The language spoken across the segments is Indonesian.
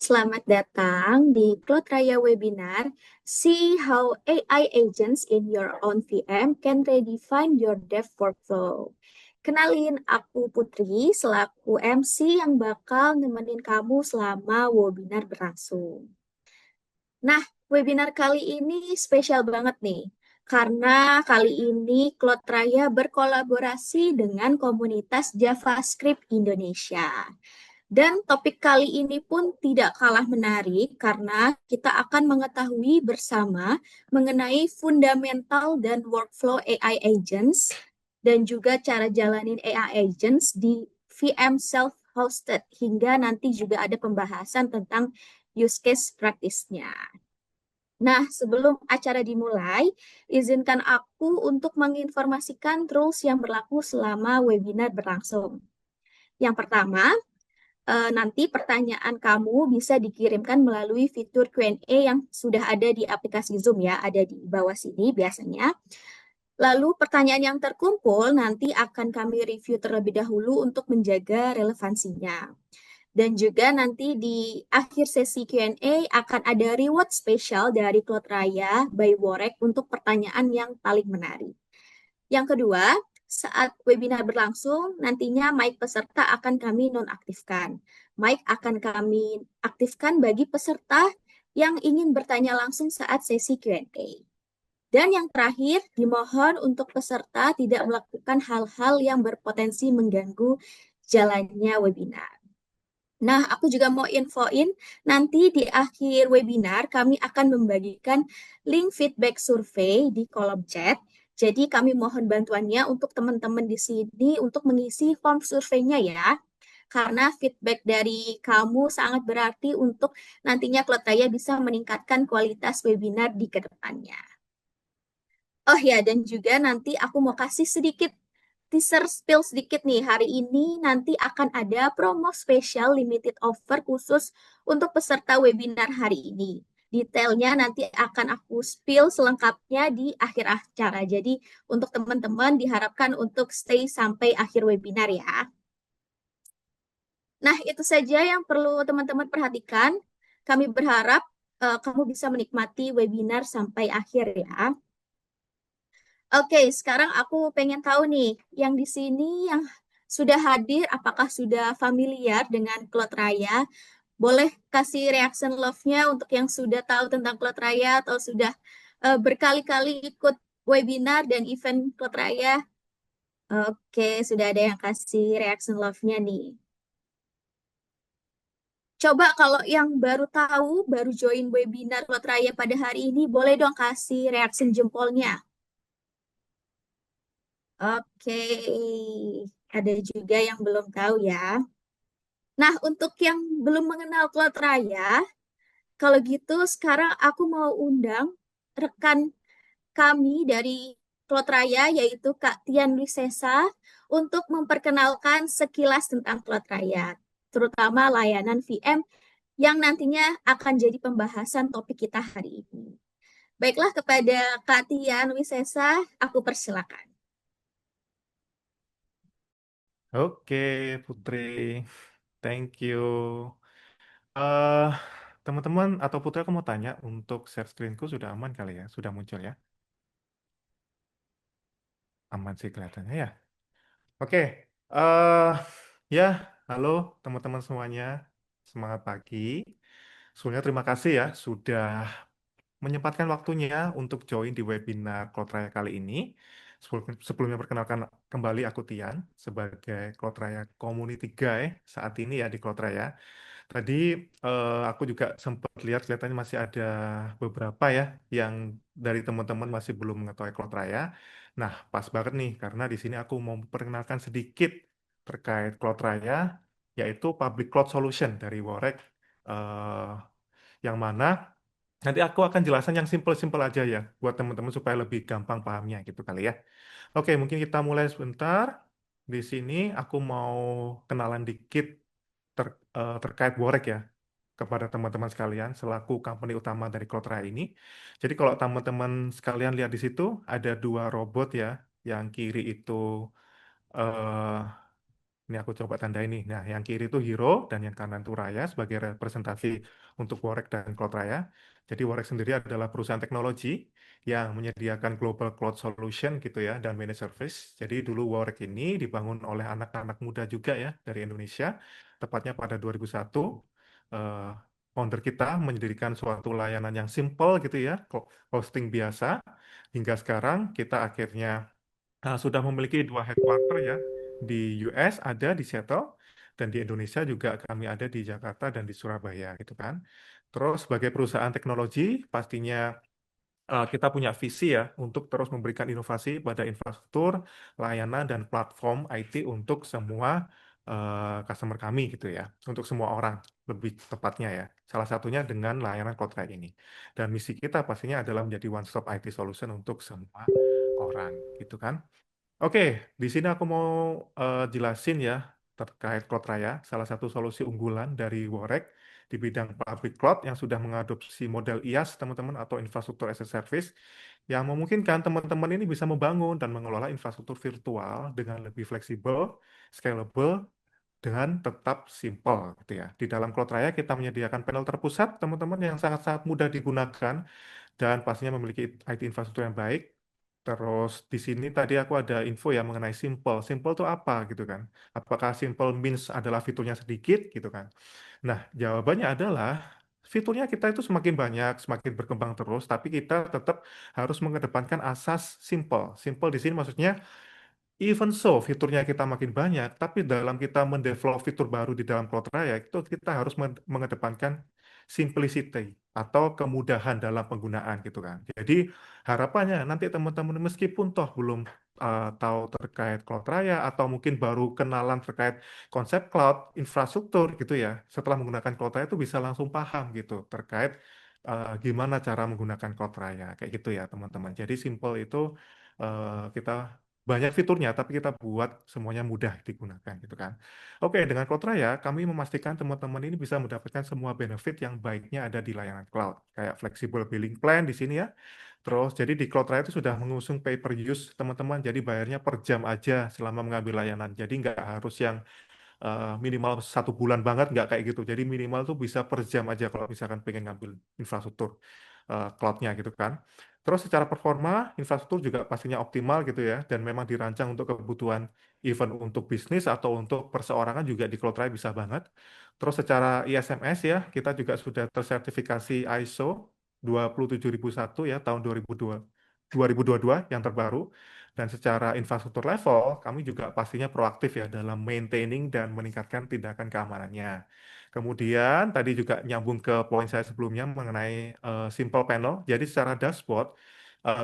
Selamat datang di Cloud Raya Webinar. See how AI agents in your own VM can redefine your dev workflow. Kenalin, aku Putri selaku MC yang bakal nemenin kamu selama webinar berlangsung. Nah, webinar kali ini spesial banget nih, karena kali ini Cloud Raya berkolaborasi dengan komunitas JavaScript Indonesia. Dan topik kali ini pun tidak kalah menarik karena kita akan mengetahui bersama mengenai fundamental dan workflow AI agents dan juga cara jalanin AI agents di VM self-hosted hingga nanti juga ada pembahasan tentang use case praktisnya. Nah, sebelum acara dimulai, izinkan aku untuk menginformasikan rules yang berlaku selama webinar berlangsung. Yang pertama, nanti pertanyaan kamu bisa dikirimkan melalui fitur Q&A yang sudah ada di aplikasi Zoom ya, ada di bawah sini biasanya. Lalu pertanyaan yang terkumpul nanti akan kami review terlebih dahulu untuk menjaga relevansinya. Dan juga nanti di akhir sesi Q&A akan ada reward spesial dari Cloud Raya by Worek untuk pertanyaan yang paling menarik. Yang kedua, saat webinar berlangsung, nantinya mic peserta akan kami nonaktifkan. Mic akan kami aktifkan bagi peserta yang ingin bertanya langsung saat sesi Q&A. Dan yang terakhir, dimohon untuk peserta tidak melakukan hal-hal yang berpotensi mengganggu jalannya webinar. Nah, aku juga mau infoin, nanti di akhir webinar kami akan membagikan link feedback survei di kolom chat. Jadi kami mohon bantuannya untuk teman-teman di sini untuk mengisi form surveinya ya. Karena feedback dari kamu sangat berarti untuk nantinya Klotraya bisa meningkatkan kualitas webinar di kedepannya. Oh ya, dan juga nanti aku mau kasih sedikit teaser spill sedikit nih. Hari ini nanti akan ada promo spesial limited offer khusus untuk peserta webinar hari ini. Detailnya nanti akan aku spill selengkapnya di akhir acara. Jadi untuk teman-teman diharapkan untuk stay sampai akhir webinar ya. Nah, itu saja yang perlu teman-teman perhatikan. Kami berharap kamu bisa menikmati webinar sampai akhir ya. Oke, sekarang aku pengen tahu nih, yang di sini yang sudah hadir, apakah sudah familiar dengan Cloud Raya? Boleh kasih reaction love-nya untuk yang sudah tahu tentang Cloud Raya atau sudah berkali-kali ikut webinar dan event Cloud Raya? Oke, sudah ada yang kasih reaction love-nya nih. Coba kalau yang baru tahu, baru join webinar Cloud Raya pada hari ini, boleh dong kasih reaction jempolnya. Oke, ada juga yang belum tahu ya. Nah, untuk yang belum mengenal Cloud Raya, kalau gitu sekarang aku mau undang rekan kami dari Cloud Raya, yaitu Kak Tian Wisesa, untuk memperkenalkan sekilas tentang Cloud Raya, terutama layanan VM yang nantinya akan jadi pembahasan topik kita hari ini. Baiklah, kepada Kak Tian Wisesa, aku persilakan. Oke, Putri. Thank you. eh Teman-teman atau Putri, aku mau tanya, untuk share screenku sudah aman kali ya? Sudah muncul ya? Aman sih kelihatannya ya. Oke. eh Ya, halo teman-teman semuanya. Semangat pagi. Sebelumnya terima kasih ya sudah menyempatkan waktunya untuk join di webinar Cloud Raya kali ini. Sebelumnya perkenalkan kembali aku Tian sebagai Cloud Raya Community Guy saat ini ya di Cloud Raya. Tadi aku juga sempat lihat kelihatannya masih ada beberapa ya yang dari teman-teman masih belum mengetahui Cloud Raya. Nah, pas banget nih karena di sini aku mau memperkenalkan sedikit terkait Cloud Raya, yaitu Public Cloud Solution dari Worek, eh, yang mana nanti aku akan jelasin yang simple-simple aja ya buat teman-teman supaya lebih gampang pahamnya gitu kali ya. Oke, mungkin kita mulai sebentar. Di sini aku mau kenalan dikit terkait Worek ya kepada teman-teman sekalian selaku company utama dari Cloudera ini. Jadi kalau teman-teman sekalian lihat di situ ada dua robot ya, yang kiri itu eh, Ini aku coba tanda ini. Nah, yang kiri itu Hero dan yang kanan itu Raya sebagai representasi untuk Worek dan Cloud Raya. Jadi Worek sendiri adalah perusahaan teknologi yang menyediakan global cloud solution gitu ya dan managed service. Jadi dulu Worek ini dibangun oleh anak-anak muda juga ya dari Indonesia, tepatnya pada 2001. Eh, Founder kita mendirikan suatu layanan yang simple gitu ya, hosting biasa. Hingga sekarang kita akhirnya sudah memiliki dua headquarter ya, di US ada di Seattle, dan di Indonesia juga kami ada di Jakarta dan di Surabaya gitu kan. Terus sebagai perusahaan teknologi, pastinya kita punya visi ya untuk terus memberikan inovasi pada infrastruktur, layanan, dan platform IT untuk semua customer kami gitu ya, untuk semua orang lebih tepatnya ya. Salah satunya dengan layanan Cloudflare ini. Dan misi kita pastinya adalah menjadi one stop IT solution untuk semua orang gitu kan. Oke, di sini aku mau jelasin ya terkait Cloud Raya, salah satu solusi unggulan dari Worek di bidang public cloud yang sudah mengadopsi model IaaS, teman-teman, atau infrastruktur as a service, yang memungkinkan teman-teman ini bisa membangun dan mengelola infrastruktur virtual dengan lebih fleksibel, scalable, dengan tetap simple gitu ya. Di dalam Cloud Raya kita menyediakan panel terpusat, teman-teman, yang sangat-sangat mudah digunakan dan pastinya memiliki IT infrastruktur yang baik. Terus di sini tadi aku ada info ya mengenai simple. Simple itu apa gitu kan? Apakah simple means adalah fiturnya sedikit gitu kan? Nah, jawabannya adalah fiturnya kita itu semakin banyak, semakin berkembang terus, tapi kita tetap harus mengedepankan asas simple. Simple di sini maksudnya even so, fiturnya kita makin banyak, tapi dalam kita mendevelop fitur baru di dalam Cloud Raya, itu kita harus mengedepankan simplicity atau kemudahan dalam penggunaan gitu kan. Jadi harapannya nanti teman-teman meskipun toh belum tahu terkait Cloud Raya atau mungkin baru kenalan terkait konsep cloud infrastruktur gitu ya, setelah menggunakan Cloud Raya itu bisa langsung paham gitu terkait gimana cara menggunakan Cloud Raya kayak gitu ya teman-teman. Jadi simple itu kita banyak fiturnya, tapi kita buat semuanya mudah digunakan gitu kan. Oke, dengan Cloud Raya, kami memastikan teman-teman ini bisa mendapatkan semua benefit yang baiknya ada di layanan cloud, kayak flexible billing plan di sini ya. Terus, jadi di Cloud Raya itu sudah mengusung pay per use teman-teman, jadi bayarnya per jam aja selama mengambil layanan. Jadi nggak harus yang minimal 1 bulan banget, nggak kayak gitu. Jadi minimal tuh bisa per jam aja kalau misalkan pengen ngambil infrastruktur cloud-nya gitu kan. Terus secara performa, infrastruktur juga pastinya optimal gitu ya, dan memang dirancang untuk kebutuhan event untuk bisnis atau untuk perseorangan juga di Cloudflare bisa banget. Terus secara ISMS ya, kita juga sudah tersertifikasi ISO 27001 ya tahun 2022 yang terbaru. Dan secara infrastruktur level, kami juga pastinya proaktif ya dalam maintaining dan meningkatkan tindakan keamanannya. Kemudian tadi juga nyambung ke poin saya sebelumnya mengenai simple panel. Jadi secara dashboard,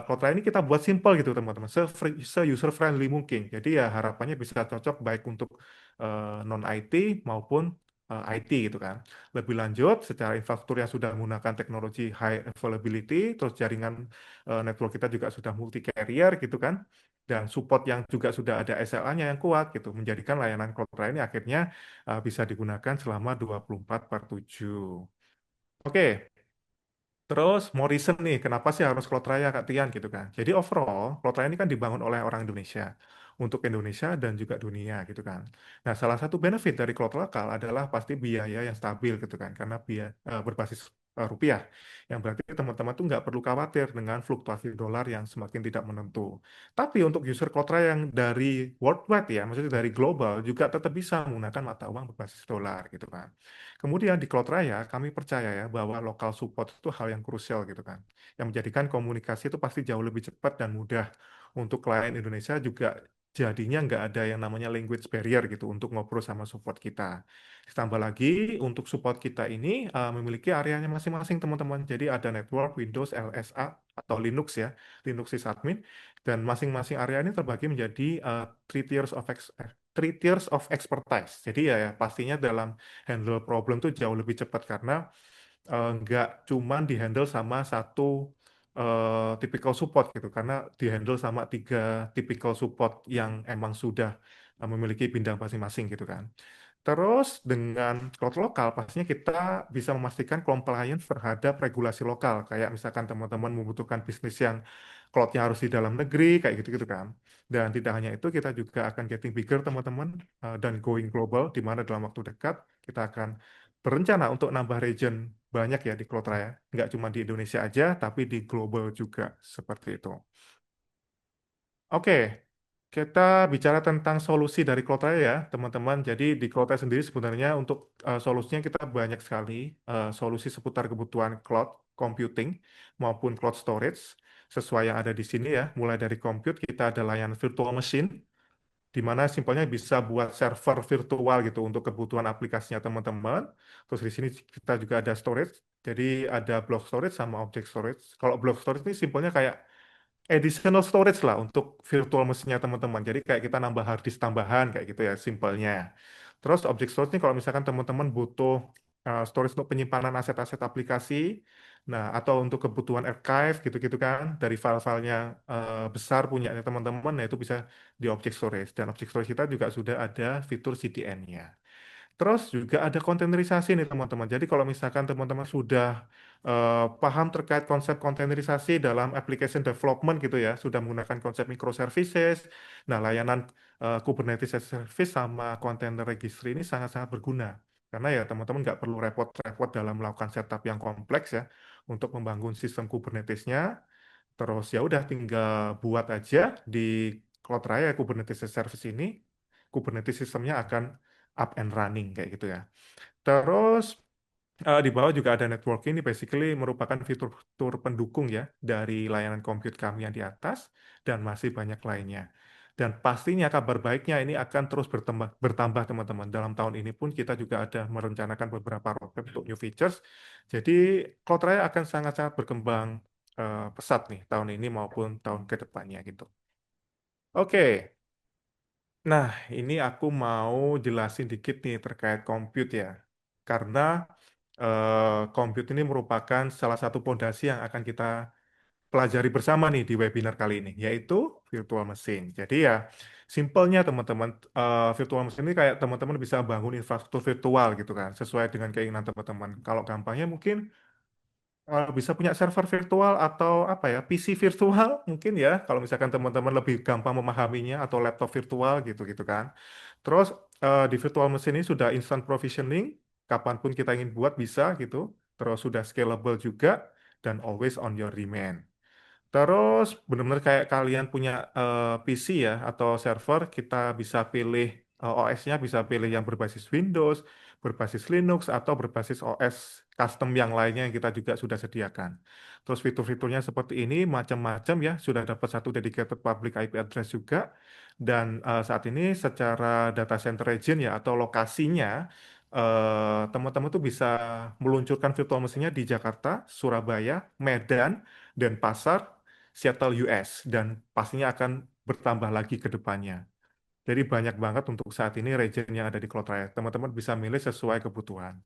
Kotlin ini kita buat simple gitu teman-teman, se-user friendly mungkin. Jadi ya harapannya bisa cocok baik untuk non-IT maupun IT gitu kan. Lebih lanjut, secara infrastruktur yang sudah menggunakan teknologi high availability, terus jaringan network kita juga sudah multi carrier gitu kan, dan support yang juga sudah ada SLA-nya yang kuat gitu, menjadikan layanan Cloudflare ini akhirnya bisa digunakan selama 24/7. Oke, terus mau reason nih, kenapa sih harus Cloud Raya Kak Tian gitu kan? Jadi overall, Cloud Raya ini kan dibangun oleh orang Indonesia, untuk Indonesia dan juga dunia gitu kan. Nah, salah satu benefit dari Cloud lokal adalah pasti biaya yang stabil gitu kan, karena biaya berbasis rupiah, yang berarti teman-teman tuh nggak perlu khawatir dengan fluktuasi dolar yang semakin tidak menentu. Tapi untuk user Cloud Raya yang dari worldwide ya, maksudnya dari global, juga tetap bisa menggunakan mata uang berbasis dolar gitu kan. Kemudian di Cloud Raya, kami percaya ya bahwa lokal support itu hal yang krusial gitu kan. Yang menjadikan komunikasi itu pasti jauh lebih cepat dan mudah. Untuk klien Indonesia juga jadinya nggak ada yang namanya language barrier gitu untuk ngobrol sama support kita. Ditambah lagi untuk support kita ini memiliki areanya masing-masing teman-teman. Jadi ada network, Windows, LSA, atau Linux ya, Linux sysadmin. Dan masing-masing area ini terbagi menjadi three tiers of expertise. Jadi ya pastinya dalam handle problem tuh jauh lebih cepat karena nggak cuman dihandle sama satu typical support gitu karena dihandle sama 3 typical support yang emang sudah memiliki bidang masing-masing gitu kan. Terus dengan cloud lokal, pastinya kita bisa memastikan compliance terhadap regulasi lokal. Kayak misalkan teman-teman membutuhkan bisnis yang cloud-nya harus di dalam negeri, kayak gitu-gitu kan. Dan tidak hanya itu, kita juga akan getting bigger teman-teman, dan going global, di mana dalam waktu dekat kita akan berencana untuk nambah region banyak ya di Cloud Raya. Nggak cuma di Indonesia aja, tapi di global juga, seperti itu. Oke, kita bicara tentang solusi dari Cloud Raya ya, teman-teman. Jadi di Cloud Raya sendiri sebenarnya untuk solusinya kita banyak sekali solusi seputar kebutuhan cloud computing maupun cloud storage sesuai yang ada di sini ya. Mulai dari compute kita ada layanan virtual machine di mana simpelnya bisa buat server virtual gitu untuk kebutuhan aplikasinya teman-teman. Terus di sini kita juga ada storage. Jadi ada block storage sama object storage. Kalau block storage ini simpelnya kayak additional storage lah untuk virtual mesinnya teman-teman. Jadi kayak kita nambah hard disk tambahan kayak gitu ya simpelnya. Terus object storage ini kalau misalkan teman-teman butuh storage untuk penyimpanan aset-aset aplikasi, nah atau untuk kebutuhan archive gitu-gitu kan dari file-filenya besar punyanya teman-teman, nah itu bisa di object storage. Dan object storage kita juga sudah ada fitur CDN-nya. Terus juga ada kontainerisasi nih teman-teman. Jadi kalau misalkan teman-teman sudah paham terkait konsep kontainerisasi dalam application development gitu ya, sudah menggunakan konsep microservices, nah layanan Kubernetes as a Service sama container registry ini sangat-sangat berguna. Karena ya teman-teman nggak perlu repot-repot dalam melakukan setup yang kompleks ya untuk membangun sistem Kubernetes-nya. Terus ya udah tinggal buat aja di Cloud Raya Kubernetes as a Service ini, Kubernetes sistemnya akan up and running kayak gitu ya. Terus di bawah juga ada networking ini basically merupakan fitur pendukung ya dari layanan compute kami yang di atas dan masih banyak lainnya. Dan pastinya kabar baiknya ini akan terus bertambah teman-teman. Dalam tahun ini pun kita juga ada merencanakan beberapa roadmap untuk new features. Jadi Cloud Raya akan sangat-sangat berkembang pesat nih tahun ini maupun tahun ke depannya gitu. Oke, nah, ini aku mau jelasin dikit nih terkait compute ya. Karena compute ini merupakan salah satu fondasi yang akan kita pelajari bersama nih di webinar kali ini, yaitu virtual machine. Jadi ya, simpelnya teman-teman, virtual machine ini kayak teman-teman bisa bangun infrastruktur virtual gitu kan, sesuai dengan keinginan teman-teman. Kalau gampangnya mungkin bisa punya server virtual atau apa ya PC virtual mungkin ya kalau misalkan teman-teman lebih gampang memahaminya atau laptop virtual gitu-gitu kan. Terus di virtual machine ini sudah instant provisioning, kapanpun kita ingin buat bisa gitu. Terus sudah scalable juga dan always on your demand. Terus benar-benar kayak kalian punya PC ya atau server, kita bisa pilih OS-nya, bisa pilih yang berbasis Windows, berbasis Linux, atau berbasis OS custom yang lainnya yang kita juga sudah sediakan. Terus fitur-fiturnya seperti ini macam-macam ya, sudah dapat satu dedicated public IP address juga. Dan saat ini secara data center region ya atau lokasinya, teman-teman tuh bisa meluncurkan virtual mesinnya di Jakarta, Surabaya, Medan, Denpasar, Seattle US dan pastinya akan bertambah lagi ke depannya. Jadi banyak banget untuk saat ini region yang ada di Cloud Raya. Teman-teman bisa milih sesuai kebutuhan.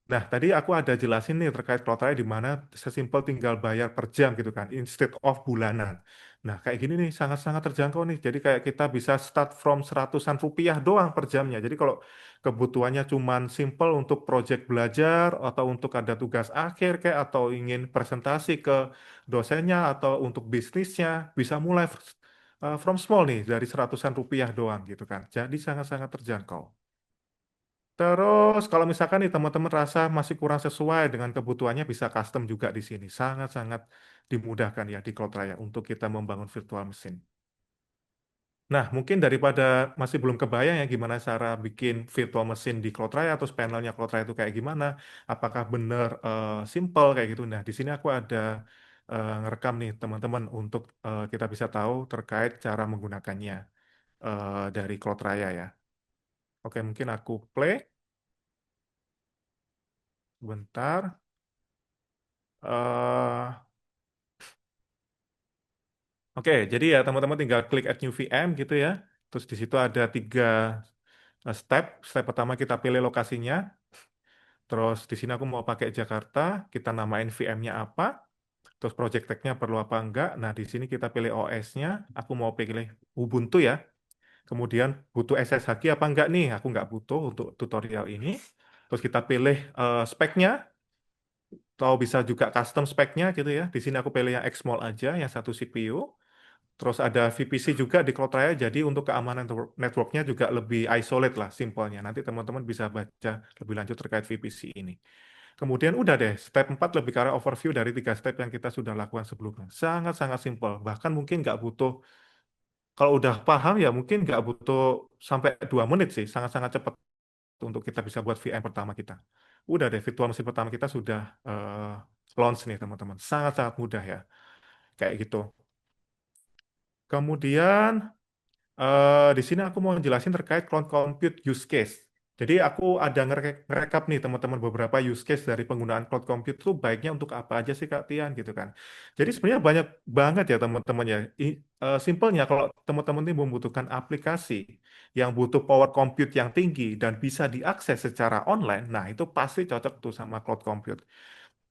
Nah, tadi aku ada jelasin nih terkait Cloud Raya di mana sesimpel tinggal bayar per jam gitu kan, instead of bulanan. Nah, kayak gini nih sangat-sangat terjangkau nih. Jadi kayak kita bisa start from seratusan rupiah doang per jamnya. Jadi kalau kebutuhannya cuman simple untuk project belajar atau untuk ada tugas akhir kayak atau ingin presentasi ke dosennya atau untuk bisnisnya, bisa mulai from small nih dari seratusan rupiah doang gitu kan. Jadi sangat-sangat terjangkau. Terus kalau misalkan nih teman-teman rasa masih kurang sesuai dengan kebutuhannya bisa custom juga di sini. Sangat-sangat dimudahkan ya di Cloud Raya untuk kita membangun virtual machine. Nah, mungkin daripada masih belum kebayang ya gimana cara bikin virtual machine di Cloud Raya atau panelnya Cloud Raya itu kayak gimana? Apakah benar simple kayak gitu? Nah, di sini aku ada ngerekam nih teman-teman untuk kita bisa tahu terkait cara menggunakannya dari Cloud Raya ya. Oke, mungkin aku play sebentar. eh Oke, jadi ya teman-teman tinggal klik Add New VM gitu ya. Terus di situ ada tiga step. Step pertama kita pilih lokasinya. Terus di sini aku mau pakai Jakarta. Kita namain VM-nya apa. Terus project tag-nya perlu apa enggak. Nah, di sini kita pilih OS-nya. Aku mau pilih Ubuntu ya. Kemudian butuh SSH apa enggak nih? Aku nggak butuh untuk tutorial ini. Terus kita pilih speknya, atau bisa juga custom speknya gitu ya. Di sini aku pilih yang XMOL aja, yang satu CPU. Terus ada VPC juga di CloudRaya, jadi untuk keamanan networknya juga lebih isolate lah simpelnya. Nanti teman-teman bisa baca lebih lanjut terkait VPC ini. Kemudian udah deh, step 4 lebih ke arah overview dari 3 step yang kita sudah lakukan sebelumnya. Sangat-sangat simpel, bahkan mungkin nggak butuh, kalau udah paham ya mungkin nggak butuh sampai 2 menit sih, sangat-sangat cepat untuk kita bisa buat VM pertama kita. Udah deh, virtual machine pertama kita sudah launch nih teman-teman. Sangat-sangat mudah ya, kayak gitu. Kemudian di sini aku mau jelasin terkait cloud compute use case. Jadi aku ada ngerekap nih teman-teman beberapa use case dari penggunaan cloud compute itu baiknya untuk apa aja sih Kak Tian gitu kan. Jadi sebenarnya banyak banget ya teman-teman ya. Simpelnya kalau teman-teman ini membutuhkan aplikasi yang butuh power compute yang tinggi dan bisa diakses secara online, nah itu pasti cocok tuh sama cloud compute.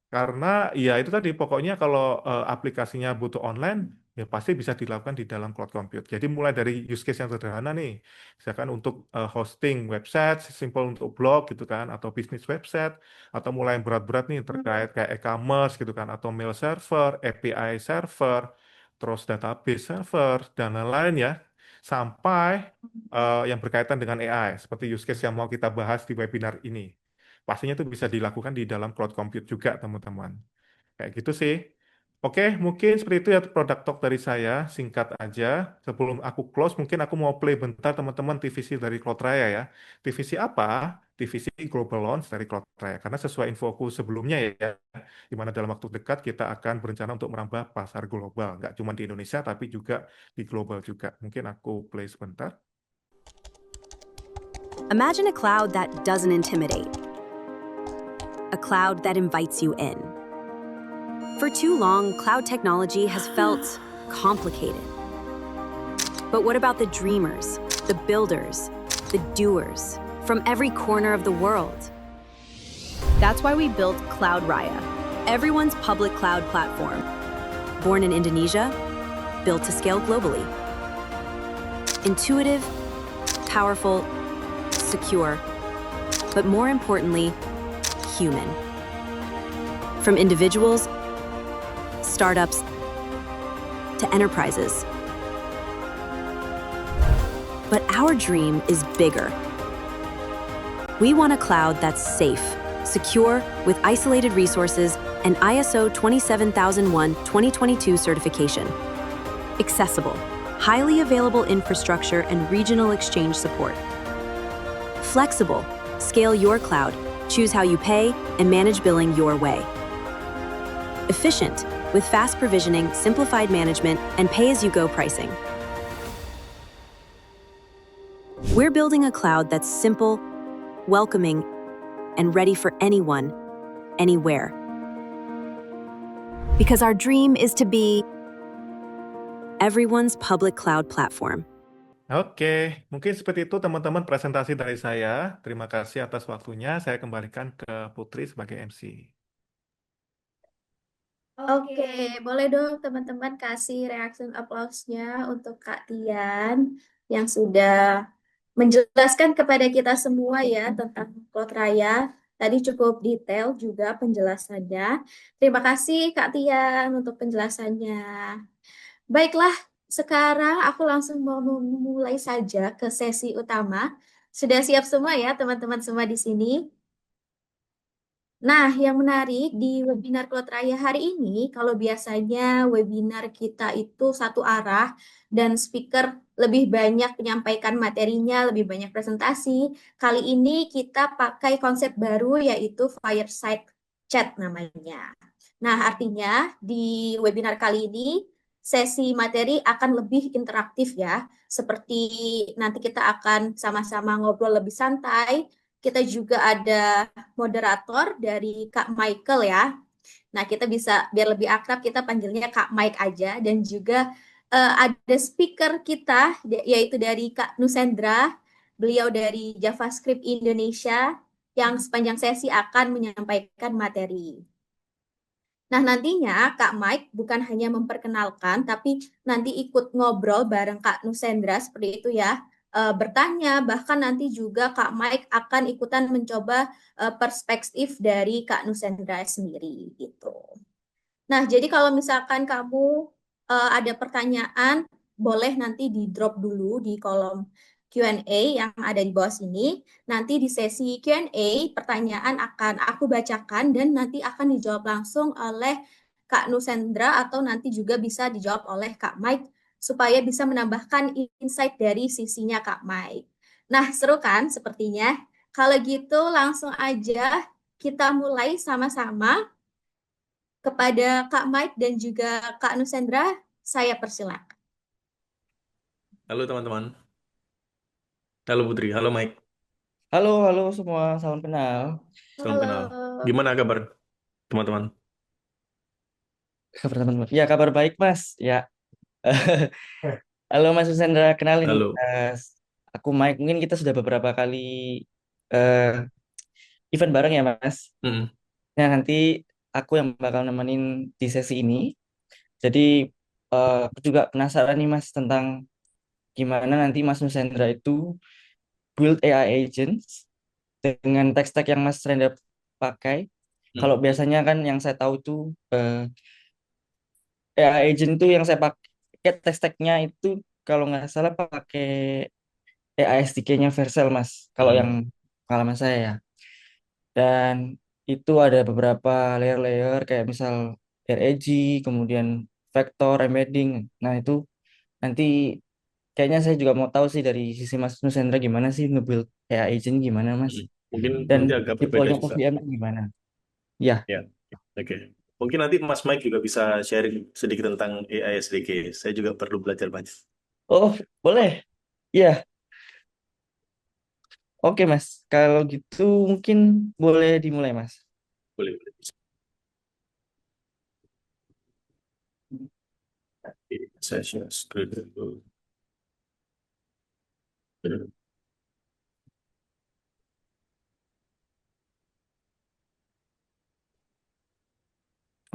Karena ya itu tadi pokoknya kalau aplikasinya butuh online ya pasti bisa dilakukan di dalam cloud compute. Jadi mulai dari use case yang sederhana nih, misalkan untuk hosting website, simple untuk blog gitu kan, atau bisnis website, atau mulai yang berat-berat nih terkait kayak e-commerce gitu kan, atau mail server, API server, terus database server dan lain-lain ya, sampai yang berkaitan dengan AI seperti use case yang mau kita bahas di webinar ini. Pastinya itu bisa dilakukan di dalam cloud compute juga, teman-teman. Kayak gitu sih. Oke, mungkin seperti itu ya produk talk dari saya. Singkat aja. Sebelum aku close, mungkin aku mau play bentar teman-teman TVC dari Cloud Raya ya. TVC apa? TVC Global Launch dari Cloud Raya. Karena sesuai infoku sebelumnya ya, di mana dalam waktu dekat kita akan berencana untuk merambah pasar global. Nggak cuma di Indonesia, tapi juga di global juga. Mungkin aku play sebentar. Imagine a cloud that doesn't intimidate, a cloud that invites you in. For too long, cloud technology has felt complicated. But what about the dreamers, the builders, the doers from every corner of the world? That's why we built Cloud Raya, everyone's public cloud platform. Born in Indonesia, built to scale globally. Intuitive, powerful, secure, but more importantly, human. From individuals, startups, to enterprises. But our dream is bigger. We want a cloud that's safe, secure, with isolated resources and ISO 27001:2022 certification. Accessible, highly available infrastructure and regional exchange support. Flexible, scale your cloud, choose how you pay, and manage billing your way. Efficient, with fast provisioning, simplified management, and pay-as-you-go pricing. We're building a cloud that's simple, welcoming, and ready for anyone, anywhere. Because our dream is to be everyone's public cloud platform. Oke, mungkin seperti itu teman-teman presentasi dari saya. Terima kasih atas waktunya. Saya kembalikan ke Putri sebagai MC. Oke, boleh dong teman-teman kasih reaction applause-nya untuk Kak Tian yang sudah menjelaskan kepada kita semua ya tentang Cloud Raya. Tadi cukup detail juga penjelasannya. Terima kasih Kak Tian untuk penjelasannya. Baiklah, sekarang aku langsung mau memulai saja ke sesi utama. Sudah siap semua ya teman-teman semua di sini? Nah, yang menarik di webinar Cloud Raya hari ini, kalau biasanya webinar kita itu satu arah dan speaker lebih banyak menyampaikan materinya, lebih banyak presentasi. Kali ini kita pakai konsep baru yaitu fireside chat namanya. Nah, artinya di webinar kali ini sesi materi akan lebih interaktif ya. Seperti nanti kita akan sama-sama ngobrol lebih santai. Kita juga ada moderator dari Kak Michael ya. Nah, kita bisa biar lebih akrab kita panggilnya Kak Mike aja dan juga ada speaker kita yaitu dari Kak Nusendra, beliau dari JavaScript Indonesia yang sepanjang sesi akan menyampaikan materi. Nah, nantinya Kak Mike bukan hanya memperkenalkan, tapi nanti ikut ngobrol bareng Kak Nusendra seperti itu ya. bertanya, bahkan nanti juga Kak Mike akan ikutan mencoba perspektif dari Kak Nusendra sendiri gitu. Nah, jadi kalau misalkan kamu ada pertanyaan, boleh nanti di drop dulu di kolom Q&A yang ada di bawah sini. Nanti di sesi Q&A, pertanyaan akan aku bacakan dan nanti akan dijawab langsung oleh Kak Nusendra atau nanti juga bisa dijawab oleh Kak Mike supaya bisa menambahkan insight dari sisinya Kak Mike. Nah, seru kan sepertinya? Kalau gitu langsung aja kita mulai sama-sama. Kepada Kak Mike dan juga Kak Nusendra, saya persilakan. Halo teman-teman. Halo Putri. Halo Mike. Halo semua, salam kenal. Salam kenal. Halo. Gimana kabar teman-teman? Kabar teman-teman. Ya, kabar baik, Mas. Ya. Halo Mas Sandra, kenalin nih, Halo. Mas. Aku Mike. Mungkin kita sudah beberapa kali eh, event bareng ya, Mas. Mm-mm. Nah, nanti aku yang bakal nemenin di sesi ini. Jadi, aku juga penasaran nih, Mas, tentang gimana nanti Mas Nusendra itu build AI agents dengan tech stack yang Mas Rendra pakai. Kalau Mm. biasanya kan yang saya tahu itu AI agent itu yang saya pakai tech stack-nya itu kalau nggak salah pakai AI SDK-nya Vercel, Mas. Kalau yang Mm. pengalaman saya ya. Dan itu ada beberapa layer-layer kayak misal RAG, kemudian vector embedding. Nah, itu nanti kayaknya saya juga mau tahu sih dari sisi Mas Nusendra gimana sih nge-build AI agent gimana, Mas? Mm. Mungkin Dan nanti agak berbeda deploy-nya ke juga. VM gimana? Ya. Ya. Oke. Mungkin nanti Mas Mike juga bisa sharing sedikit tentang AI SDK. Saya juga perlu belajar banyak. Oh, boleh. Ya. Oke, Mas. Kalau gitu mungkin boleh dimulai, Mas. Boleh, boleh. Oke, saya share screen dulu.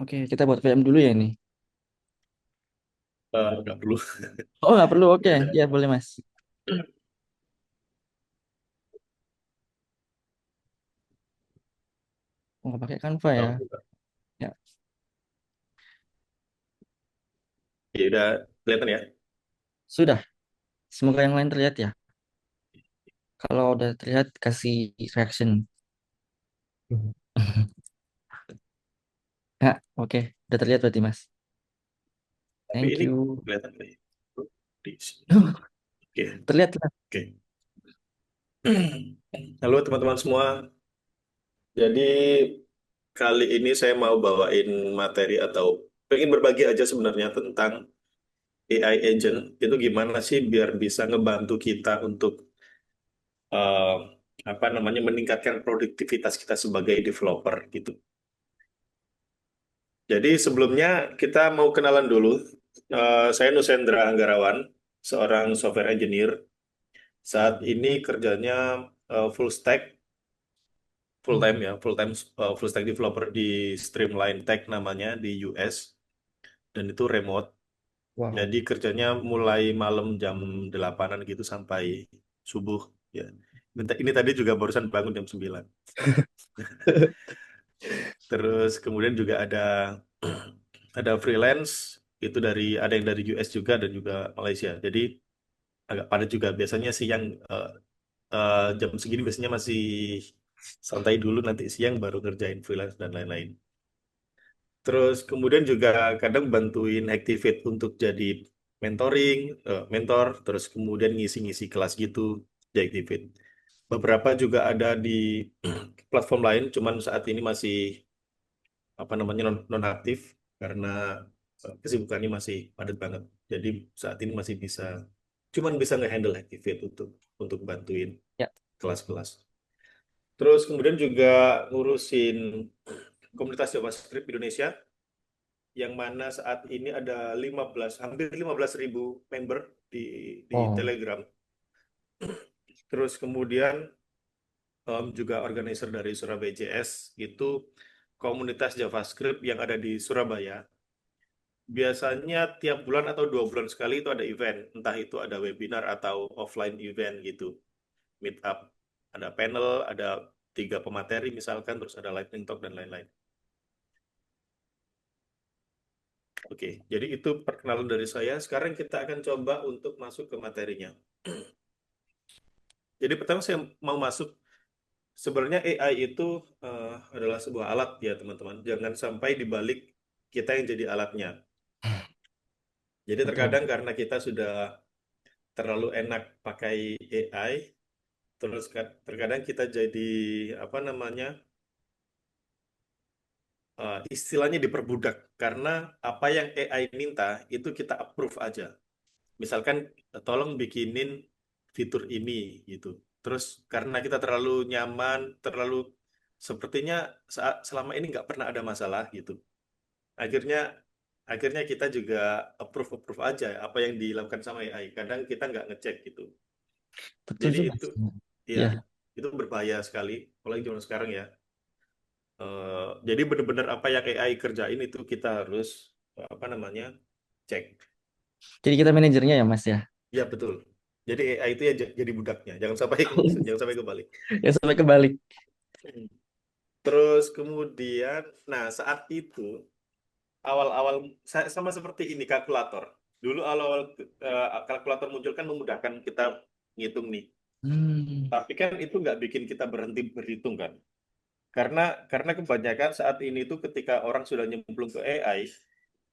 Oke, kita buat VM dulu ya nih. Nggak perlu. Oh, nggak perlu. Oke, Ya udah. ya boleh, Mas. Mau pakai Canva ya. Bukan. Ya, Ya udah kelihatan ya. sudah. Semoga yang lain terlihat ya. Kalau udah terlihat, kasih reaction. Ya, oke. Udah terlihat berarti, Mas. Tapi Thank ini you. kelihatan nggak ya? Di sini. Oke. Terlihat lah. Oke. Halo teman-teman semua. Jadi kali ini saya mau bawain materi atau pengen berbagi aja sebenarnya tentang AI agent. Itu gimana sih biar bisa ngebantu kita untuk eh, apa namanya meningkatkan produktivitas kita sebagai developer gitu. Jadi sebelumnya kita mau kenalan dulu. Saya Nusendra Anggarawan, seorang software engineer. Saat ini kerjanya full stack, full time ya, full stack developer di Streamline Tech namanya di US dan itu remote. Wow. Jadi kerjanya mulai malam jam 8-an gitu sampai subuh ya. Ini tadi juga barusan bangun jam 9. Terus kemudian juga ada freelance itu ada yang dari US juga dan juga Malaysia. Jadi agak padat juga biasanya siang jam segini biasanya masih santai dulu nanti siang baru ngerjain freelance dan lain-lain. Terus kemudian juga kadang bantuin Activate untuk jadi mentor, terus kemudian ngisi-ngisi kelas gitu di Activate. Beberapa juga ada di platform lain, cuman saat ini masih apa namanya non aktif karena kesibukannya masih padat banget. Jadi saat ini masih cuman bisa ngehandle Activate untuk bantuin Ya. kelas-kelas. Terus kemudian juga ngurusin komunitas JavaScript Indonesia yang mana saat ini ada hampir 15.000 member di Oh, Telegram. Terus kemudian juga organizer dari Surabaya JS itu komunitas JavaScript yang ada di Surabaya. biasanya tiap bulan atau 2 bulan sekali itu ada event, entah itu ada webinar atau offline event gitu, meet up, ada panel, ada 3 pemateri misalkan, terus ada lightning talk dan lain-lain. Oke, jadi itu perkenalan dari saya. Sekarang kita akan coba untuk masuk ke materinya. Jadi pertama saya mau masuk, sebenarnya AI itu adalah sebuah alat ya teman-teman. Jangan sampai dibalik kita yang jadi alatnya. Jadi Betul. terkadang karena kita sudah terlalu enak pakai AI, terus terkadang kita jadi apa namanya, istilahnya diperbudak karena apa yang AI minta itu kita approve aja. Misalkan tolong bikinin fitur ini gitu. Terus karena kita terlalu nyaman, terlalu sepertinya selama ini nggak pernah ada masalah gitu. Akhirnya akhirnya kita juga approve approve aja apa yang dilakukan sama AI. Kadang kita nggak ngecek gitu. Betul Jadi juga. itu ya Ya. itu berbahaya sekali, apalagi zaman sekarang ya. Jadi benar-benar apa yang AI kerjain itu kita harus apa namanya cek. Jadi kita manajernya ya Mas ya. Ya betul. Jadi AI itu ya jadi budaknya. Jangan sampai jangan sampai kebalik. Ya sampai kebalik. Hmm. Terus kemudian, nah saat itu awal-awal sama seperti ini kalkulator. Dulu awal-awal kalkulator muncul kan memudahkan kita ngitung nih. Hmm. Tapi kan itu nggak bikin kita berhenti berhitung kan. Karena kebanyakan saat ini tuh ketika orang sudah nyemplung ke AI,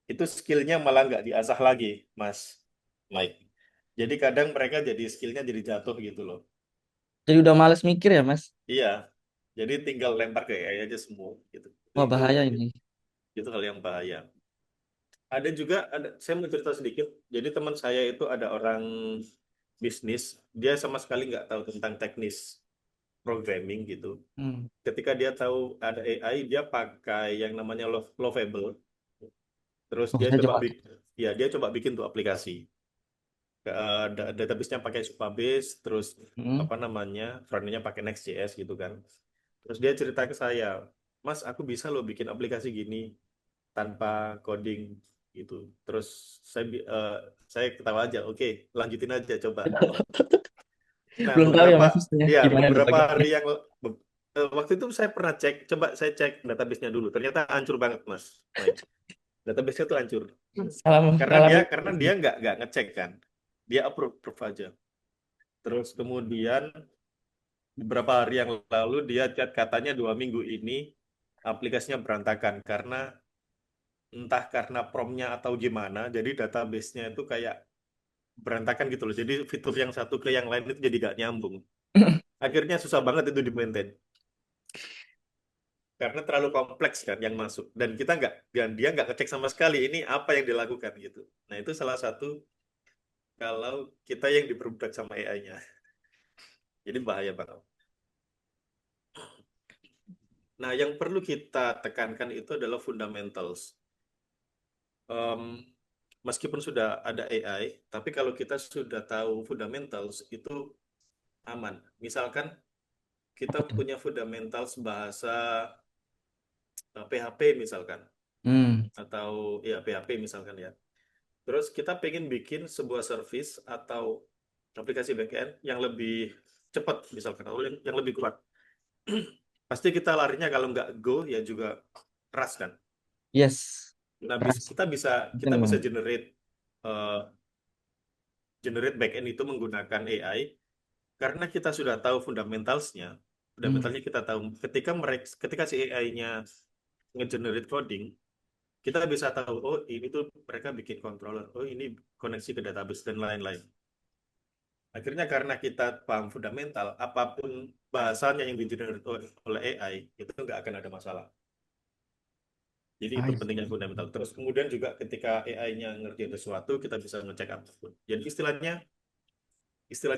itu skillnya malah nggak diasah lagi, Mas Mike. Jadi kadang mereka jadi skillnya jadi jatuh gitu loh. Jadi udah males mikir ya Mas. Iya, jadi tinggal lempar ke AI aja semua gitu. Itu, Wah itu, bahaya itu, ini. itu hal yang bahaya. Ada juga, saya mau cerita sedikit. Jadi teman saya itu ada orang bisnis, dia sama sekali nggak tahu tentang teknis programming gitu. Hmm. Ketika dia tahu ada AI, dia pakai yang namanya Lovable. Terus Oh, saya coba. dia coba bikin tuh aplikasi. Database-nya pakai Supabase, terus Hmm. apa namanya, front-nya pakai Next.js gitu kan. Terus dia cerita ke saya, Mas, aku bisa loh bikin aplikasi gini tanpa coding gitu. Terus saya ketawa aja, oke, lanjutin aja coba. Nah, Belum tahu ya Mas ya. Gimana tuh beberapa bagaimana? hari waktu itu saya pernah cek, coba saya cek database-nya dulu. Ternyata hancur banget, Mas. Mike. Database-nya tuh hancur. Karena dia Ngalamin. karena dia nggak ngecek kan. Dia approve, approve aja. Terus kemudian beberapa hari yang lalu dia chat katanya 2 minggu ini aplikasinya berantakan karena entah karena promnya atau gimana, jadi database-nya itu kayak berantakan gitu loh. Jadi fitur yang satu ke yang lain itu jadi gak nyambung. Akhirnya susah banget itu di maintain. Karena terlalu kompleks kan yang masuk. Dan dia nggak ngecek sama sekali ini apa yang dilakukan gitu. Nah itu salah satu kalau kita yang diperbudak sama AI-nya. Jadi bahaya banget. Nah yang perlu kita tekankan itu adalah fundamentals. Em, Meskipun sudah ada AI, tapi kalau kita sudah tahu fundamentals itu aman. Misalkan kita Apa tuh? punya fundamentals bahasa PHP misalkan, Hmm. atau ya PHP misalkan ya. Terus kita pengen bikin sebuah service atau aplikasi backend yang lebih cepat misalkan, atau yang lebih kuat. Pasti kita larinya kalau nggak Go ya juga Rust kan. Yes. Nah, Ras. kita bisa Betul. uh, generate backend itu menggunakan AI karena kita sudah tahu fundamentalsnya. Hmm. Fundamentalnya kita tahu ketika si AI-nya nge-generate coding, kita bisa tahu, oh ini tuh mereka bikin controller, oh ini koneksi ke database dan lain-lain. Akhirnya karena kita paham fundamental, apapun bahasanya yang di-generate oleh AI, itu nggak akan ada masalah. Jadi itu I pentingnya see. fundamental. Terus kemudian juga ketika AI-nya ngerjain sesuatu, kita bisa ngecek apapun. Jadi istilahnya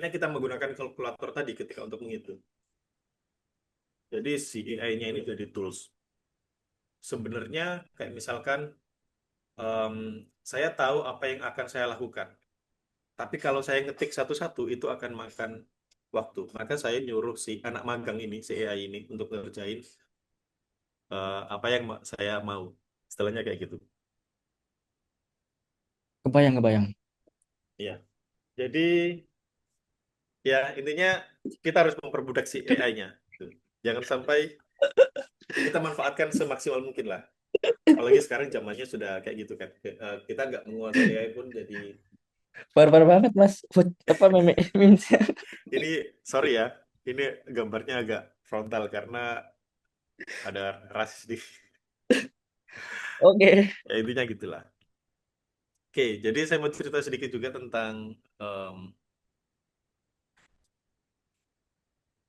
kita menggunakan kalkulator tadi ketika untuk menghitung. Jadi si AI-nya ini jadi tools. Sebenarnya kayak misalkan em, saya tahu apa yang akan saya lakukan. Tapi kalau saya ngetik satu-satu itu akan makan waktu. Maka saya nyuruh si anak magang ini, si AI ini untuk ngerjain apa yang saya mau. Istilahnya kayak gitu. Kebayang, kebayang. Iya. Jadi ya intinya kita harus memperbudak si AI-nya. Jangan sampai kita manfaatkan semaksimal mungkin lah. Apalagi sekarang zamannya sudah kayak gitu kan. Kita nggak menguasai AI pun jadi Barbar banget, Mas. Apa meme memesnya? ini sorry ya. Ini gambarnya agak frontal karena ada rasis di Oke. ya intinya gitulah. Oke, jadi saya mau cerita sedikit juga tentang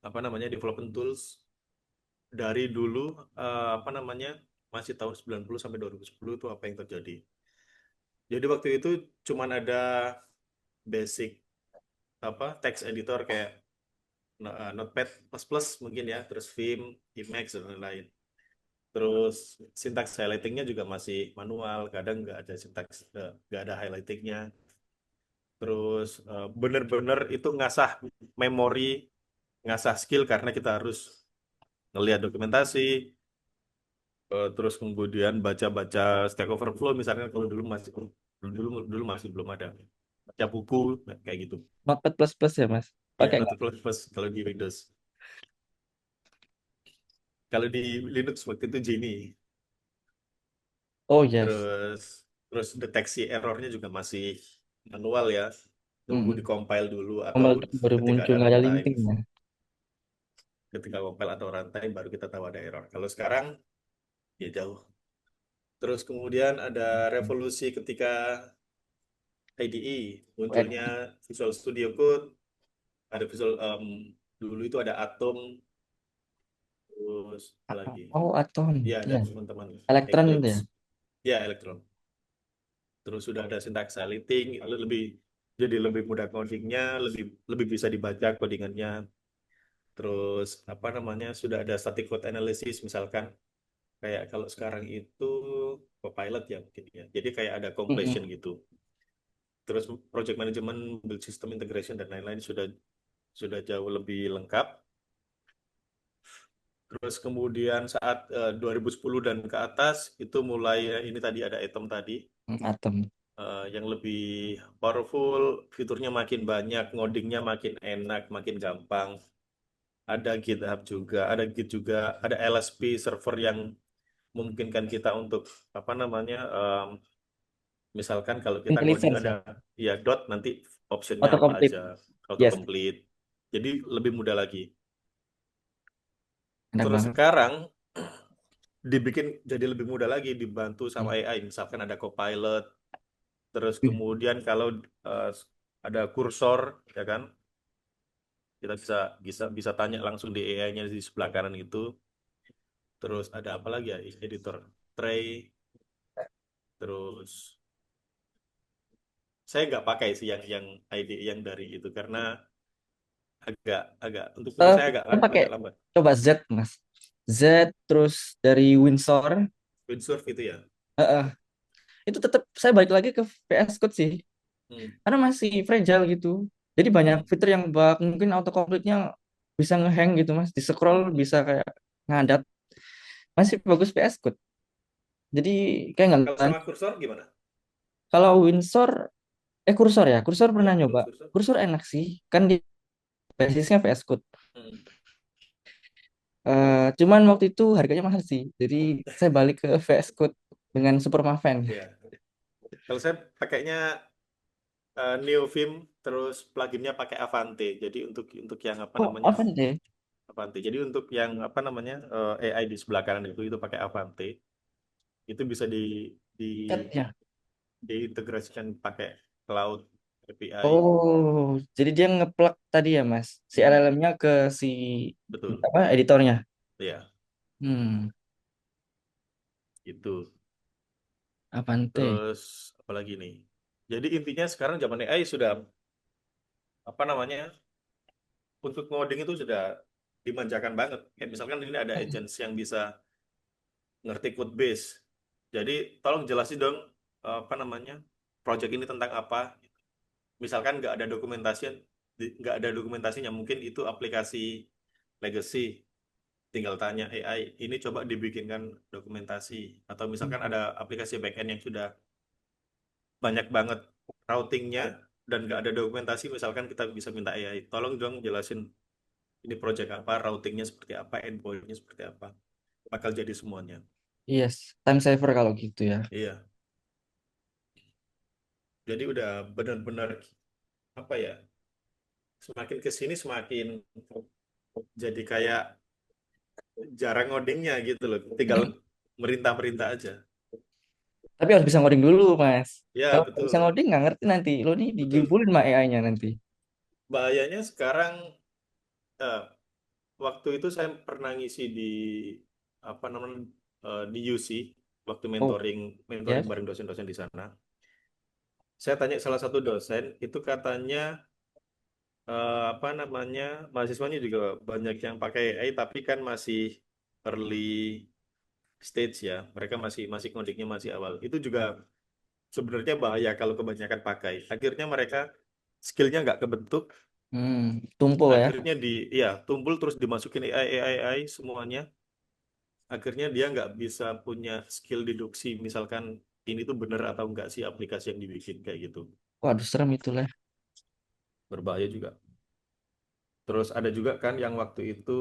apa namanya development tools dari dulu apa namanya masih tahun 90 sampai 2010 itu apa yang terjadi. Jadi waktu itu cuman ada basic apa text editor kayak Notepad plus plus mungkin ya, terus Vim, Emacs dan lain-lain. Terus sintaks highlightingnya juga masih manual, kadang nggak ada sintaks, nggak ada highlightingnya. Terus bener-bener itu ngasah memori, ngasah skill karena kita harus ngelihat dokumentasi, terus kemudian baca-baca Stack Overflow misalnya kalau dulu masih dulu masih belum ada, baca buku kayak gitu. Notepad plus plus ya, Mas. Ya, Pakai nggak? Notepad plus kalau di Windows. Kalau di Linux waktu itu Genie. Oh, yes. Terus terus deteksi errornya juga masih manual ya. Tunggu Mm-mm. di compile dulu atau Normal baru ketika muncul ada nggak ada runtime. linting ya. Ketika compile atau runtime baru kita tahu ada error. Kalau sekarang ya jauh. Terus kemudian ada revolusi ketika IDE munculnya Visual Studio Code, ada Visual dulu itu ada Atom, terus apa lagi? Oh, Atom. Ya ada Ya. teman-teman Electron itu Eclipse, ya. ya Electron. Terus sudah ada syntax highlighting, lalu lebih jadi lebih mudah codingnya, lebih lebih bisa dibaca codingannya. Terus apa namanya sudah ada static code analysis misalkan kayak kalau sekarang itu Copilot ya mungkin ya. Jadi kayak ada completion Mm-mm. gitu. Terus project management, build system integration dan lain-lain sudah jauh lebih lengkap. Terus kemudian saat 2010 dan ke atas itu mulai ini tadi ada item tadi Atom. yang lebih powerful, fiturnya makin banyak, ngodingnya makin enak, makin gampang. Ada GitHub juga, ada Git juga, ada LSP server yang memungkinkan kita untuk apa namanya, misalkan kalau kita ngoding Intelligence ada ya. ya dot nanti optionnya apa Autocomplete. aja, Yes. autocomplete. Jadi lebih mudah lagi. Enak Terus banget. sekarang dibikin jadi lebih mudah lagi dibantu sama Hmm. AI, misalkan ada Copilot. Terus kemudian kalau eh, ada kursor, ya kan, kita bisa bisa bisa tanya langsung di AI-nya di sebelah kanan itu. Terus ada apa lagi ya, editor tray. Terus saya nggak pakai sih yang ID yang dari itu karena agak agak untuk saya agak Saya pakai agak lambat. coba Z, Mas. Z terus dari Windsor. Windsurf itu ya. Heeh. Itu tetap saya balik lagi ke VS Code sih. Hmm, Karena masih fragile gitu. Jadi banyak hmm, fitur yang bug, mungkin autocomplete-nya bisa ngehang gitu, Mas. Di scroll hmm. bisa kayak ngadat. Masih bagus VS Code. Jadi kayak Kalau nggak. sama kursor gimana? Kalau Windsor, kursor ya, kursor Ya pernah kalau nyoba. kursor. Kursor enak sih, kan di basisnya VS Code. Hmm, Cuman waktu itu harganya mahal sih. Jadi saya balik ke VS Code dengan Supermaven. ya. Kalau saya pakainya Neovim, terus pluginnya pakai Avante. Jadi untuk yang apa Oh, namanya apa deh? Avante. Jadi untuk yang apa namanya AI di sebelah kanan itu pakai Avante. Itu bisa di Ya. diintegrasikan pakai cloud API. Oh, jadi dia ngeplug tadi ya, Mas. Si Hmm, LLM-nya ke si betul. apa editornya. Ya, Hmm, itu. Avante. Terus apalagi nih? Jadi intinya sekarang zaman AI sudah apa namanya? Untuk ngoding itu sudah dimanjakan banget. Kayak misalkan ini ada agents yang bisa ngerti code base. Jadi tolong jelasin dong apa namanya? Project ini tentang apa? Misalkan nggak ada dokumentasinya, mungkin itu aplikasi legacy. Tinggal tanya AI, ini coba dibikinkan dokumentasi. Atau misalkan ada aplikasi backend yang sudah banyak banget routingnya dan nggak ada dokumentasi, misalkan kita bisa minta AI, tolong dong jelasin ini project apa, routingnya seperti apa, endpointnya seperti apa, bakal jadi semuanya. Yes, time saver kalau gitu ya. Iya, jadi udah benar-benar apa ya, semakin ke sini semakin jadi kayak jarang ngodingnya gitu loh, tinggal merintah-merintah aja. Tapi harus bisa ngoding dulu, Mas. Ya Kalau nggak bisa betul, ngoding nggak ngerti nanti. Lo nih betul. digibulin sama AI-nya nanti. Bahayanya sekarang, eh, waktu itu saya pernah ngisi di apa namanya, di UC, waktu Oh, mentoring mentoring yes. bareng dosen-dosen di sana. Saya tanya salah satu dosen, itu katanya apa namanya, mahasiswanya juga banyak yang pakai AI, tapi kan masih early stage ya. Mereka masih masih ngodingnya masih awal. Itu juga sebenarnya bahaya kalau kebanyakan pakai. Akhirnya mereka skillnya nggak kebentuk. Tumpul ya. Akhirnya ya tumpul terus dimasukin AI semuanya. Akhirnya dia nggak bisa punya skill deduksi, misalkan ini tuh bener atau enggak sih aplikasi yang dibikin kayak gitu. Waduh, serem itu lah. Berbahaya juga. Terus ada juga kan yang waktu itu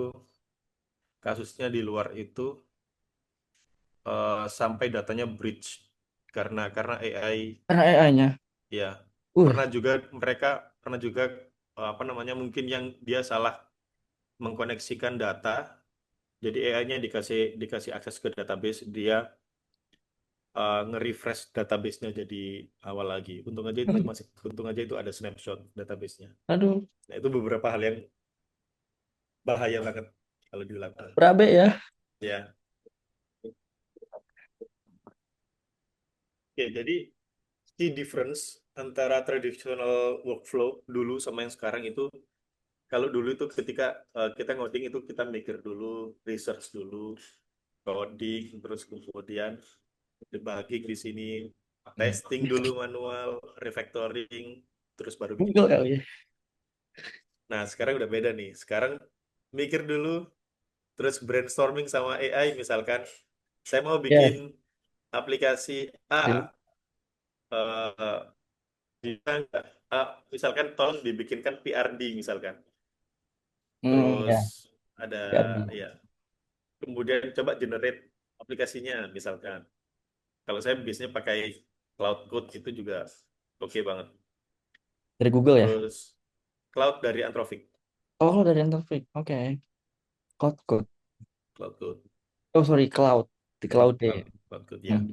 kasusnya di luar itu, sampai datanya breach karena AI. Karena AI-nya. Ya, Uh, pernah juga apa namanya, mungkin yang dia salah mengkoneksikan data, jadi AI-nya dikasih dikasih akses ke database, dia nge-refresh database-nya jadi awal lagi. Untung aja itu ada snapshot database-nya. aduh, Nah, itu beberapa hal yang bahaya banget kalau dilakukan. berabe ya. Ya, oke, jadi key difference antara traditional workflow dulu sama yang sekarang itu, kalau dulu itu ketika kita ngoding itu kita mikir dulu, research dulu, coding, terus kemudian debugging di sini, testing dulu manual, refactoring, terus baru bikin Google produk. kali ya. Nah, sekarang udah beda nih. Sekarang mikir dulu, terus brainstorming sama AI, misalkan saya mau bikin Yes. aplikasi A, eh, bisa nggak? Misalkan tolong dibikinkan PRD misalkan. Terus Ya. ada, PRD. ya, kemudian coba generate aplikasinya misalkan. Kalau saya biasanya pakai Cloud Code itu juga oke banget. Dari Google ya. Terus Cloud dari Anthropic, Oh, dari Anthropic. Oke. Cloud Code. Cloud Code, Oh, sorry, Cloud. Di ya, Cloud ya. Cloud Code ya. Hmm.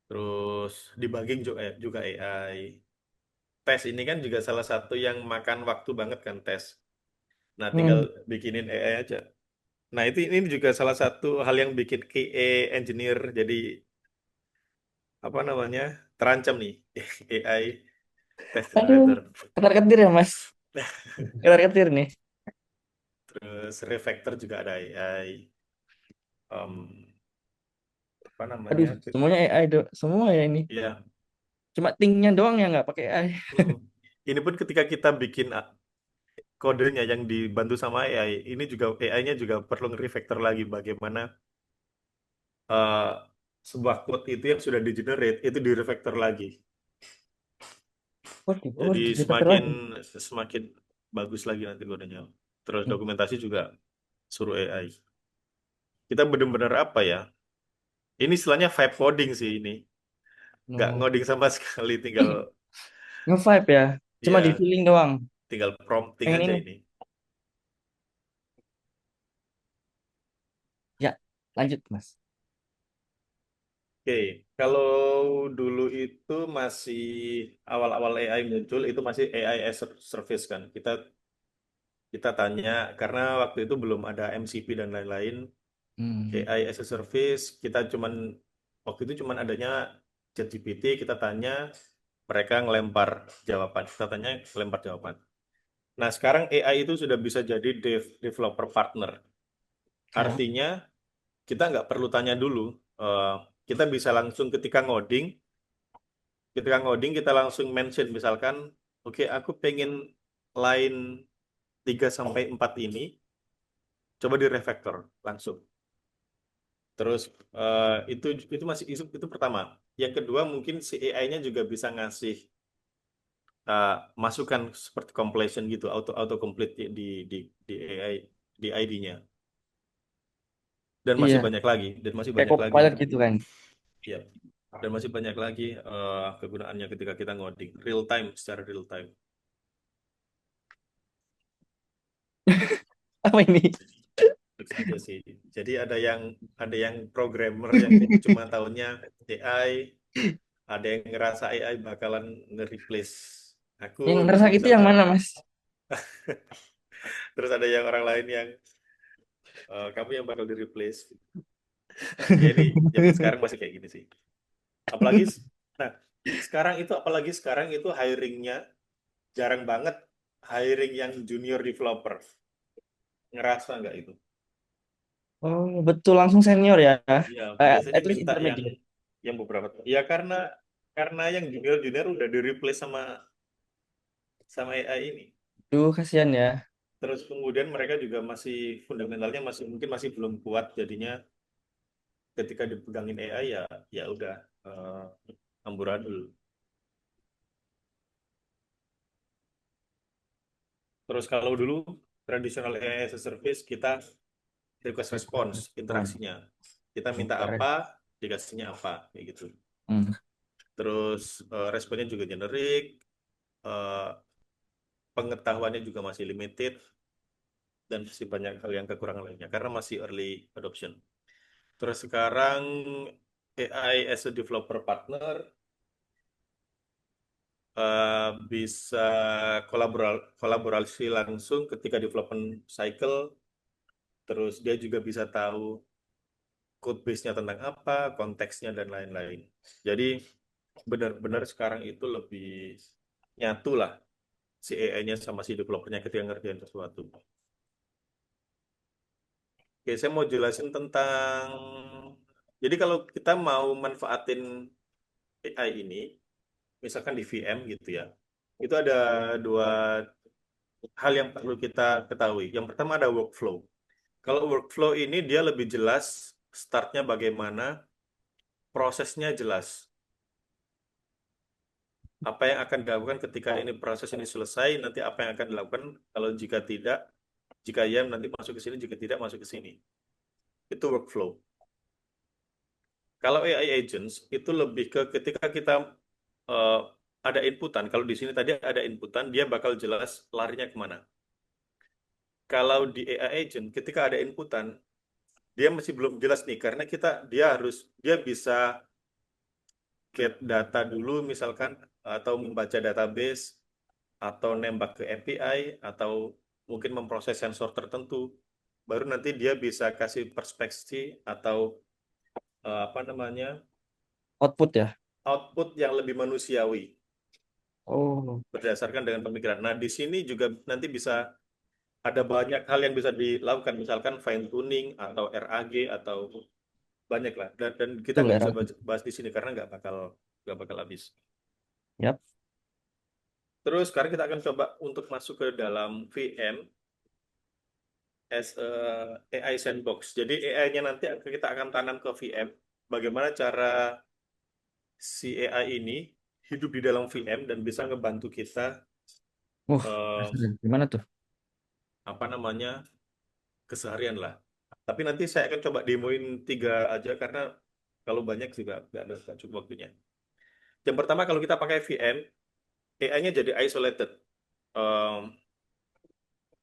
Terus debugging juga AI. Tes ini kan juga salah satu yang makan waktu banget kan, tes. Nah, tinggal Hmm. bikinin AI aja. Nah, ini juga salah satu hal yang bikin QA engineer jadi apa namanya, terancam nih, AI test Aduh, generator. ketar-ketir ya, Mas. Ketar-ketir nih. Terus refactor juga ada AI. Apa Aduh, namanya? semuanya AI semua ya ini. Ya, Cuma tingnya doang yang nggak pakai AI. mm. Ini pun ketika kita bikin kodenya yang dibantu sama AI, ini juga AI-nya juga perlu nge-refactor lagi bagaimana eh, sebuah code itu yang sudah di-generate itu di-refactor lagi. Waduh, oh, Jadi harus refactor semakin lagi. semakin bagus lagi nanti kodenya. Terus Hmm. dokumentasi juga suruh AI. Kita benar-benar apa ya? Ini istilahnya vibe coding sih ini. Nggak No. ngoding sama sekali, tinggal Nge-vibe ya. Cuma di ya feeling doang. tinggal prompting Pengen aja ini. ini. Ya, lanjut, Mas. Oke, kalau dulu itu masih awal-awal AI muncul, itu masih AI as a service kan. Kita kita tanya karena waktu itu belum ada MCP dan lain-lain. Hmm. AI as a service, kita cuman waktu itu cuman adanya ChatGPT, kita tanya, mereka ngelempar jawaban. Kita tanya, ngelempar jawaban. Nah, sekarang AI itu sudah bisa jadi developer partner. Ya. Artinya kita nggak perlu tanya dulu. Eh, kita bisa langsung ketika ngoding kita langsung mention misalkan, oke, aku pengen line 3 sampai 4 ini coba di refactor langsung. Terus itu masih itu pertama. Yang kedua mungkin si AI-nya juga bisa ngasih masukan seperti completion gitu, auto complete di AI di ID-nya. Dan masih Iya, banyak lagi, dan masih kayak banyak lagi, Copilot gitu kan. ya. Dan masih banyak lagi kegunaannya ketika kita ngoding real time, secara real time. Apa ini? Terus aja sih. Jadi ada yang programmer yang cuma tahunya AI, ada yang ngerasa AI bakalan nge-replace aku Yang ngerasa itu yang misalkan. mana, Mas? Terus ada yang orang lain yang kamu yang bakal di-replace. Ya ini zaman sekarang masih kayak gini sih. Apalagi nah, sekarang itu hiringnya jarang banget hiring yang junior developer. Ngerasa nggak itu? Oh, betul langsung senior ya. Ya, biasanya At least minta yang intermediate. beberapa. Ya karena yang junior udah di-replace sama AI ini. Duh, kasihan ya. Terus kemudian mereka juga masih fundamentalnya mungkin masih belum kuat, jadinya ketika dipegangin AI ya udah amburadul. Terus kalau dulu tradisional AI as a service kita request response Respon. interaksinya. Kita minta Keren. apa, dikasihnya apa kayak gitu. Hmm. Terus responnya juga generik, eh, pengetahuannya juga masih limited, dan masih banyak hal yang kekurangan lainnya karena masih early adoption. Terus sekarang AI as a developer partner bisa kolaborasi langsung ketika development cycle, terus dia juga bisa tahu code base-nya tentang apa, konteksnya, dan lain-lain. Jadi benar-benar sekarang itu lebih nyatu lah si AI-nya sama si developer-nya ketika ngerjain sesuatu. Oke, saya mau jelasin tentang... Jadi kalau kita mau manfaatin AI ini, misalkan di VM gitu ya, itu ada dua hal yang perlu kita ketahui. Yang pertama ada workflow. Kalau workflow ini dia lebih jelas startnya bagaimana, prosesnya jelas. Apa yang akan dilakukan ketika ini proses ini selesai, nanti apa yang akan dilakukan kalau jika tidak, jika ya nanti masuk ke sini, jika tidak masuk ke sini. Itu workflow. Kalau AI agents itu lebih ke ketika kita eh, ada inputan. Kalau di sini tadi ada inputan, dia bakal jelas larinya kemana. Kalau di AI agent, ketika ada inputan, dia masih belum jelas nih karena dia bisa get data dulu misalkan, atau membaca database, atau nembak ke API, atau mungkin memproses sensor tertentu, baru nanti dia bisa kasih perspektif atau apa namanya, Output ya. output yang lebih manusiawi Oh, berdasarkan dengan pemikiran. Nah, di sini juga nanti bisa ada banyak hal yang bisa dilakukan, misalkan fine tuning atau RAG atau banyak lah. Dan kita betul nggak ya. bisa bahas di sini karena nggak bakal habis. Yap. Terus sekarang kita akan coba untuk masuk ke dalam VM as a AI sandbox. Jadi AI-nya nanti kita akan tanam ke VM. Bagaimana cara si AI ini hidup di dalam VM dan bisa ngebantu kita eh, Keren. Gimana tuh? apa namanya, keseharian lah. Tapi nanti saya akan coba demoin 3 aja karena kalau banyak juga nggak cukup waktunya. Yang pertama kalau kita pakai VM, AI-nya jadi isolated. Em,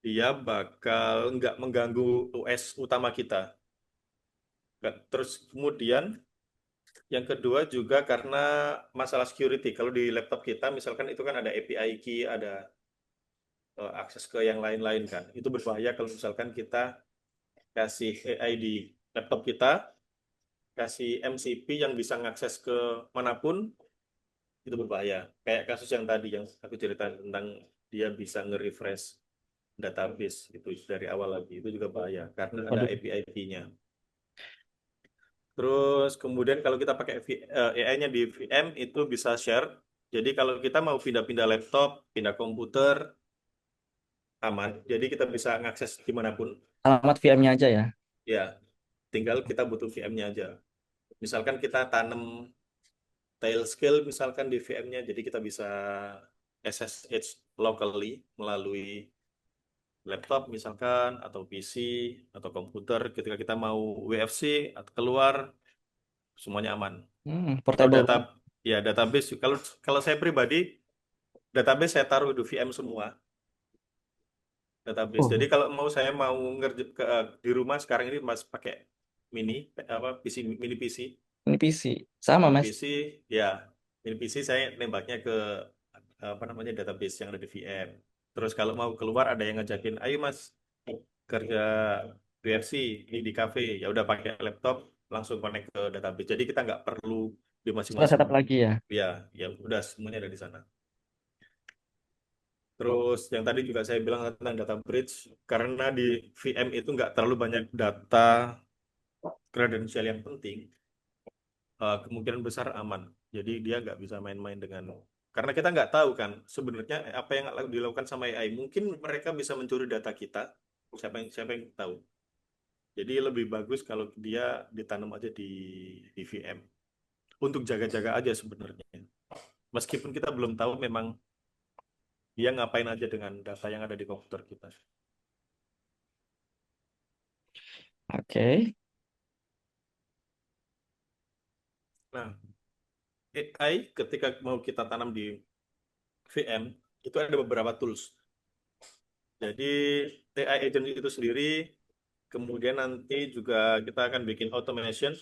dia bakal nggak mengganggu OS utama kita. Terus kemudian yang kedua juga karena masalah security. Kalau di laptop kita misalkan itu kan ada API key, ada akses ke yang lain-lain kan. Itu berbahaya kalau misalkan kita kasih AI di laptop kita, kasih MCP yang bisa ngakses ke manapun, itu berbahaya. Kayak kasus yang tadi yang aku ceritakan tentang dia bisa nge-refresh database itu dari awal lagi. Itu juga bahaya karena ada Waduh. API key-nya. Terus kemudian kalau kita pakai AI-nya di VM itu bisa share. Jadi kalau kita mau pindah-pindah laptop, pindah komputer, aman. Jadi kita bisa ngakses dimanapun. Alamat VM-nya aja ya. Ya. tinggal kita butuh VM-nya aja. Misalkan kita tanam tile scale misalkan di VM-nya, jadi kita bisa SSH locally melalui laptop misalkan atau PC atau komputer ketika kita mau WFC atau keluar semuanya aman. Atau Portable banget. database kalau kalau saya pribadi database saya taruh di VM semua database. Jadi Oh, kalau saya mau di rumah sekarang ini mas pakai PC mini PC ini PC. Sama, mini Mas. PC ya mini PC saya nembaknya ke apa namanya database yang ada di VM. Terus kalau mau keluar ada yang ngajakin, ayo mas kerja BFC ini di cafe, ya udah pakai laptop langsung connect ke database. Jadi kita nggak perlu di Setelah masing-masing setup lagi ya. ya ya udah semuanya ada di sana. Terus yang tadi juga saya bilang tentang data bridge, karena di VM itu nggak terlalu banyak data kredensial yang penting, kemungkinan besar aman. Jadi dia nggak bisa main-main dengan, karena kita nggak tahu kan sebenarnya apa yang dilakukan sama AI. Mungkin mereka bisa mencuri data kita, siapa yang tahu. Jadi lebih bagus kalau dia ditanam aja di VM untuk jaga-jaga aja sebenarnya. Meskipun kita belum tahu memang dia ngapain aja dengan data yang ada di komputer kita. Oke. Nah, AI ketika mau kita tanam di VM itu ada beberapa tools. Jadi AI agent itu sendiri, kemudian nanti juga kita akan bikin automation.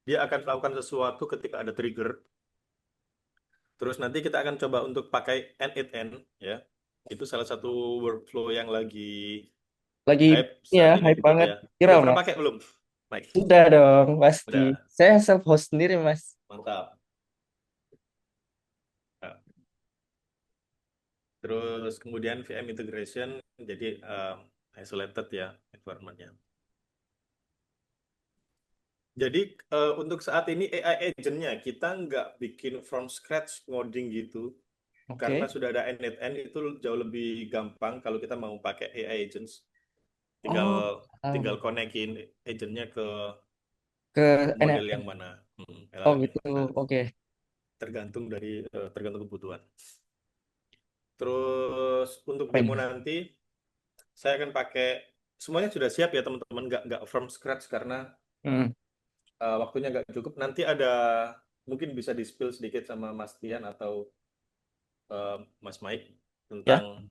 Dia akan melakukan sesuatu ketika ada trigger. Terus nanti kita akan coba untuk pakai N8N ya. Itu salah satu workflow yang lagi Lagi hype ya, saat ini hype banget. ya. Udah Viral, pernah Mas. pakai belum, Mike? Udah dong, pasti. Udah, Saya self host sendiri, Mas. mantap. Nah, terus kemudian VM integration, jadi isolated ya environment-nya. Jadi untuk saat ini AI agent-nya kita nggak bikin from scratch ngoding gitu. Karena Oke. sudah ada N8N itu jauh lebih gampang kalau kita mau pakai AI agents. Tinggal Oh, tinggal konekin agent-nya ke ke model NFN. yang mana. Oh gitu. Nah, Oke. tergantung kebutuhan. Terus untuk Apa demo ini? nanti saya akan pakai semuanya sudah siap ya teman-teman, nggak from scratch karena Hmm. waktunya nggak cukup. Nanti ada mungkin bisa di-spill sedikit sama Mas Tian atau Mas Mike Ya. tentang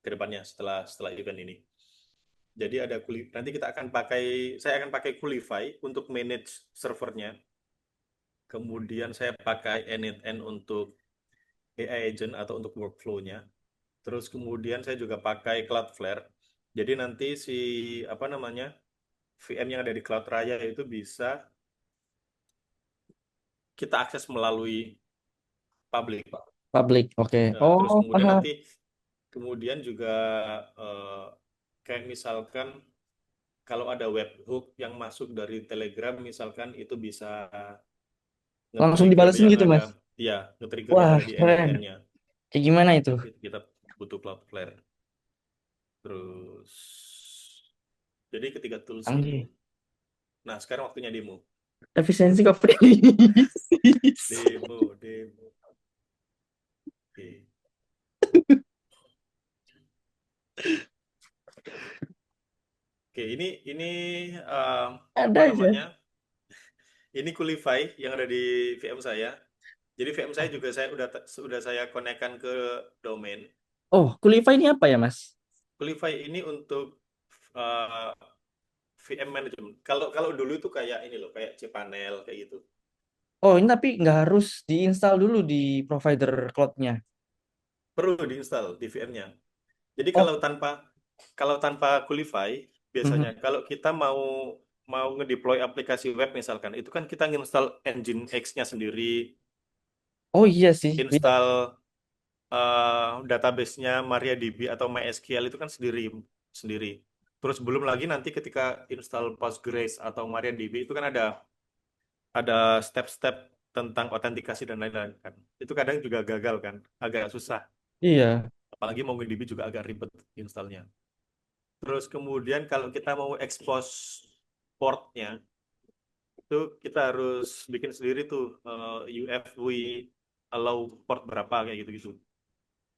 kedepannya setelah setelah event ini. Jadi nanti saya akan pakai Qlify untuk manage servernya. Kemudian saya pakai N8N untuk AI agent atau untuk workflow-nya. Terus kemudian saya juga pakai Cloudflare. Jadi nanti apa namanya VM yang ada di Cloud Raya itu bisa kita akses melalui public. Public. Oke. Terus Oh, kemudian paham. kemudian juga eh, kayak misalkan kalau ada webhook yang masuk dari Telegram misalkan itu bisa Langsung nge-trigger dibalesin yang gitu, ada Mas. ya nge-trigger yang Wah, ada di keren. N8N-nya. Kayak gimana itu? Itu kita butuh Cloudflare. Terus jadi ketiga tools ini. Canggih. Nah, sekarang waktunya demo. Efisiensi krisis. Demo. Oke. Oke, ini apa Ada aja. namanya? Ini Qlify yang ada di VM saya. Jadi VM saya juga sudah saya konekkan ke domain. Oh, Qlify ini apa ya, Mas? Qlify ini untuk uh, VM management. Kalau kalau dulu itu kayak ini loh, kayak cPanel kayak gitu. Oh, ini tapi nggak harus diinstal dulu di provider cloud-nya. Perlu diinstal di VM-nya. Jadi Oh, kalau tanpa Qlify, biasanya mhm. kalau kita mau ngedeploy aplikasi web misalkan, itu kan kita nginstal Nginx-nya sendiri, Oh iya sih. Iya. install database-nya MariaDB atau MySQL itu kan sendiri sendiri. Terus belum lagi nanti ketika install Postgres atau MariaDB itu kan ada step-step tentang autentikasi dan lain-lain kan. Itu kadang juga gagal kan, agak susah. Iya. Apalagi MongoDB juga agak ribet installnya. Terus kemudian kalau kita mau expose portnya, itu kita harus bikin sendiri tuh UFW allow port berapa kayak gitu-gitu.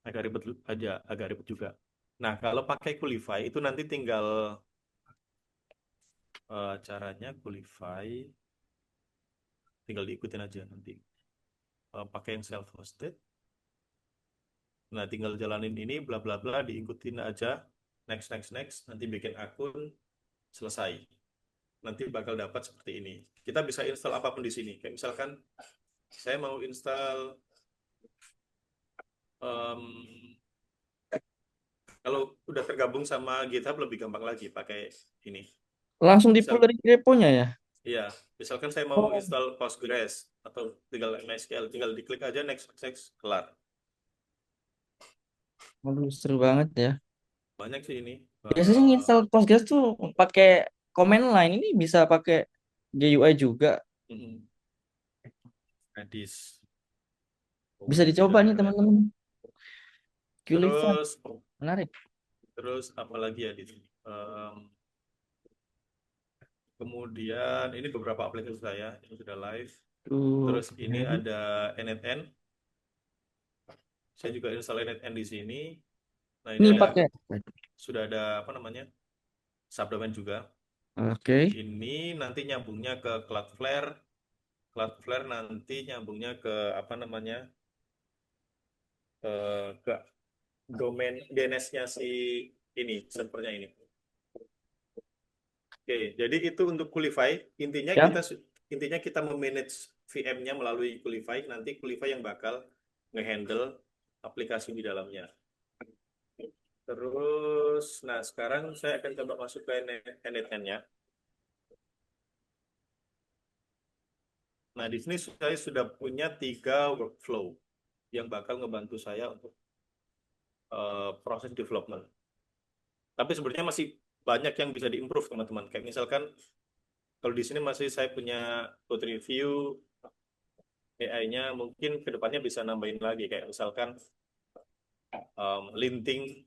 Agak ribet aja, agak ribet juga. Nah, kalau pakai Qlify itu nanti tinggal caranya Qlify tinggal diikutin aja nanti. Pakai yang self hosted. Nah, tinggal jalanin ini bla bla bla diikutin aja. Next next next nanti bikin akun selesai. Nanti bakal dapat seperti ini. Kita bisa install apapun di sini. Kayak misalkan saya mau install em, kalau udah tergabung sama GitHub lebih gampang lagi pakai ini. Langsung di pull Misal, dari repo-nya ya? iya, misalkan saya mau Oh, install Postgres atau tinggal MySQL, tinggal diklik aja next next kelar. aduh, seru banget ya. Banyak sih ini. Biasanya install Postgres tuh pakai command line, ini bisa pakai GUI juga. Mm-mm. Redis, Bisa kemudian dicoba nih ada teman-teman. Qlify, terus menarik. terus apa lagi ya di sini? Kemudian ini beberapa aplikasi saya yang sudah live. Tuh, Terus ini ada NNN. Saya juga install NNN di sini. Nah, ini ini ada pakai. sudah ada apa namanya? Subdomain juga. Oke. Ini nanti nyambungnya ke Cloudflare. Cloudflare nanti nyambungnya ke apa namanya? Ke domain DNS-nya si ini, servernya ini. Oke, jadi itu untuk Qlify. Intinya Ya. kita intinya kita memanage VM-nya melalui Qlify. Nanti Qlify yang bakal ngehandle aplikasi di dalamnya. Terus, nah sekarang saya akan coba masuk ke NNN-nya. Nah, di sini saya sudah punya 3 workflow yang bakal ngebantu saya untuk proses development. Tapi sebenarnya masih banyak yang bisa diimprove teman-teman. Kayak misalkan kalau di sini masih saya punya code review, AI-nya mungkin kedepannya bisa nambahin lagi. Kayak misalkan linting,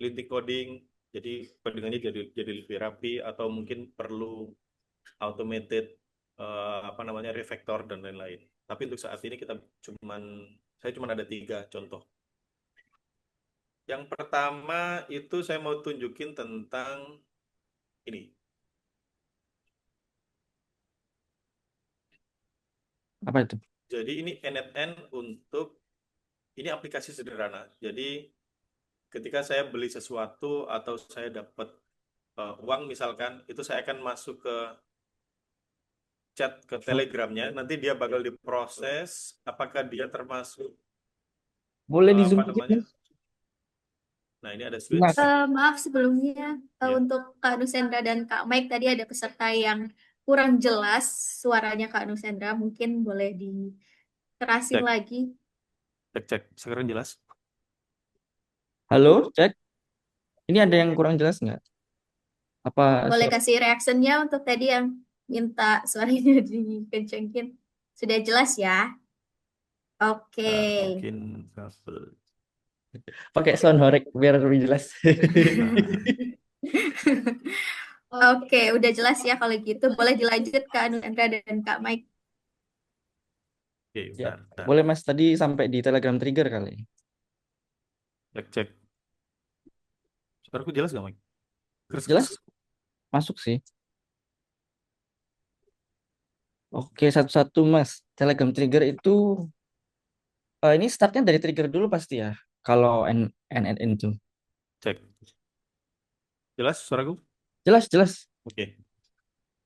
linting coding, jadi codingannya jadi lebih rapi atau mungkin perlu automated apa namanya refactor dan lain-lain. Tapi untuk saat ini saya cuma ada 3 contoh. Yang pertama itu saya mau tunjukin tentang ini. Apa itu? Jadi ini NNN ini aplikasi sederhana. Jadi ketika saya beli sesuatu atau saya dapat uang misalkan, itu saya akan masuk ke chat ke Telegramnya. Nanti dia bakal diproses. Apakah dia termasuk Boleh di zoom apa dikit, namanya? Mas? Nah ini ada Nah, switch. Maaf sebelumnya, Ya, untuk Kak Nusendra dan Kak Mike tadi ada peserta yang kurang jelas suaranya Kak Nusendra. Mungkin boleh dikerasin cek, lagi. cek, cek. Sekarang jelas? halo, cek. Ini ada yang kurang jelas nggak? Apa Boleh suara? kasih reactionnya untuk tadi yang minta suaranya dikencengin. Sudah jelas ya? Oke. Nah, mungkin kabel. Pakai sound horeg biar lebih jelas. Nah, Oke, udah jelas ya kalau gitu. Boleh dilanjut Kak Nusendra dan Kak Mike. oke, Ya, bentar, bentar. boleh Mas tadi sampai di Telegram trigger kali. Cek, cek. Suaraku jelas gak, Mike? Keras, keras. Jelas? Masuk sih. Oke, satu-satu Mas. Telegram trigger itu ini startnya dari trigger dulu pasti ya. Kalau NNN itu. Cek. Jelas suaraku? Jelas, jelas. Oke.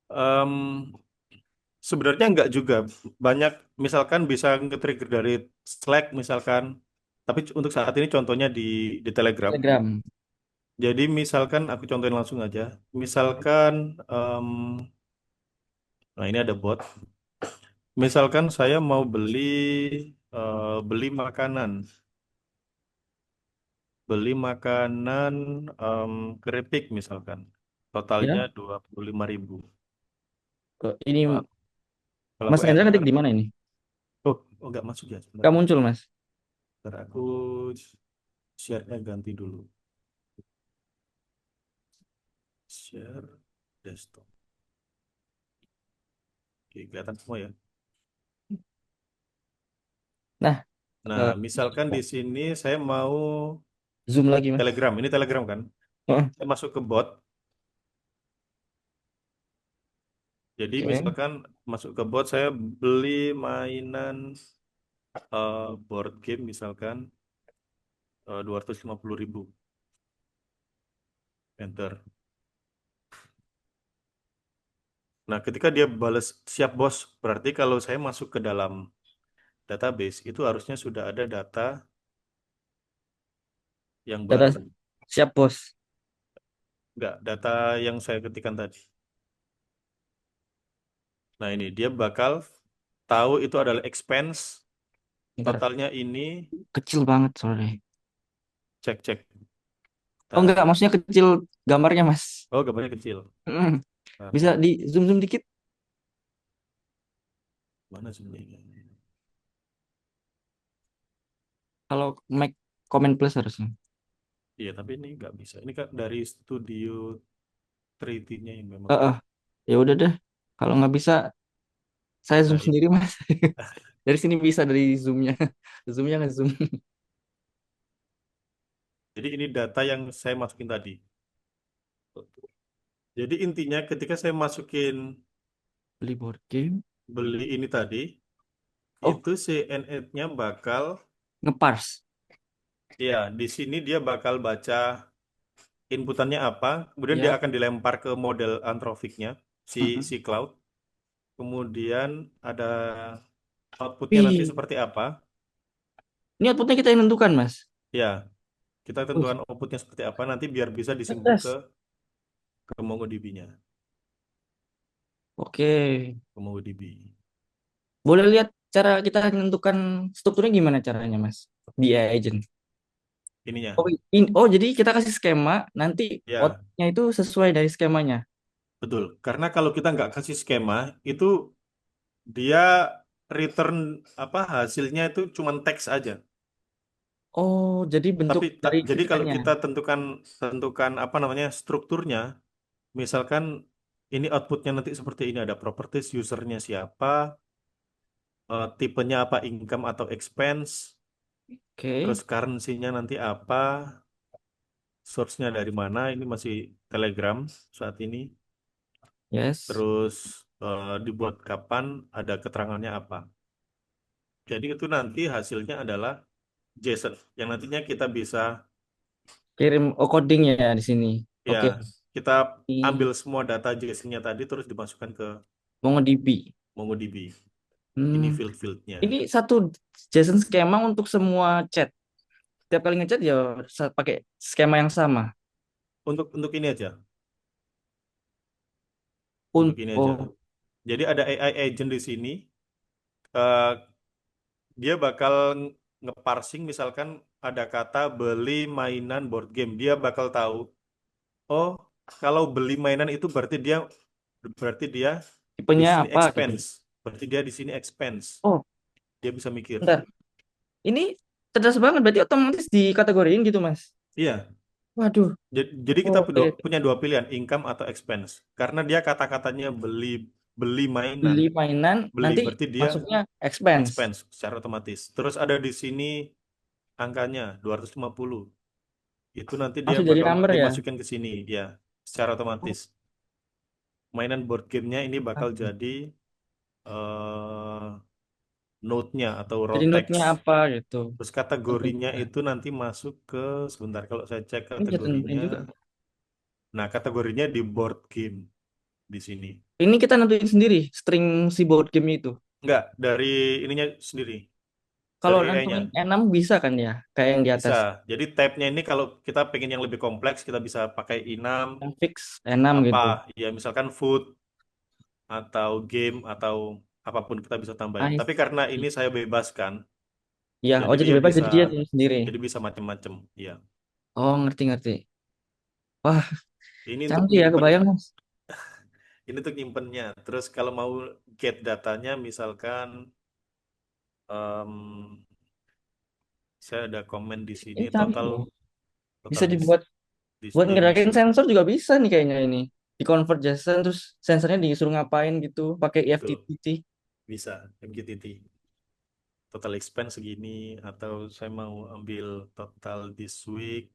Em, Sebenarnya enggak juga. Banyak, misalkan bisa nge-trigger dari Slack misalkan. Tapi untuk saat ini contohnya di Telegram. Telegram. Jadi misalkan aku contohin langsung aja. Misalkan, nah ini ada bot. Misalkan saya mau beli makanan. Beli makanan keripik misalkan. Totalnya Ya. 25.000. Ini Wah, kalau aku Mas Hendra enter, ngetik di mana ini? oh nggak masuk ya Gak sebentar. muncul, Mas. Ntar aku share-nya ganti dulu. Share desktop. Oke, kelihatan semua ya. Nah, Nah, misalkan di sini saya mau zoom lagi, Mas. Telegram. Ini Telegram kan? Heeh, Saya masuk ke bot. Jadi oke. misalkan masuk ke bot, saya beli mainan board game misalkan 250.000. Enter. Nah, ketika dia balas siap bos, berarti kalau saya masuk ke dalam database itu harusnya sudah ada data yang Data baru. siap, Bos. Enggak, data yang saya ketikkan tadi. Nah, ini dia bakal tahu itu adalah expense, Bentar. totalnya ini, Kecil banget soalnya. cek-cek. Oh enggak, Bentar. maksudnya kecil gambarnya, Mas. Oh, gambarnya kecil. Mm. Bentar. Bisa di zoom-zoom dikit Mana sebenarnya? kalau Mac Comment Plus harusnya. Iya, tapi ini nggak bisa. Ini kan dari studio 3D-nya yang memang. Heeh. Ya udah deh. Kalau nggak bisa, saya Nah, zoom sendiri, Mas. Dari sini bisa dari zoomnya. Zoomnya nggak zoom. jadi ini data yang saya masukin tadi. Jadi intinya ketika saya masukin Beli board game. beli ini tadi, Oh, itu si NF-nya bakal, ngeparse. ya di sini dia bakal baca inputannya apa, kemudian dia Ya. akan dilempar ke model Anthropic-nya, si Mm-mm. si cloud, kemudian ada outputnya nanti Wih, seperti apa, ini outputnya kita yang nentukan, Mas. ya kita Wih, tentukan outputnya seperti apa nanti biar bisa disimpan ke cerdas. MongoDB-nya, Oke. ke MongoDB Boleh lihat cara kita menentukan strukturnya gimana caranya, Mas? Di AI agent. ininya, Oh, jadi kita kasih skema, nanti ya outputnya itu sesuai dari skemanya. betul, karena kalau kita nggak kasih skema itu dia return apa hasilnya itu cuma teks aja. Oh, jadi bentuk Tapi dari jadi kalau ketikannya. kita tentukan tentukan apa namanya strukturnya, misalkan ini outputnya nanti seperti ini ada properties usernya siapa, tipenya apa income atau expense, Oke, terus currency-nya nanti apa, source-nya dari mana, ini masih Telegram saat ini, yes. terus dibuat kapan, ada keterangannya apa. Jadi itu nanti hasilnya adalah JSON yang nantinya kita bisa Kirim codingnya ya di sini. ya Oke, kita ambil di semua data JSON-nya tadi terus dimasukkan ke MongoDB. MongoDB. Ini Hmm, field-fieldnya. ini satu JSON skema untuk semua chat. Tiap kali ngechat ya pakai skema yang sama. Untuk ini aja, untuk ini aja. Oh, Jadi ada AI agent di sini, eh, dia bakal ngeparsing misalkan ada kata beli mainan board game, dia bakal tahu, oh kalau beli mainan itu berarti dia di tipenya sini apa gitu. expense, berarti dia di sini expense, Oh, dia bisa mikir. bentar. Ini cerdas banget berarti otomatis dikategoriin gitu, Mas. Iya, Waduh. jadi kita Oh, oke, oke. punya dua pilihan, income atau expense. Karena dia kata-katanya beli beli mainan, Beli mainan beli nanti berarti dia masuknya expense. expense secara otomatis. Terus ada di sini angkanya 250. Itu nanti dia Langsung jadi bakal number ya. dimasukin ke sini ya secara Oh, otomatis. Mainan board gamenya ini bakal oke. jadi node-nya atau raw Jadi text. node-nya apa gitu. Terus kategorinya Tentunya. itu nanti masuk ke sebentar kalau saya cek Ini bisa tentuin kategorinya. juga. Nah, kategorinya di board game di sini. Ini kita nentuin sendiri string si board game itu. Enggak, dari ininya sendiri, Kalau dari AI-nya. nentuin enam bisa kan ya, kayak yang di Bisa. atas. Jadi tab-nya ini kalau kita pengen yang lebih kompleks, kita bisa pakai enam Yang fix enam apa gitu. ya misalkan food atau game atau apapun kita bisa tambahin. I Tapi karena see. ini saya bebaskan, Ya, jadi oh jadi dia bebas bisa jadi dia tulis sendiri. macam-macam. Ya. Oh, ngerti-ngerti. Wah, Ini untuk canggih ya, nyimpen, kebayang, Mas. ini untuk nyimpennya. Terus kalau mau get datanya, misalkan em, saya ada komen di sini Ini canggih total loh. total Bisa bis. dibuat Buat Display ngerakin message. sensor juga bisa nih kayaknya ini. Di convert JSON terus sensornya disuruh ngapain gitu pakai Betul, EFTTT. bisa MQTT. Total expense segini, atau saya mau ambil total this week,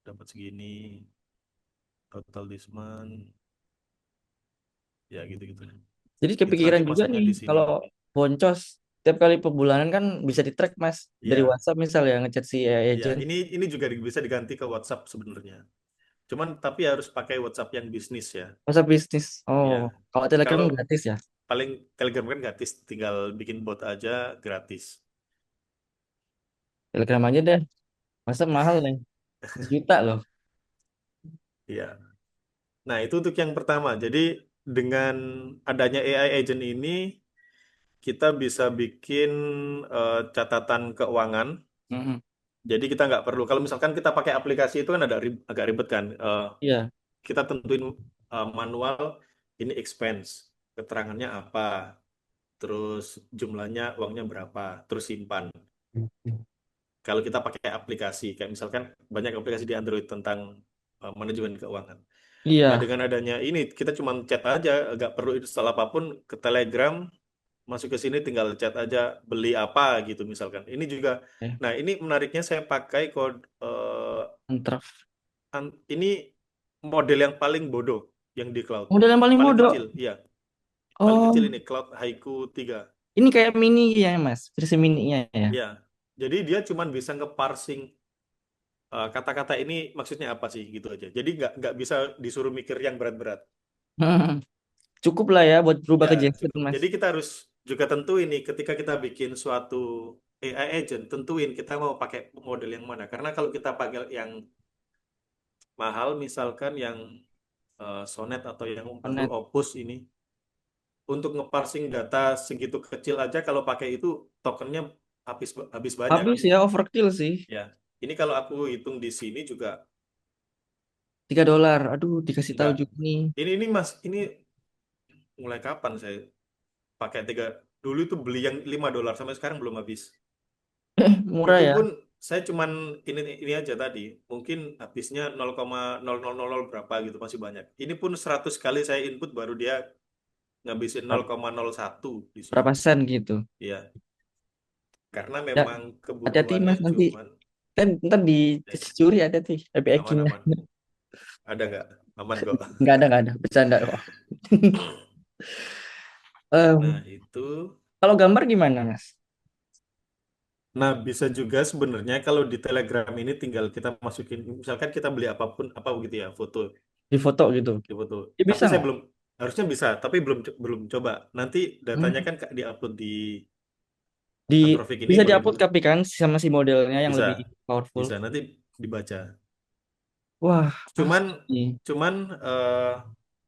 dapat segini, total this month, ya gitu-gitu. Jadi Itu nanti kepikiran juga masuknya nih di sini. kalau boncos tiap kali per bulanan kan bisa di track Mas dari Ya, WhatsApp misal ya ngechat si AI ya, agent. ini juga bisa diganti ke WhatsApp sebenarnya. Cuman tapi harus pakai WhatsApp yang bisnis ya. WhatsApp bisnis. Oh, Ya, kalau Telegram kalau gratis ya. paling Telegram kan gratis, tinggal bikin bot aja gratis. Telegram aja deh. WhatsApp mahal nih. 1 juta loh. Ya. Nah, itu untuk yang pertama. Jadi dengan adanya AI agent ini, kita bisa bikin catatan keuangan. Mm-mm. Jadi kita nggak perlu, kalau misalkan kita pakai aplikasi itu kan agak ribet kan. Iya. Kita tentuin manual, ini expense, keterangannya apa, terus jumlahnya uangnya berapa, terus simpan. Kalau kita pakai aplikasi, kayak misalkan banyak aplikasi di Android tentang manajemen keuangan. Nah, Iya. dengan adanya ini, kita cuma chat aja, nggak perlu install apapun ke Telegram, masuk ke sini tinggal chat aja, beli apa gitu misalkan. Ini juga, Eh, nah ini menariknya saya pakai kode, Antraf. ini model yang paling bodoh yang di cloud. Model yang paling Paling bodoh. kecil, iya. Paling kecil Oh, ini, Cloud Haiku 3. ini kayak mini ya Mas, versi mininya ya. Iya. Jadi dia cuma bisa ngeparsing kata-kata ini maksudnya apa sih gitu aja. Jadi nggak bisa disuruh mikir yang berat-berat. Cukup lah ya buat berubah Ya, ke JSON cukup. Mas. Jadi kita harus juga tentuin nih ketika kita bikin suatu AI agent, tentuin kita mau pakai model yang mana. Karena kalau kita pakai yang mahal, misalkan yang Sonnet atau yang baru Connect. Opus ini, untuk ngeparsing data segitu kecil aja kalau pakai itu tokennya habis habis banyak. Habis ya overkill sih. Ya, ini kalau aku hitung di sini juga $3. Aduh, dikasih tahu enggak. juga nih. Ini Mas, ini mulai kapan saya pakai tiga? Dulu itu beli yang $5 sampai sekarang belum habis. Murah Itu ya. pun saya cuman ini aja tadi. Mungkin habisnya 0,0000 berapa gitu masih banyak. Ini pun 100 kali saya input baru dia ngabisin 0,01 di sini. Berapa sen gitu. Iya, karena Ya, memang hati-hati kebutuhannya Mas nanti. cuman Kan ntar ya, dicuri ada tuh happy hacking-nya. aman-aman. Ada nggak? Aman kok. Nggak ada. Bercanda kok. Nah, Em, itu. Kalau gambar gimana Mas? Nah, bisa juga sebenarnya kalau di Telegram ini tinggal kita masukin, misalkan kita beli apapun, apa begitu ya, foto, Di foto gitu. di foto. Ya Tapi bisa saya nggak? belum, harusnya bisa, tapi belum coba. Nanti datanya Hmm. kan diupload di Di Antropic ini bisa boleh diupload tapi kan sama si modelnya yang bisa, lebih powerful. bisa nanti dibaca. Wah, Cuman, asli. cuman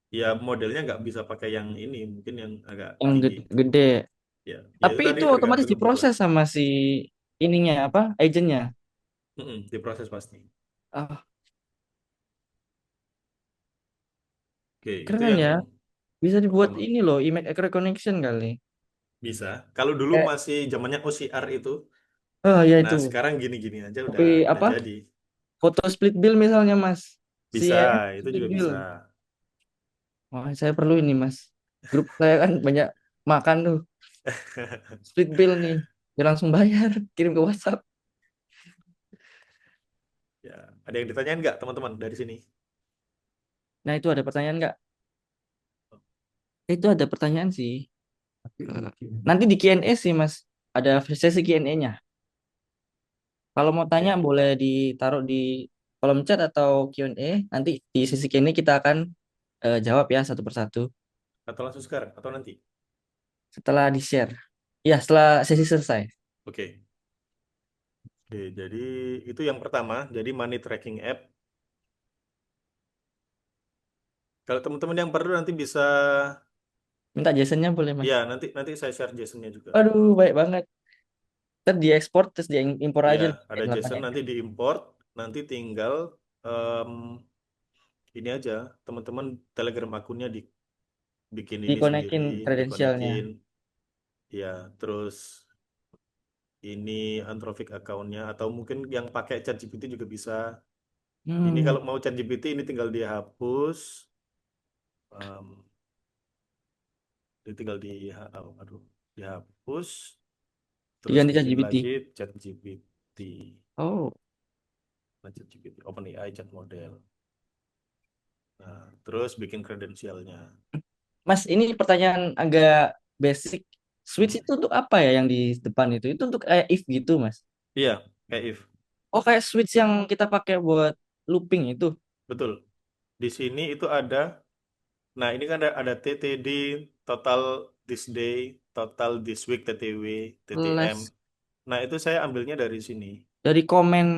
ya modelnya nggak bisa pakai yang ini, mungkin yang agak Yang tinggi. gede. Ya itu Tapi tadi itu otomatis tergantung kebutuhan. diproses sama si ininya apa? Agentnya. Diproses pasti. Ah, Oke, itu keren yang ya. Bisa dibuat pertama. ini loh, image recognition kali. Bisa. Kalau dulu Kayak, masih zamannya OCR itu, oh ya nah itu. sekarang gini-gini aja Tapi udah apa? jadi. Foto split bill misalnya Mas. Bisa, CIF itu split juga bill. bisa. Wah, saya perlu ini Mas. Grup saya kan banyak makan tuh. Split bill nih. Biar langsung bayar, kirim ke WhatsApp. Ya, ada yang ditanyain nggak teman-teman dari sini? Nah, itu ada pertanyaan nggak? Itu ada pertanyaan sih. Nanti di Q&A sih Mas. Ada sesi Q&A-nya. Kalau mau tanya Oke. boleh ditaruh di kolom chat atau Q&A. Nanti di sesi Q&A kita akan jawab ya satu persatu Atau langsung sekarang atau nanti? setelah di-share. Ya, setelah sesi selesai. Oke. Oke, jadi itu yang pertama. Jadi money tracking app. Kalau teman-teman yang perlu nanti bisa, Minta jasonnya boleh Mas. ya nanti nanti saya share JSON-nya juga. Aduh, baik banget. Ntar diekspor terus diimpor Ya, aja nih, ada JSON tempat-tempatnya. nanti diimport, nanti tinggal em, ini aja, teman-teman Telegram akunnya dibikin ini sendiri, Dikonekin kredensialnya. dikonekin, ya, terus ini Anthropic account-nya, atau mungkin yang pakai ChatGPT juga bisa. Ini Hmm. kalau mau ChatGPT ini tinggal dihapus, em, ini tinggal aduh, dihapus, terus Diganti bikin ChatGPT. lagi ChatGPT, Oh, nah, ChatGPT, OpenAI chat model. Nah, terus bikin kredensialnya. Mas, ini pertanyaan agak basic. Switch Hmm. itu untuk apa ya yang di depan itu? Itu untuk kayak if gitu, Mas. Iya, kayak if, Oh, kayak switch yang kita pakai buat looping itu. betul. Di sini itu ada, nah ini kan ada TTD, total this day, total this week, TTW, TTM. Les Nah, itu saya ambilnya dari sini, dari komen.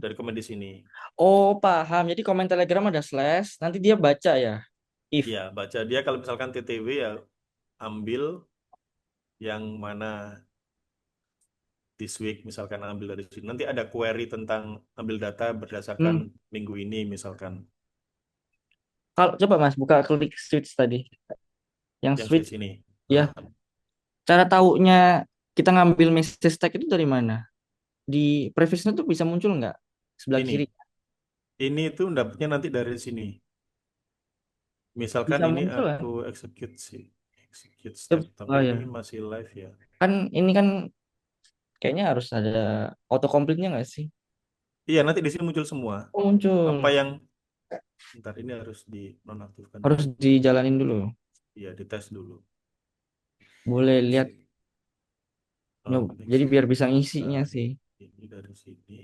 dari komen di sini. Oh, paham. Jadi komen Telegram ada slash, nanti dia baca ya. If. Iya, baca dia kalau misalkan TTW ya ambil yang mana this week, misalkan ambil dari sini. Nanti ada query tentang ambil data berdasarkan Hmm. minggu ini misalkan. Kalau coba Mas buka klik switch tadi. Yang Yang switch switch ini. ya. Ah, Cara taunya kita ngambil message tag itu dari mana? Di previous-nya tuh bisa muncul nggak? Sebelah ini, kiri. ini tuh dapatnya nanti dari sini. Misalkan Bisa ini muncul ya? aku execute sih, execute step, Coba- tapi Oh ini ya. masih live ya. Kan ini kan kayaknya harus ada autocomplete-nya nggak sih? Iya, nanti di sini muncul semua. Oh, Apa muncul. yang, ntar ini harus dinonaktifkan Harus dulu. dijalanin dulu. Iya, dites dulu. Boleh lihat. Exit, Jadi biar execute bisa ngisinya step. sih. Ini dari sini.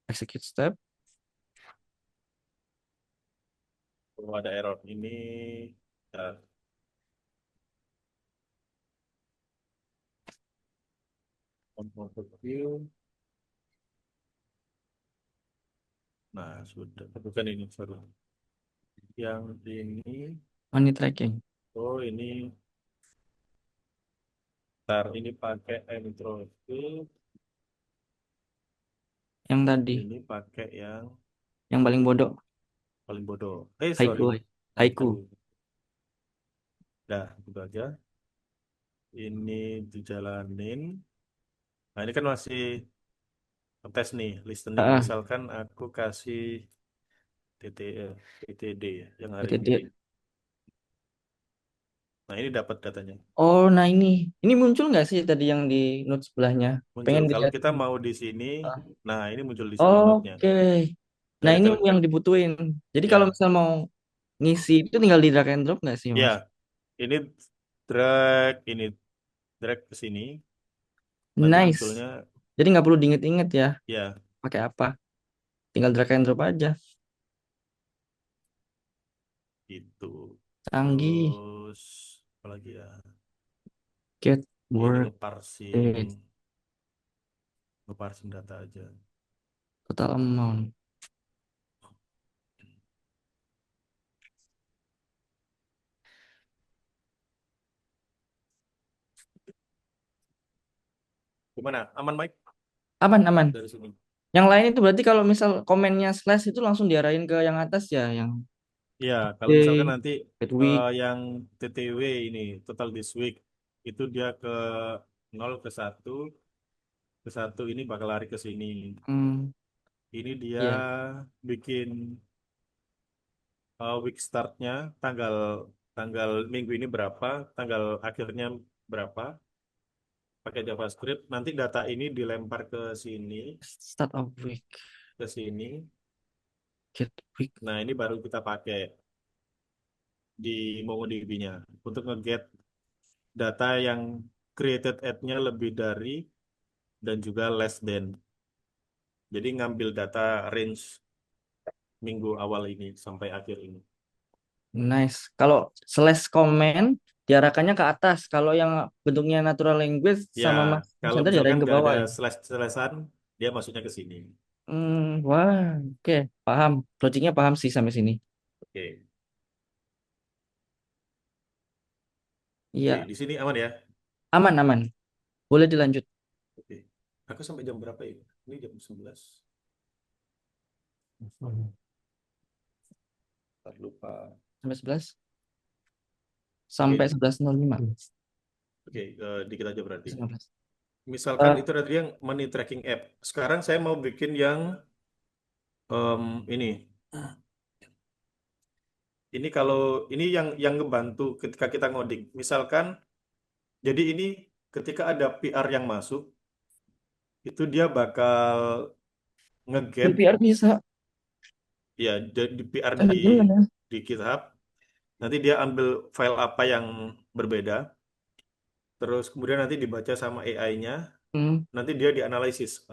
Execute step. Oh, ada error ini. Ya, view. Nah, sudah. Bukan ini, sorry. Yang ini, Money tracking. oh ini, ntar ini pakai introvert, Yang tadi. ini pakai yang Yang paling bodoh. paling bodoh. Sorry, Haiku. haiku. Haiku. Dah, itu aja. Ini dijalanin. Nah, ini kan masih tes nih, listening. Ah, Misalkan aku kasih TT, TTD ya, yang hari itu ini. dia. Nah, ini dapat datanya. Oh, nah ini. Ini muncul nggak sih tadi yang di note sebelahnya? Muncul. Pengen Kalau dilihat. kita mau di sini, Ah, nah ini muncul di sini note-nya. oke. Nah, Dari ini tele- yang dibutuhin. Jadi kalau ya, misal mau ngisi itu tinggal di drag and drop nggak sih, ya, Mas? ini drag, ini drag ke sini. Nanti Nice. munculnya, Jadi nggak perlu diinget-inget ya. ya, Pakai apa? Tinggal drag and drop aja. itu. Canggih. Terus, apa lagi ya? Get Ini word it. ngeparsing data aja. Total amount. Gimana? Aman, Mike? Aman, aman. Dari sini. Yang lain itu berarti kalau misal komennya slash itu langsung diarahin ke yang atas ya, yang Ya, kalau misalkan day, nanti get week. yang TTW ini, total this week, itu dia ke 0 ke 1 ini bakal lari ke sini. Hmm, Ini dia iya. bikin week startnya, tanggal tanggal minggu ini berapa, tanggal akhirnya berapa, pakai JavaScript. Nanti data ini dilempar ke sini, Start of week, ke sini. get week. Nah, ini baru kita pakai di MongoDB-nya untuk nge-get data yang created at-nya lebih dari dan juga less than. Jadi ngambil data range minggu awal ini sampai akhir ini. Nice. Kalau slash comment diarahkannya ke atas. Kalau yang bentuknya natural language Ya, sama Mas kalau Chandra misalkan diarahin ke nggak ada bawah ya. slash-slashan, dia masuknya ke sini. Wah, oke, paham. Logiknya paham sih sampai sini. Oke, oke, Iya, di sini aman ya. aman, aman. Boleh dilanjut. Oke. Aku sampai jam berapa ya? Ini jam 11. Tak lupa. Sampai 11. Sampai Oke, 11.05. oke, dikit aja berarti. 11. Misalkan itu tadi yang money tracking app. Sekarang saya mau bikin yang Ini kalau ini yang ngebantu ketika kita ngoding. Misalkan, jadi ini ketika ada PR yang masuk, itu dia bakal Di nge-get PR bisa. ya di PR Tanda jalan ya. di GitHub. Nanti dia ambil file apa yang berbeda, terus kemudian nanti dibaca sama AI-nya. Hmm. Nanti dia dianalisis,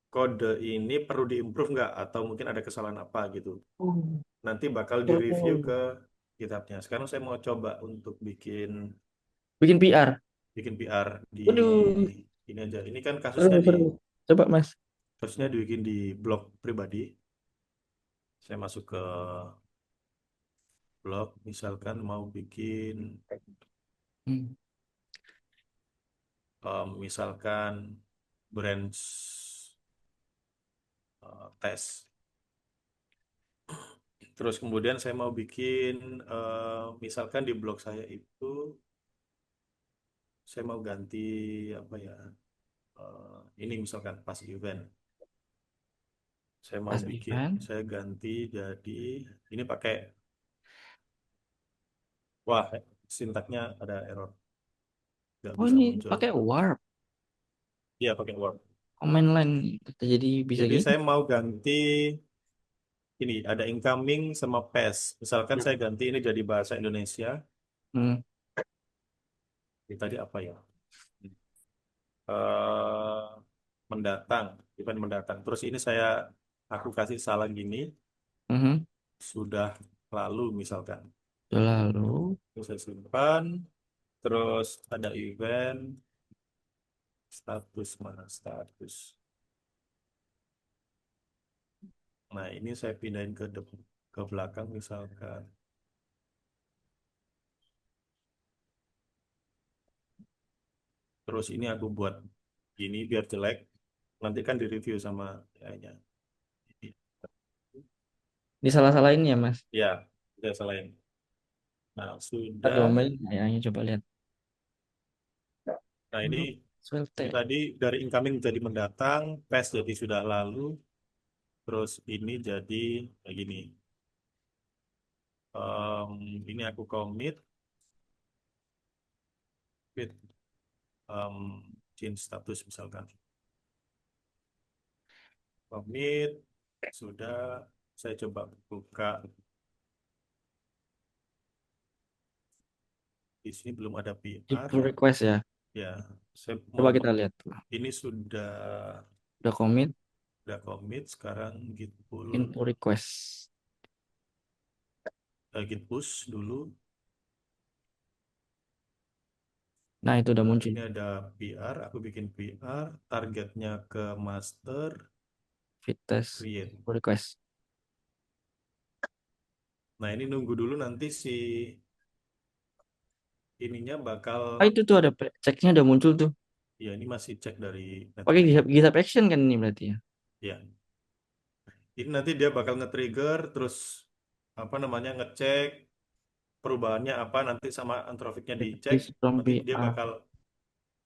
kode ini perlu diimprove nggak atau mungkin ada kesalahan apa gitu. Oh. Nanti bakal direview ke GitHub-nya. Sekarang saya mau coba untuk bikin Bikin PR. PR di Waduh, ini aja. Ini kan seru, seru. Coba Mas. kasusnya dibikin di blog pribadi. Saya masuk ke blog, misalkan mau bikin Hmm. misalkan branch tes. Terus kemudian saya mau bikin misalkan di blog saya itu saya mau ganti apa ya? Ini misalkan pas event. Saya mau Pas bikin, event. saya ganti jadi ini pakai, wah, sintaknya ada error, nggak Oh bisa ini muncul. pakai warp. Iya, pakai Word. Command line. Jadi bisa Jadi gini. saya mau ganti ini, ada incoming sama paste. Misalkan saya ganti ini jadi bahasa Indonesia. Hmm. Ini tadi apa ya? eh Mendatang, event mendatang. Terus ini aku kasih salah gini, Mhm. sudah lalu misalkan. Lalu Terus saya simpan. Terus ada event, status mana status. Nah, ini saya pindahin ke belakang misalkan. Terus ini aku buat gini biar jelek. Nanti kan direview sama AI-nya. disalah-salahin ya Mas. Ya, udah selain. Nah, Aduh, sudah. Mbak, ya, coba lihat. Nah, ini Svelte. tadi dari incoming jadi mendatang, past jadi sudah lalu, terus ini jadi kayak gini. Ini aku commit with change status misalkan. Commit sudah, saya coba buka. Di sini belum ada Di PR. pull request ya. Ya, saya Coba mau kita lihat. ini sudah Udah commit commit. Sekarang git pull, in pull request. git push dulu. Nah, itu udah muncul. Ini ada PR, aku bikin PR, targetnya ke master, Fit test create. pull request. Nah, ini nunggu dulu nanti si ininya bakal, Ah, itu tuh ada ceknya udah muncul tuh. ya ini masih cek dari Pakai network. GitHub Action kan ini berarti ya. Ya, ini nanti dia bakal nge-trigger, terus apa namanya, ngecek perubahannya apa, nanti sama antrofiknya dicek, Please from nanti dia PR. bakal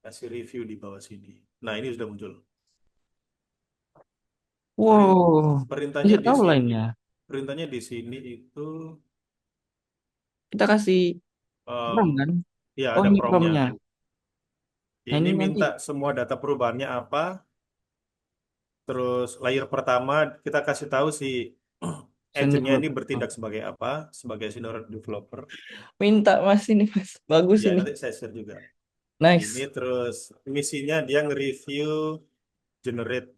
kasih review di bawah sini. Nah, ini sudah muncul. Wow, Perintahnya bisa di tahu sini, lainnya. itu Kita kasih em, prompt kan? ya Oh, ada ini promnya. promnya. Nah, Ini ini nanti minta semua data perubahannya apa, terus layer pertama kita kasih tahu si agentnya senior. ini bertindak sebagai apa, sebagai senior developer. Minta Mas ini Mas. Bagus Ya, ini. nanti saya share juga. Ini Nice. terus misinya dia nge-review, generate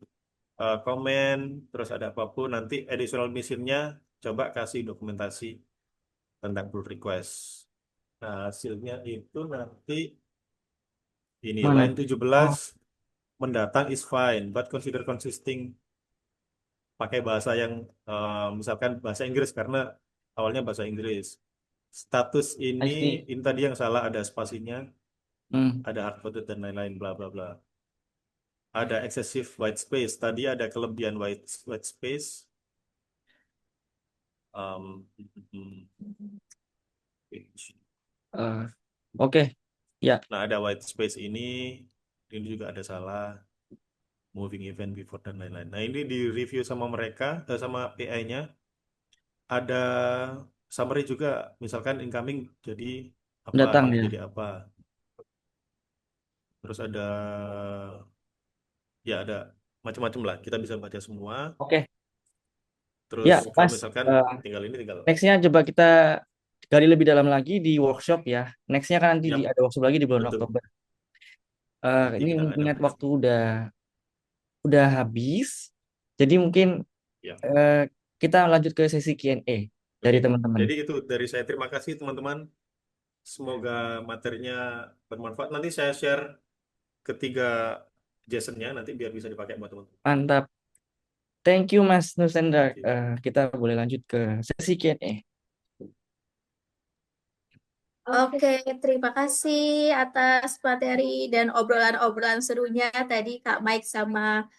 komen, terus ada apapun. Nanti additional misinya coba kasih dokumentasi tentang pull request. Nah, hasilnya itu nanti ini Mana? line 17, Oh, mendatang is fine, but consider consisting, pakai bahasa yang misalkan bahasa Inggris karena awalnya bahasa Inggris. Status I ini, see. tadi yang salah ada spasinya, Hmm. ada hardcoded dan lain-lain, bla bla bla. Ada excessive white space. Tadi ada kelebihan white space. Um, Eh, Oke. Ya. Nah, ada white space ini juga ada salah. moving event before dan lain-lain. Nah, ini di review sama mereka, sama AI-nya. Ada summary juga, misalkan incoming jadi apa, Mendatang outgoing ya. jadi apa. Terus ada, ya ada macam-macam lah. Kita bisa baca semua. Oke. Terus Ya, kalau Mas. misalkan eh, tinggal ini tinggal. Nextnya coba kita gali lebih dalam lagi di workshop ya. Nextnya kan nanti Yap, ada workshop lagi di bulan betul. Oktober. Nanti Ini kita ada mengingat next. waktu udah habis. Jadi mungkin Ya. eh, kita lanjut ke sesi Q&A dari Oke. teman-teman. Jadi itu dari saya, terima kasih teman-teman. Semoga materinya bermanfaat. Nanti saya share ketiga JSON-nya nanti biar bisa dipakai buat teman-teman. Mantap. Thank you Mas Nusendra. Oke. Kita boleh lanjut ke sesi Q&A. Oke, terima kasih atas materi dan obrolan-obrolan serunya tadi Kak Mike sama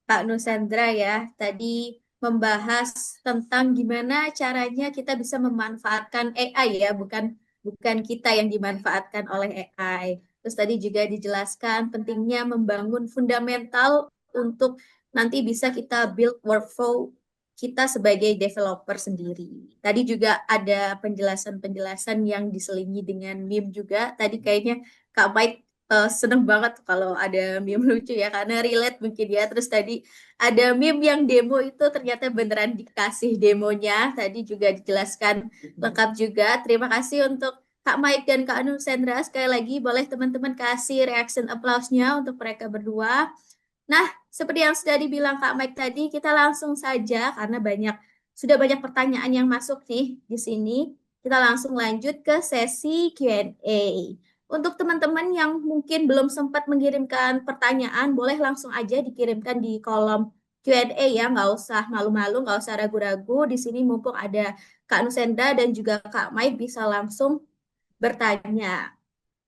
Kak Nusendra ya. Tadi membahas tentang gimana caranya kita bisa memanfaatkan AI ya, bukan bukan kita yang dimanfaatkan oleh AI. Terus tadi juga dijelaskan pentingnya membangun fundamental untuk nanti bisa kita build workflow kita sebagai developer sendiri. Tadi juga ada penjelasan-penjelasan yang diselingi dengan meme juga. Tadi kayaknya Kak Mike seneng banget kalau ada meme lucu ya, karena relate mungkin ya. Terus tadi ada meme yang demo itu ternyata beneran dikasih demonya. Tadi juga dijelaskan lengkap juga. Terima kasih untuk Kak Mike dan Kak Anu Sendra. Sekali lagi boleh teman-teman kasih reaction applause-nya untuk mereka berdua. Nah, seperti yang sudah dibilang Kak Mike tadi, kita langsung saja karena sudah banyak pertanyaan yang masuk nih di sini. Kita langsung lanjut ke sesi Q&A. Untuk teman-teman yang mungkin belum sempat mengirimkan pertanyaan, boleh langsung aja dikirimkan di kolom Q&A ya, nggak usah malu-malu, nggak usah ragu-ragu. Di sini mumpung ada Kak Nusenda dan juga Kak Mike bisa langsung bertanya.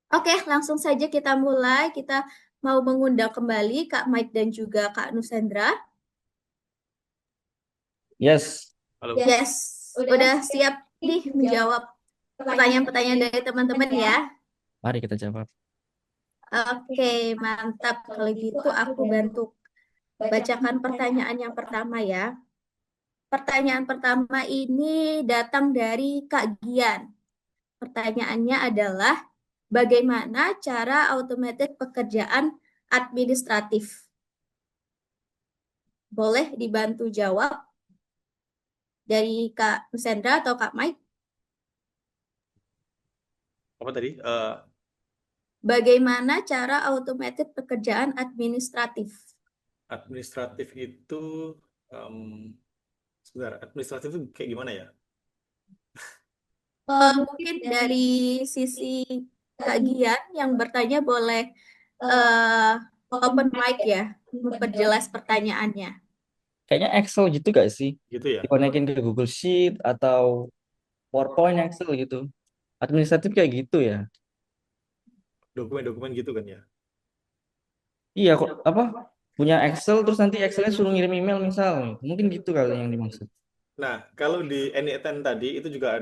Oke, langsung saja kita mulai. Kita mau mengundang kembali Kak Mike dan juga Kak Nusendra. Yes. Halo. Yes, udah siap nih menjawab pertanyaan-pertanyaan dari teman-teman ya. Mari kita jawab. Oke, mantap. Kalau gitu aku bantu bacakan pertanyaan yang pertama ya. Pertanyaan pertama ini datang dari Kak Gian. Pertanyaannya adalah, bagaimana cara automated pekerjaan administratif? Boleh dibantu jawab dari Kak Nusendra atau Kak Mike? Apa tadi? Bagaimana cara automated pekerjaan administratif? Administratif itu, em, sebentar, administratif itu kayak gimana ya? Mungkin dari sisi Kak Gian yang bertanya boleh eh, open mic ya, memperjelas pertanyaannya. Kayaknya Excel gitu gak sih? Gitu ya? Dikonekin ke Google Sheet atau PowerPoint, Excel gitu. Administratif kayak gitu ya. Dokumen-dokumen gitu kan ya? Iya kok apa? Punya Excel terus nanti Excelnya suruh ngirim email misal. Mungkin gitu kali yang dimaksud. Nah, kalau di Anytime tadi itu juga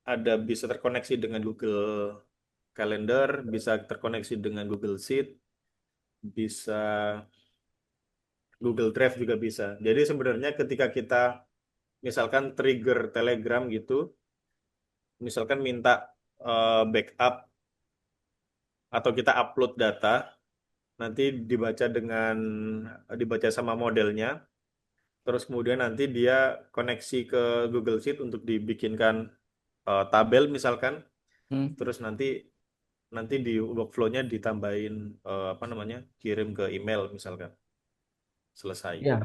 ada bisa terkoneksi dengan Google Calendar, bisa terkoneksi dengan Google Sheet, bisa Google Drive juga bisa. Jadi sebenarnya ketika kita misalkan trigger Telegram gitu, misalkan minta backup atau kita upload data, nanti dibaca sama modelnya, terus kemudian nanti dia koneksi ke Google Sheet untuk dibikinkan tabel misalkan, Hmm. terus nanti nanti di workflow-nya ditambahin apa namanya, kirim ke email misalkan, selesai. Ya.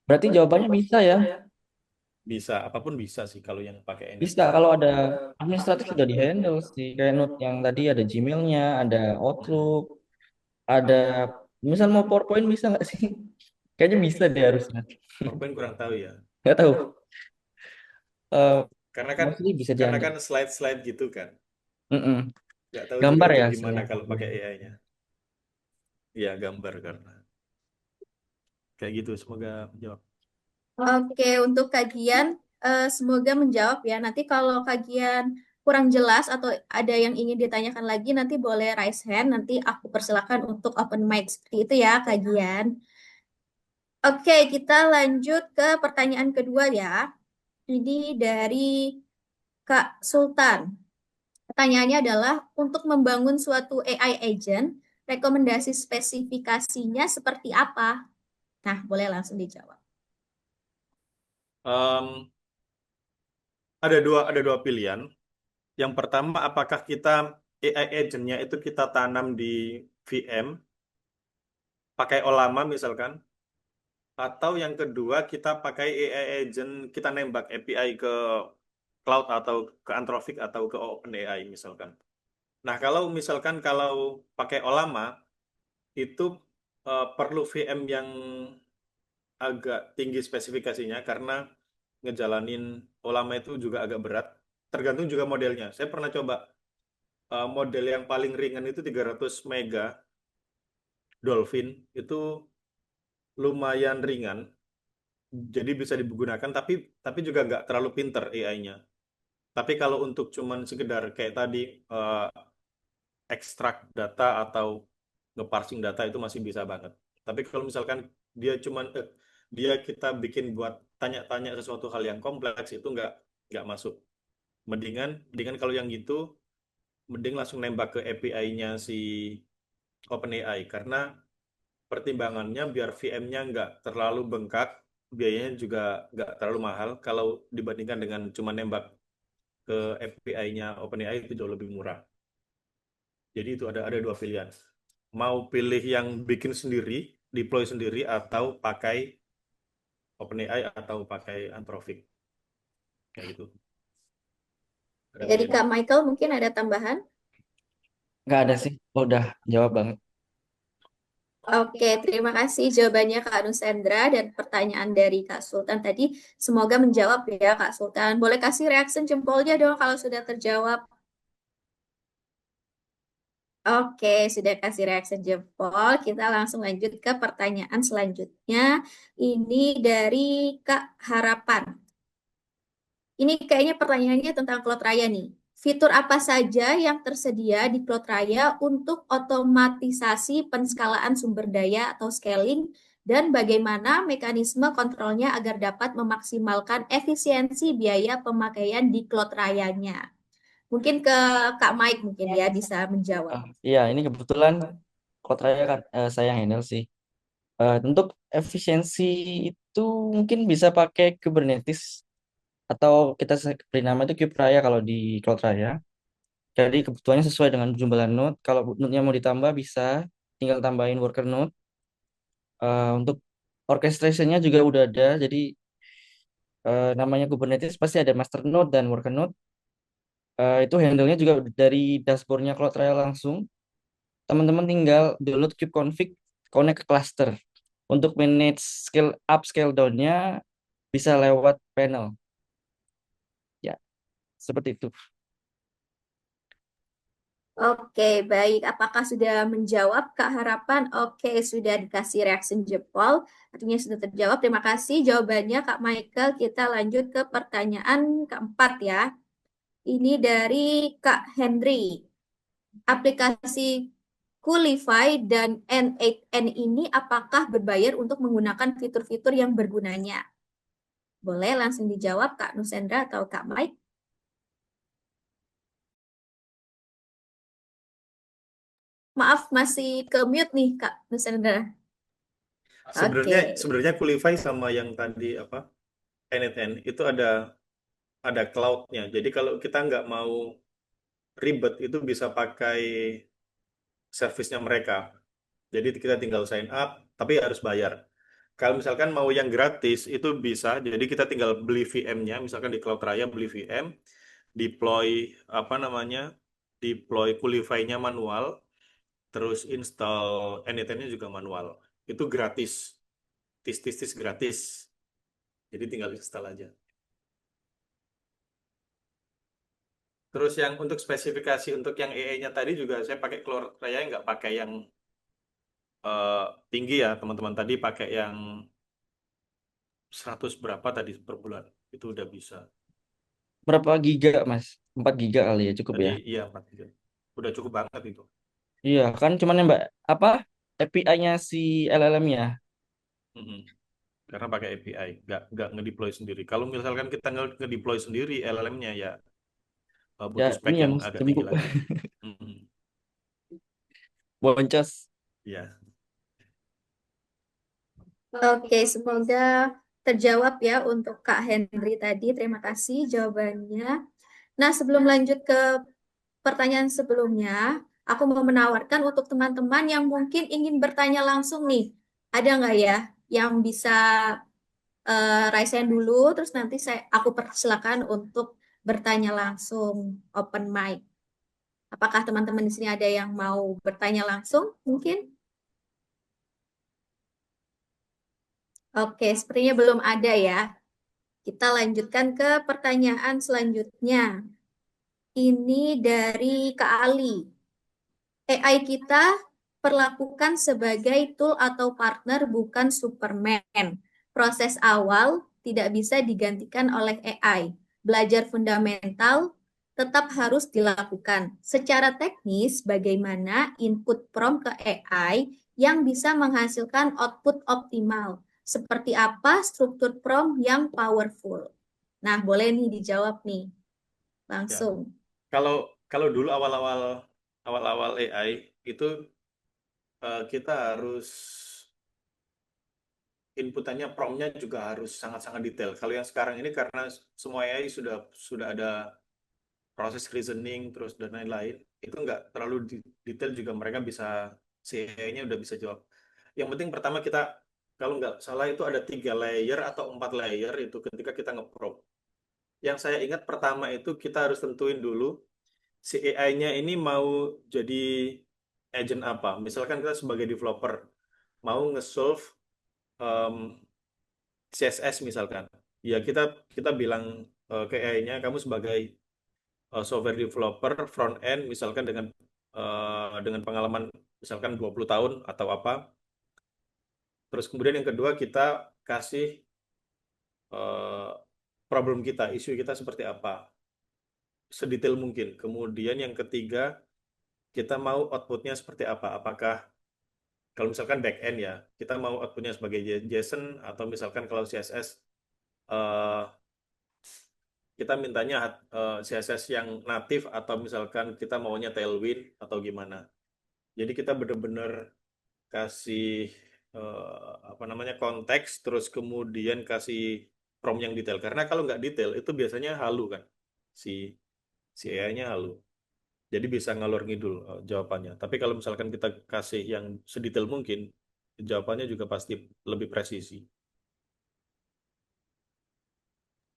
Berarti jawabannya bisa ya. Bisa, apapun bisa sih kalau yang pakai Bisa Anytime. kalau ada administratif sudah di-handle sih. Kayak note yang tadi ada Gmailnya, ada Outlook, ada misal mau PowerPoint bisa nggak sih? Kayaknya bisa deh harusnya. PowerPoint kurang tahu ya. Nggak tahu. Eh Karena kan mostly bisa karena dihandle. kan slide-slide gitu kan. Mm-mm. Nggak tahu juga Gambar itu ya gimana hasilnya. kalau pakai AI-nya. Iya, gambar karena kayak gitu. Semoga menjawab. Oke, untuk kajian semoga menjawab ya. Nanti kalau kajian kurang jelas atau ada yang ingin ditanyakan lagi, nanti boleh raise hand, nanti aku persilakan untuk open mic. Seperti itu ya, kajian. Oke, kita lanjut ke pertanyaan kedua ya. Ini dari Kak Sultan. Pertanyaannya adalah, untuk membangun suatu AI agent, rekomendasi spesifikasinya seperti apa? Nah, boleh langsung dijawab. Em, ada dua pilihan. Yang pertama, apakah kita AI agent-nya itu kita tanam di VM, pakai Olama misalkan, atau yang kedua kita pakai AI agent, kita nembak API ke cloud atau ke Anthropic atau ke OpenAI misalkan. Nah, kalau misalkan kalau pakai Olama, itu perlu VM yang agak tinggi spesifikasinya karena ngejalanin Olama itu juga agak berat. Tergantung juga modelnya. Saya pernah coba model yang paling ringan itu 300 mega Dolphin itu lumayan ringan, jadi bisa digunakan tapi juga nggak terlalu pinter AI-nya. Tapi kalau untuk cuman sekedar kayak tadi eh, ekstrak data atau ngeparsing data itu masih bisa banget. Tapi kalau misalkan dia cuman dia kita bikin buat tanya-tanya sesuatu hal yang kompleks itu nggak masuk. Mendingan kalau yang gitu mending langsung nembak ke API-nya si OpenAI karena pertimbangannya biar VM-nya nggak terlalu bengkak, biayanya juga nggak terlalu mahal kalau dibandingkan dengan cuma nembak ke API-nya OpenAI itu jauh lebih murah. Jadi itu ada dua pilihan. Mau pilih yang bikin sendiri, deploy sendiri, atau pakai OpenAI atau pakai Anthropic. Kayak gitu. Ada Jadi pilihan. Kak Michael mungkin ada tambahan? Nggak ada sih. Oh, udah jawab banget. Oke, terima kasih jawabannya Kak Nusendra dan pertanyaan dari Kak Sultan tadi. Semoga menjawab ya Kak Sultan. Boleh kasih reaction jempolnya dong kalau sudah terjawab. Oke, sudah kasih reaction jempol. Kita langsung lanjut ke pertanyaan selanjutnya. Ini dari Kak Harapan. Ini kayaknya pertanyaannya tentang Cloud Raya nih. Fitur apa saja yang tersedia di Cloud Raya untuk otomatisasi penskalaan sumber daya atau scaling dan bagaimana mekanisme kontrolnya agar dapat memaksimalkan efisiensi biaya pemakaian di Cloud Rayanya? Mungkin ke Kak Mike mungkin ya bisa menjawab. Iya, ini kebetulan Cloud Raya kan saya yang handle sih. Untuk efisiensi itu mungkin bisa pakai Kubernetes atau kita beri nama itu Kube Raya kalau di Cloud Raya. Jadi kebutuhannya sesuai dengan jumlah node. Kalau node-nya mau ditambah bisa tinggal tambahin worker node. Untuk orchestrationnya juga udah ada. Jadi namanya Kubernetes pasti ada master node dan worker node. Itu handle-nya juga dari dashboard-nya Cloud Raya langsung. Teman-teman tinggal download kubeconfig, connect ke cluster. Untuk manage scale up, scale down-nya bisa lewat panel. Ya, seperti itu. Oke, baik. Apakah sudah menjawab Kak Harapan? Oke, sudah dikasih reaction jempol. Artinya sudah terjawab. Terima kasih jawabannya Kak Michael. Kita lanjut ke pertanyaan keempat ya. Ini dari Kak Henry. Aplikasi Coolify dan N8N ini apakah berbayar untuk menggunakan fitur-fitur yang bergunanya? Boleh langsung dijawab Kak Nusendra atau Kak Mike? Maaf, masih ke mute nih Kak Nusendra. Sebenarnya Oke. sebenarnya Qualify sama yang tadi apa N8N itu ada cloud-nya. Jadi kalau kita nggak mau ribet itu bisa pakai servisnya mereka. Jadi kita tinggal sign up, tapi harus bayar. Kalau misalkan mau yang gratis itu bisa. Jadi kita tinggal beli VM-nya, misalkan di Cloud Raya beli VM, deploy apa namanya, deploy Qulify-nya manual, terus install Anytime-nya juga manual. Itu gratis, tis gratis. Jadi tinggal install aja. Terus yang untuk spesifikasi untuk yang AI-nya tadi juga saya pakai Cloud Raya, nggak pakai yang eh, tinggi ya teman-teman. Tadi pakai yang 100 berapa tadi per bulan. Itu udah bisa. berapa giga, Mas? 4 giga kali ya, cukup Tadi ya. iya 4 giga. Udah cukup banget itu. Iya, kan cuman nembak apa? API-nya si LLM ya. Mm-mm. Karena pakai API, nggak ngedeploy sendiri. Kalau misalkan kita ngedeploy sendiri LLM-nya ya Ya, butuh spek ini ya yang Mas, agak tinggi jemput lagi. Mm-mm. boncos. Iya, Oke, semoga terjawab ya untuk Kak Henry tadi. Terima kasih jawabannya. Nah, sebelum lanjut ke pertanyaan sebelumnya, aku mau menawarkan untuk teman-teman yang mungkin ingin bertanya langsung nih. Ada nggak ya yang bisa raise hand dulu, terus nanti aku persilakan untuk bertanya langsung, open mic. Apakah teman-teman di sini ada yang mau bertanya langsung? Mungkin? Oke, sepertinya belum ada ya. Kita lanjutkan ke pertanyaan selanjutnya. Ini dari Kak Ali. AI kita perlakukan sebagai tool atau partner, bukan Superman. Proses awal tidak bisa digantikan oleh AI. Belajar fundamental tetap harus dilakukan. Secara teknis, bagaimana input prompt ke AI yang bisa menghasilkan output optimal? Seperti apa struktur prompt yang powerful? Nah, boleh nih dijawab nih ya. langsung. Kalau kalau dulu awal-awal AI itu kita harus inputannya promptnya juga harus sangat-sangat detail. Kalau yang sekarang ini karena semua AI sudah ada proses reasoning terus dan lain-lain, itu nggak terlalu detail juga mereka bisa si AI-nya udah bisa jawab. Yang penting pertama kita kalau nggak salah itu ada 3 layer atau 4 layer itu ketika kita nge-prompt. Yang saya ingat pertama itu kita harus tentuin dulu si AI-nya ini mau jadi agent apa. Misalkan kita sebagai developer mau nge-solve um, CSS misalkan. Ya kita bilang ke AI-nya kamu sebagai software developer front end misalkan dengan pengalaman misalkan 20 tahun atau apa. Terus kemudian yang kedua kita kasih eh, problem kita, isu kita seperti apa, sedetail mungkin. Kemudian yang ketiga kita mau outputnya seperti apa. Apakah kalau misalkan back end ya, kita mau outputnya sebagai JSON atau misalkan kalau CSS eh, kita mintanya CSS yang natif atau misalkan kita maunya Tailwind atau gimana. Jadi kita benar-benar kasih apa namanya konteks, terus kemudian kasih prompt yang detail. Karena kalau nggak detail itu biasanya halu kan, si si AI-nya halu. Jadi bisa ngalor ngidul jawabannya. Tapi kalau misalkan kita kasih yang sedetail mungkin, jawabannya juga pasti lebih presisi.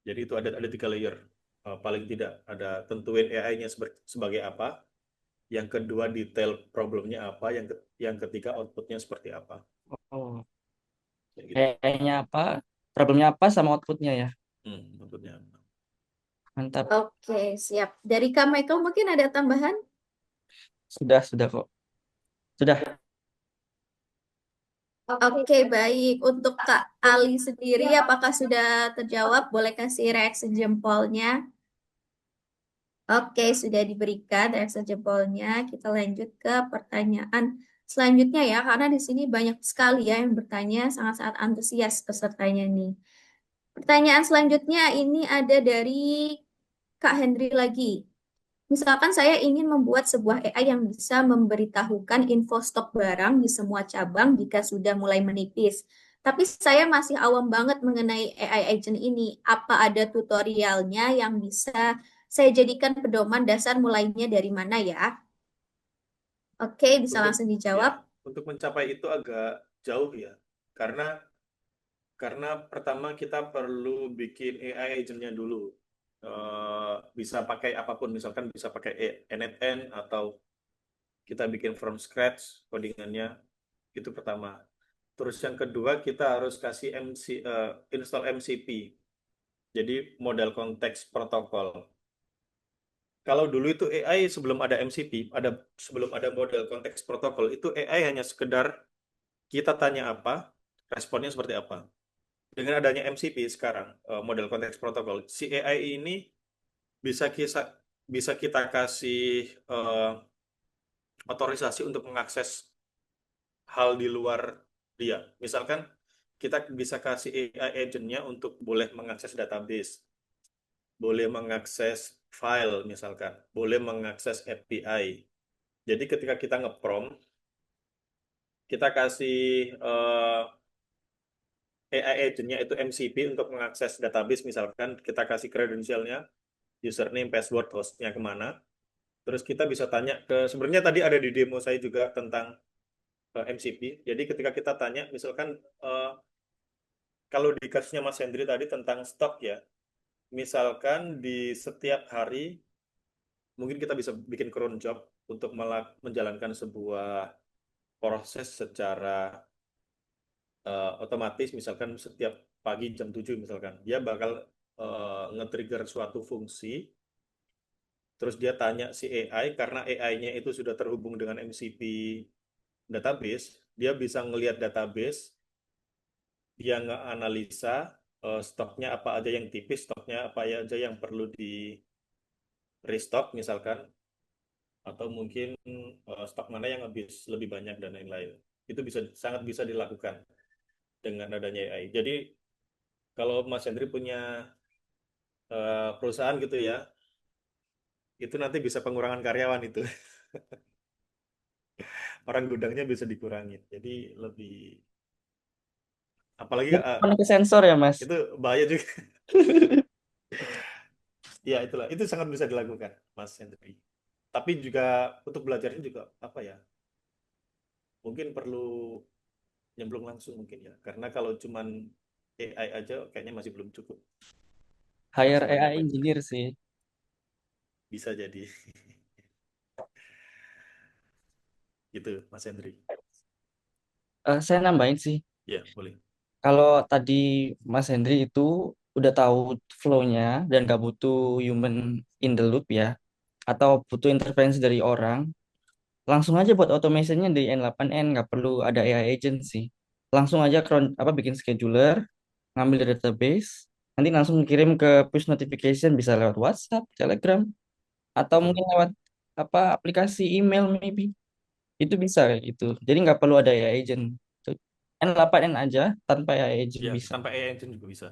Jadi itu ada 3 layer. Paling tidak ada tentuin AI-nya sebagai apa, yang kedua detail problemnya apa, yang ketiga outputnya seperti apa. Oh, Kayak gitu. kayaknya apa? Problemnya apa sama outputnya ya? Outputnya apa. Mantap. Oke, siap. Dari Kak Michael mungkin ada tambahan? Sudah kok. Sudah. Oke, baik. Untuk Kak Ali sendiri, apakah sudah terjawab? Boleh kasih reaksi jempolnya. Oke, sudah diberikan reaksi jempolnya. Kita lanjut ke pertanyaan selanjutnya ya, karena di sini banyak sekali ya yang bertanya, sangat-sangat antusias pesertanya nih. Pertanyaan selanjutnya ini ada dari Kak Henry lagi. Misalkan saya ingin membuat sebuah AI yang bisa memberitahukan info stok barang di semua cabang jika sudah mulai menipis. Tapi saya masih awam banget mengenai AI agent ini. Apa ada tutorialnya yang bisa saya jadikan pedoman dasar mulainya dari mana ya? Oke, bisa Untuk langsung ya, dijawab. untuk mencapai itu agak jauh ya. Karena karena pertama kita perlu bikin AI agentnya dulu. Bisa pakai apapun, misalkan bisa pakai n8n atau kita bikin from scratch codingannya. Itu pertama. Terus yang kedua kita harus kasih install MCP. Jadi model konteks protokol. Kalau dulu itu AI sebelum ada MCP, sebelum ada model konteks protokol, itu AI hanya sekedar kita tanya apa, responnya seperti apa. Dengan adanya MCP sekarang, model konteks protokol, si AI ini bisa kita bisa kita kasih eh, otorisasi untuk mengakses hal di luar dia. Misalkan kita bisa kasih AI agent-nya untuk boleh mengakses database, boleh mengakses file misalkan, boleh mengakses API. Jadi ketika kita nge-prompt, kita kasih AI agent-nya itu MCP untuk mengakses database misalkan, kita kasih credential-nya, username, password, hostnya kemana. Terus kita bisa tanya ke, sebenarnya tadi ada di demo saya juga tentang MCP. Jadi ketika kita tanya, misalkan eh, kalau di kasusnya Mas Hendri tadi tentang stok ya, misalkan di setiap hari mungkin kita bisa bikin cron job untuk menjalankan sebuah proses secara otomatis, misalkan setiap pagi jam 7 misalkan, dia bakal nge-trigger suatu fungsi, terus dia tanya si AI, karena AI-nya itu sudah terhubung dengan MCP database, dia bisa ngelihat database, dia nge-analisa stoknya apa aja yang tipis, stoknya apa aja yang perlu di restock misalkan, atau mungkin stok mana yang habis lebih banyak dan lain-lain. Itu bisa sangat bisa dilakukan dengan adanya AI. Jadi kalau Mas Hendri punya perusahaan gitu ya, itu nanti bisa pengurangan karyawan itu. Orang gudangnya bisa dikurangin. Jadi lebih, apalagi Bukan ke sensor ya, Mas? itu bahaya juga. Ya itulah, itu sangat bisa dilakukan, Mas Hendri. Tapi juga untuk belajarnya juga apa ya? Mungkin perlu nyemplung langsung mungkin ya. Karena kalau cuman AI aja kayaknya masih belum cukup. Hire Masih banyak AI banyak. engineer sih. Bisa jadi. Gitu, Mas Hendri. Saya nambahin sih. Ya, boleh. Kalau tadi Mas Hendri itu udah tahu flow-nya dan gak butuh human in the loop ya, atau butuh intervensi dari orang, langsung aja buat automationnya di N8N, nggak perlu ada AI agent sih. Langsung aja bikin scheduler, ngambil dari database, nanti langsung kirim ke push notification, bisa lewat WhatsApp, Telegram, atau Betul. mungkin lewat aplikasi email maybe. Itu bisa kayak gitu. Jadi nggak perlu ada AI agent. Tuh, N8N aja tanpa AI agent Ya, bisa. tanpa AI engine juga bisa.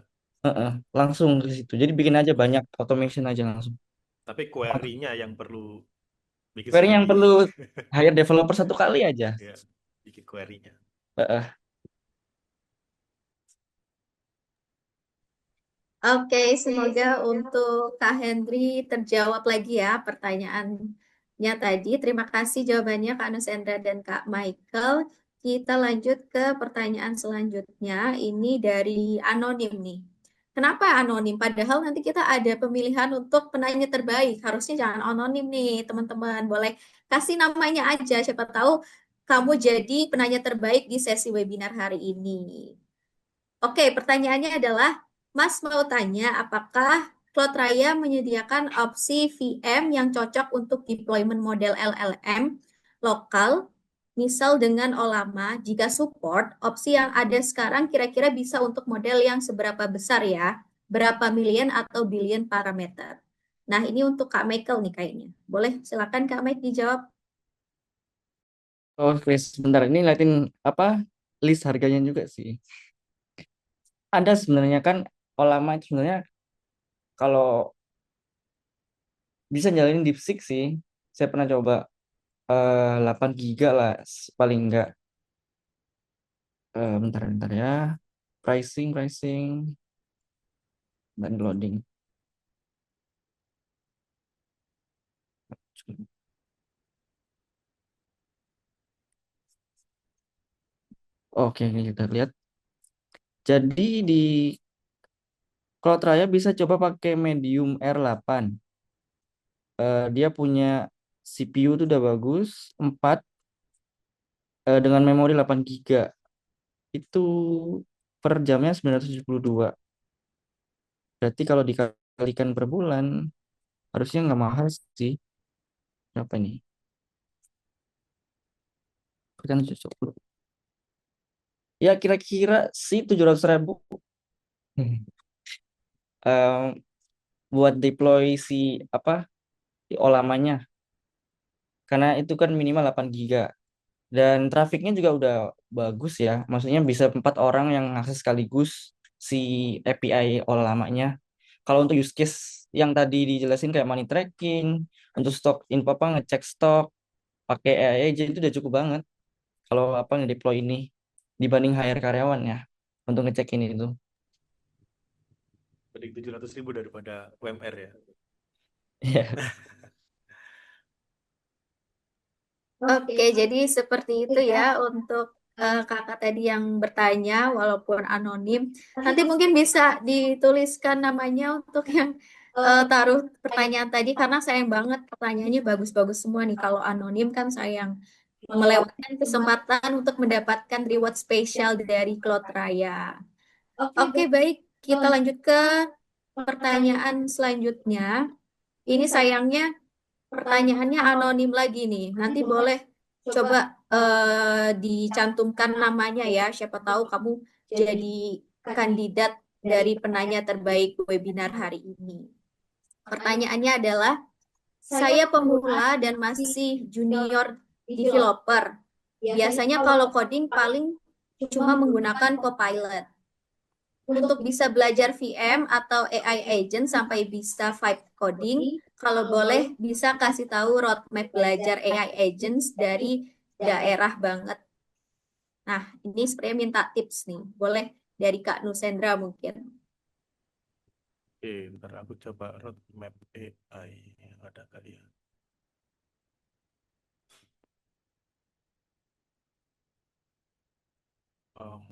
Heeh, langsung ke situ. Jadi bikin aja banyak automation aja langsung. Tapi query-nya yang perlu bikin Query yang sendiri. perlu hire developer satu kali aja. Ya, bikin query-nya. Heeh. Oke, semoga untuk Kak Henry terjawab lagi ya pertanyaannya tadi. Terima kasih jawabannya Kak Nusendra dan Kak Michael. Kita lanjut ke pertanyaan selanjutnya. Ini dari anonim nih. Kenapa anonim? Padahal nanti kita ada pemilihan untuk penanya terbaik. Harusnya jangan anonim nih, teman-teman. Boleh kasih namanya aja. Siapa tahu kamu jadi penanya terbaik di sesi webinar hari ini. Oke, pertanyaannya adalah, Mas mau tanya apakah Cloud Raya menyediakan opsi VM yang cocok untuk deployment model LLM lokal, misal dengan Olama, jika support, opsi yang ada sekarang kira-kira bisa untuk model yang seberapa besar ya, berapa million atau billion parameter. Nah, ini untuk Kak Michael nih kayaknya. Boleh silakan Kak Mike dijawab. Oh, Chris, sebentar ini liatin apa list harganya juga sih. Ada sebenarnya kan Olama itu sebenarnya kalau bisa jalanin DeepSeek sih. Saya pernah coba 8 giga lah paling enggak. Bentar ya. Pricing dan loading. Oke, ini kita lihat. Jadi di Cloud Raya bisa coba pakai Medium R8. Dia punya CPU itu udah bagus, 4 dengan memori 8 giga. Itu per jamnya 972. Berarti kalau dikalikan per bulan, harusnya nggak mahal sih. Berapa nih? Kan cocok. Ya kira-kira sih 700.000. Hmm. buat deploy si apa si lamanya, karena itu kan minimal 8 giga dan trafiknya juga udah bagus ya. Maksudnya bisa 4 orang yang akses sekaligus si API lamanya. Kalau untuk use case yang tadi dijelasin kayak money tracking, untuk stok info apa ngecek stok pakai AI agent itu udah cukup banget kalau apa ngedeploy ini dibanding hire karyawan ya untuk ngecek ini itu. Mending 700.000 daripada UMR ya. Iya. Oke, jadi seperti itu ya untuk kakak tadi yang bertanya, walaupun anonim. Nanti mungkin bisa dituliskan namanya untuk yang taruh pertanyaan tadi, karena sayang banget pertanyaannya bagus-bagus semua nih. Kalau anonim kan sayang melewatkan kesempatan untuk mendapatkan reward spesial dari Cloud Raya. Oke, baik. Kita lanjut ke pertanyaan selanjutnya. Ini sayangnya pertanyaannya anonim lagi nih. Nanti boleh coba dicantumkan namanya ya. Siapa tahu kamu jadi kandidat dari penanya terbaik webinar hari ini. Pertanyaannya adalah, saya pemula dan masih junior developer. Biasanya kalau coding paling cuma menggunakan Copilot. Untuk bisa belajar VM atau AI agent sampai bisa vibe coding, kalau boleh bisa kasih tahu roadmap belajar AI agents dari daerah banget. Nah, ini sebenarnya minta tips nih. Boleh dari Kak Nusendra mungkin. Oke, ntar aku coba roadmap AI yang ada kali ya. Um,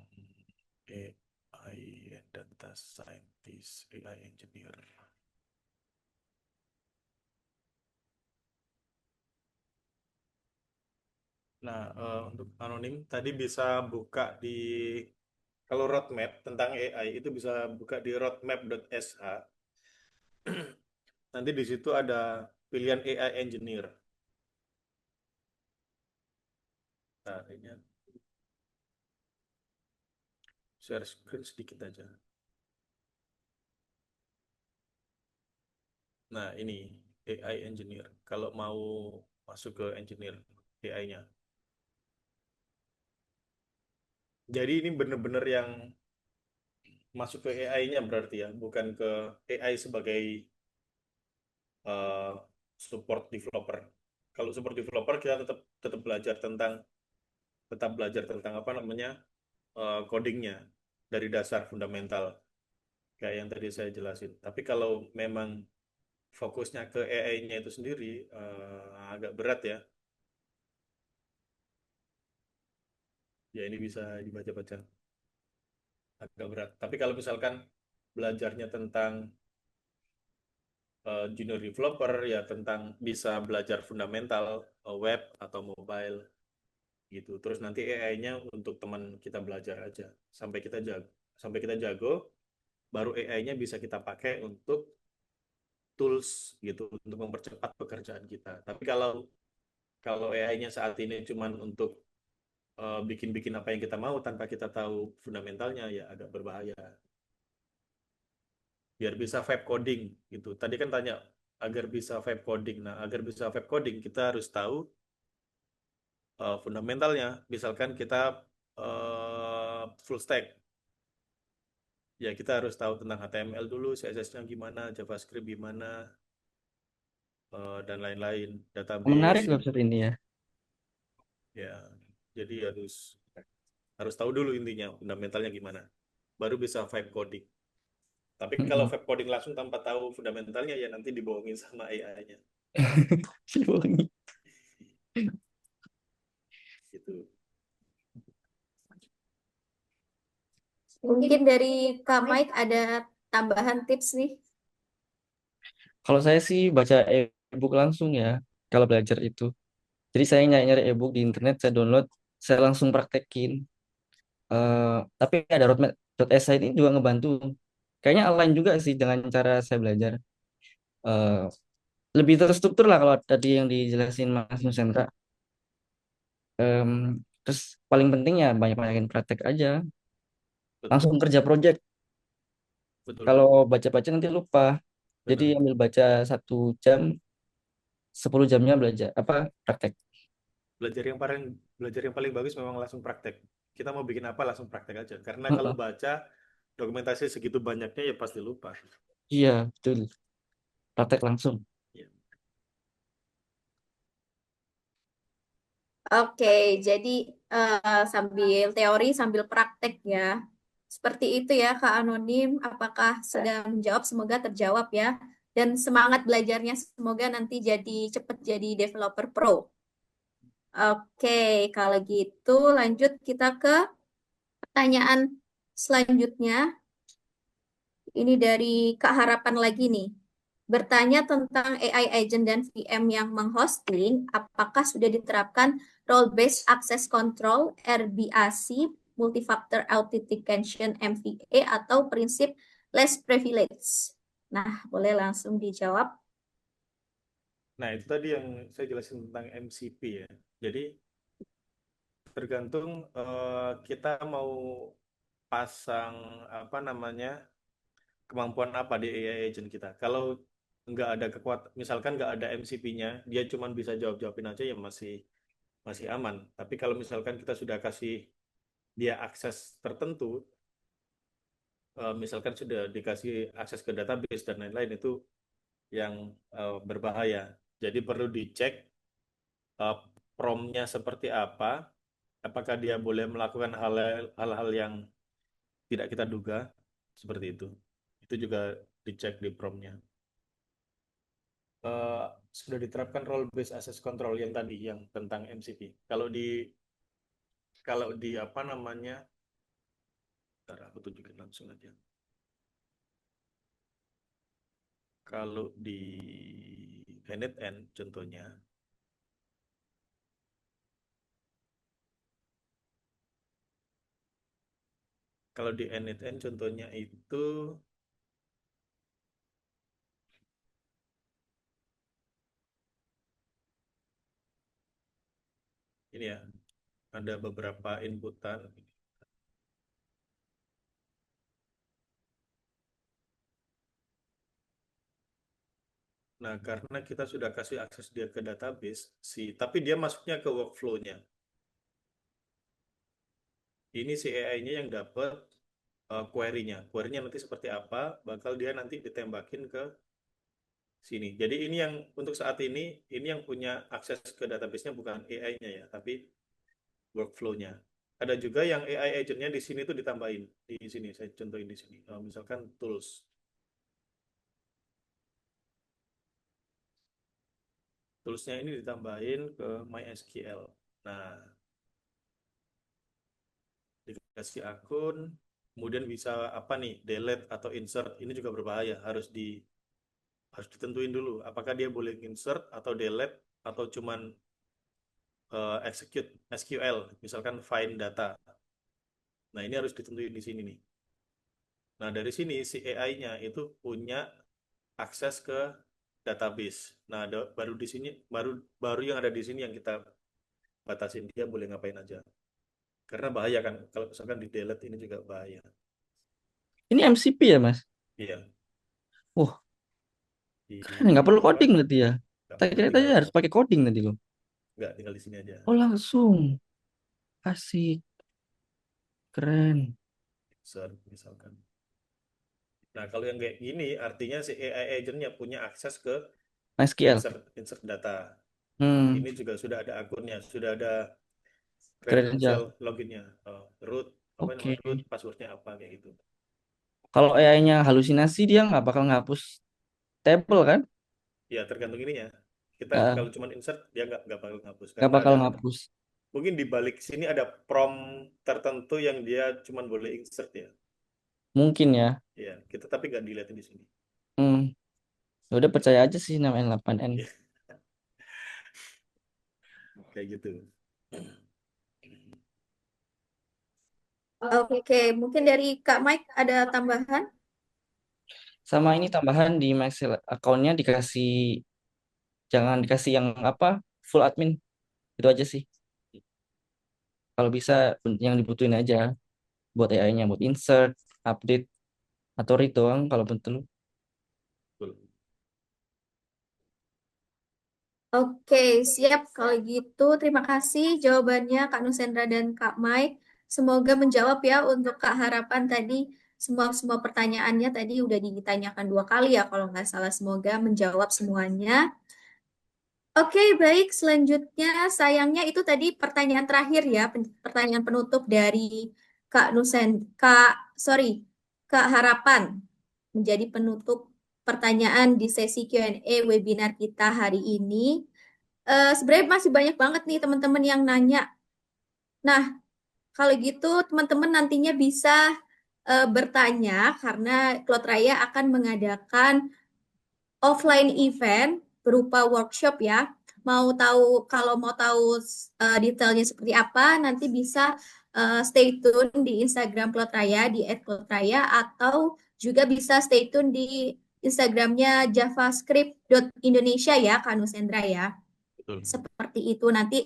AI and data scientist, AI engineer. Nah, untuk anonim tadi bisa buka di kalau roadmap tentang AI itu bisa buka di roadmap.sh. Nanti di situ ada pilihan AI engineer. Nah, ini share screen sedikit aja. Nah, ini AI engineer. Kalau mau masuk ke engineer AI-nya. Jadi ini benar-benar yang masuk ke AI-nya berarti ya, bukan ke AI sebagai eh, support developer. Kalau support developer kita tetap tetap belajar tentang apa namanya codingnya dari dasar fundamental kayak yang tadi saya jelasin. Tapi kalau memang fokusnya ke AI-nya itu sendiri agak berat ya. Ya ini bisa dibaca-baca agak berat. Tapi kalau misalkan belajarnya tentang junior developer ya tentang bisa belajar fundamental web atau mobile gitu. Terus nanti AI-nya untuk teman kita belajar aja sampai kita jago, baru AI-nya bisa kita pakai untuk tools gitu untuk mempercepat pekerjaan kita. Tapi kalau kalau AI-nya saat ini cuman untuk bikin-bikin apa yang kita mau tanpa kita tahu fundamentalnya ya agak berbahaya. Biar bisa vibe coding gitu. Tadi kan tanya agar bisa vibe coding. Nah, agar bisa vibe coding kita harus tahu fundamentalnya. Misalkan kita full stack, ya kita harus tahu tentang HTML dulu, CSS-nya gimana, JavaScript gimana, dan lain-lain, Menarik database. website ini ya. Ya, jadi harus harus tahu dulu intinya fundamentalnya gimana, baru bisa vibe coding. Tapi kalau Mm-mm. vibe coding langsung tanpa tahu fundamentalnya ya nanti dibohongin sama AI-nya. Si Bongi. Gitu. Mungkin dari Kak Mike ada tambahan tips nih. Kalau saya sih baca e-book langsung ya kalau belajar itu. Jadi saya nyari-nyari e-book di internet, saya download, saya langsung praktekin. Tapi ada roadmap.sh ini juga ngebantu. Kayaknya align juga sih dengan cara saya belajar. Eh, Lebih terstruktur lah kalau tadi yang dijelasin Mas Nusendra. Em, Terus paling penting ya banyak-banyakin praktek aja. Betul, Langsung kerja project. betul, Kalau betul. baca-baca nanti lupa. Jadi benar. ambil baca 1 jam, 10 jamnya belajar apa praktek. Belajar yang paling belajar yang paling bagus memang langsung praktek. Kita mau bikin apa langsung praktek aja. Karena kalau Heeh. baca dokumentasi segitu banyaknya ya pasti lupa. Iya, betul. Praktek langsung. Ya. Oke, jadi sambil teori sambil praktek ya. Seperti itu ya Kak Anonim. Apakah sudah menjawab? Semoga terjawab ya. Dan semangat belajarnya semoga nanti cepat jadi developer pro. Oke, kalau gitu lanjut kita ke pertanyaan selanjutnya. Ini dari Kak Harapan lagi nih. Bertanya tentang AI agent dan VM yang menghosting, apakah sudah diterapkan role-based access control, RBAC, multi-factor authentication MVA, atau prinsip less privilege? Nah, boleh langsung dijawab. Nah, itu tadi yang saya jelasin tentang MCP ya. Jadi tergantung kita mau pasang apa namanya kemampuan apa di AI agent kita. Kalau nggak ada misalkan nggak ada MCP-nya, dia cuma bisa jawab-jawabin aja ya masih masih aman. Tapi kalau misalkan kita sudah kasih dia akses tertentu, misalkan sudah dikasih akses ke database dan lain-lain itu yang berbahaya. Jadi perlu dicek uh, prompt-nya seperti apa, apakah dia boleh melakukan hal-hal yang tidak kita duga, seperti itu. Itu juga dicek di prompt-nya. Eh, sudah diterapkan role based access control yang tadi yang tentang MCP. Kalau di apa namanya? Bentar, aku tunjukin langsung aja. Kalau di NetN contohnya, kalau di NetN contohnya itu ini ya, ada beberapa inputan. Nah, karena kita sudah kasih akses dia ke database, tapi dia masuknya ke workflow-nya. Ini si AI-nya yang dapat query-nya. Query-nya nanti seperti apa, bakal dia nanti ditembakin ke sini. Jadi ini yang untuk saat ini yang punya akses ke database-nya bukan AI-nya ya, tapi workflow-nya. Ada juga yang AI agent-nya di sini tuh ditambahin. Di sini, saya contohin di sini. Misalkan tools. Tools-nya ini ditambahin ke MySQL. Nah, dikasih akun, kemudian bisa apa nih, delete atau insert. Ini juga berbahaya, harus ditentuin dulu apakah dia boleh insert atau delete atau cuman execute SQL, misalkan find data. Nah, ini harus ditentuin di sini nih. Nah, dari sini si AI-nya itu punya akses ke database. Nah, baru di sini baru baru yang ada di sini yang kita batasin dia boleh ngapain aja. Karena bahaya kan kalau misalkan di delete ini juga bahaya. Ini MCP ya, Mas? Iya, Wah, di keren. Nggak perlu apa? coding berarti ya. Nggak Tadi perlu kira tadi tinggal harus pakai coding tadi loh. nggak tinggal di sini aja. Oh, langsung. Asik. Keren. Insert misalkan. Nah, kalau yang kayak gini artinya si AI agent-nya punya akses ke MySQL. insert insert data. Hmm, Ini juga sudah ada akunnya, sudah ada keren credential aja. loginnya, root apa Oke. namanya root, passwordnya apa kayak gitu. Kalau AI-nya halusinasi dia nggak bakal ngapus table kan? Ya tergantung ininya. Kita Nggak kalau cuma insert dia nggak bakal ngapus nggak karena bakal ada ngapus. mungkin di balik sini ada prompt tertentu yang dia cuma boleh insert ya. Mungkin ya. Ya kita tapi nggak dilihatin di sini. Hmm. Ya udah percaya aja sih nama N8N. Ya, kayak gitu. Oke, mungkin dari Kak Mike ada tambahan? Sama ini tambahan di Maxel account-nya dikasih jangan dikasih yang apa full admin. Itu aja sih. Kalau bisa yang dibutuhin aja buat AI-nya buat insert, update atau read doang kalau betul. Betul. Oke, siap kalau gitu. Terima kasih jawabannya Kak Nusendra dan Kak Mike. Semoga menjawab ya untuk Kak Harapan tadi. Semua pertanyaannya tadi udah ditanyakan 2 kali ya kalau nggak salah. Semoga menjawab semuanya. Oke, baik. Selanjutnya, sayangnya itu tadi pertanyaan terakhir ya, pertanyaan penutup dari sorry, Kak Harapan menjadi penutup pertanyaan di sesi Q&A webinar kita hari ini. Sebenarnya masih banyak banget nih teman-teman yang nanya. Nah, kalau gitu teman-teman nantinya bisa bertanya karena Klot Raya akan mengadakan offline event berupa workshop ya. Kalau mau tahu detailnya seperti apa, nanti bisa stay tune di Instagram Klot Raya di @klotraya atau juga bisa stay tune di Instagramnya javascript.indonesia ya, Kak Nusendra ya. Betul. Seperti itu nanti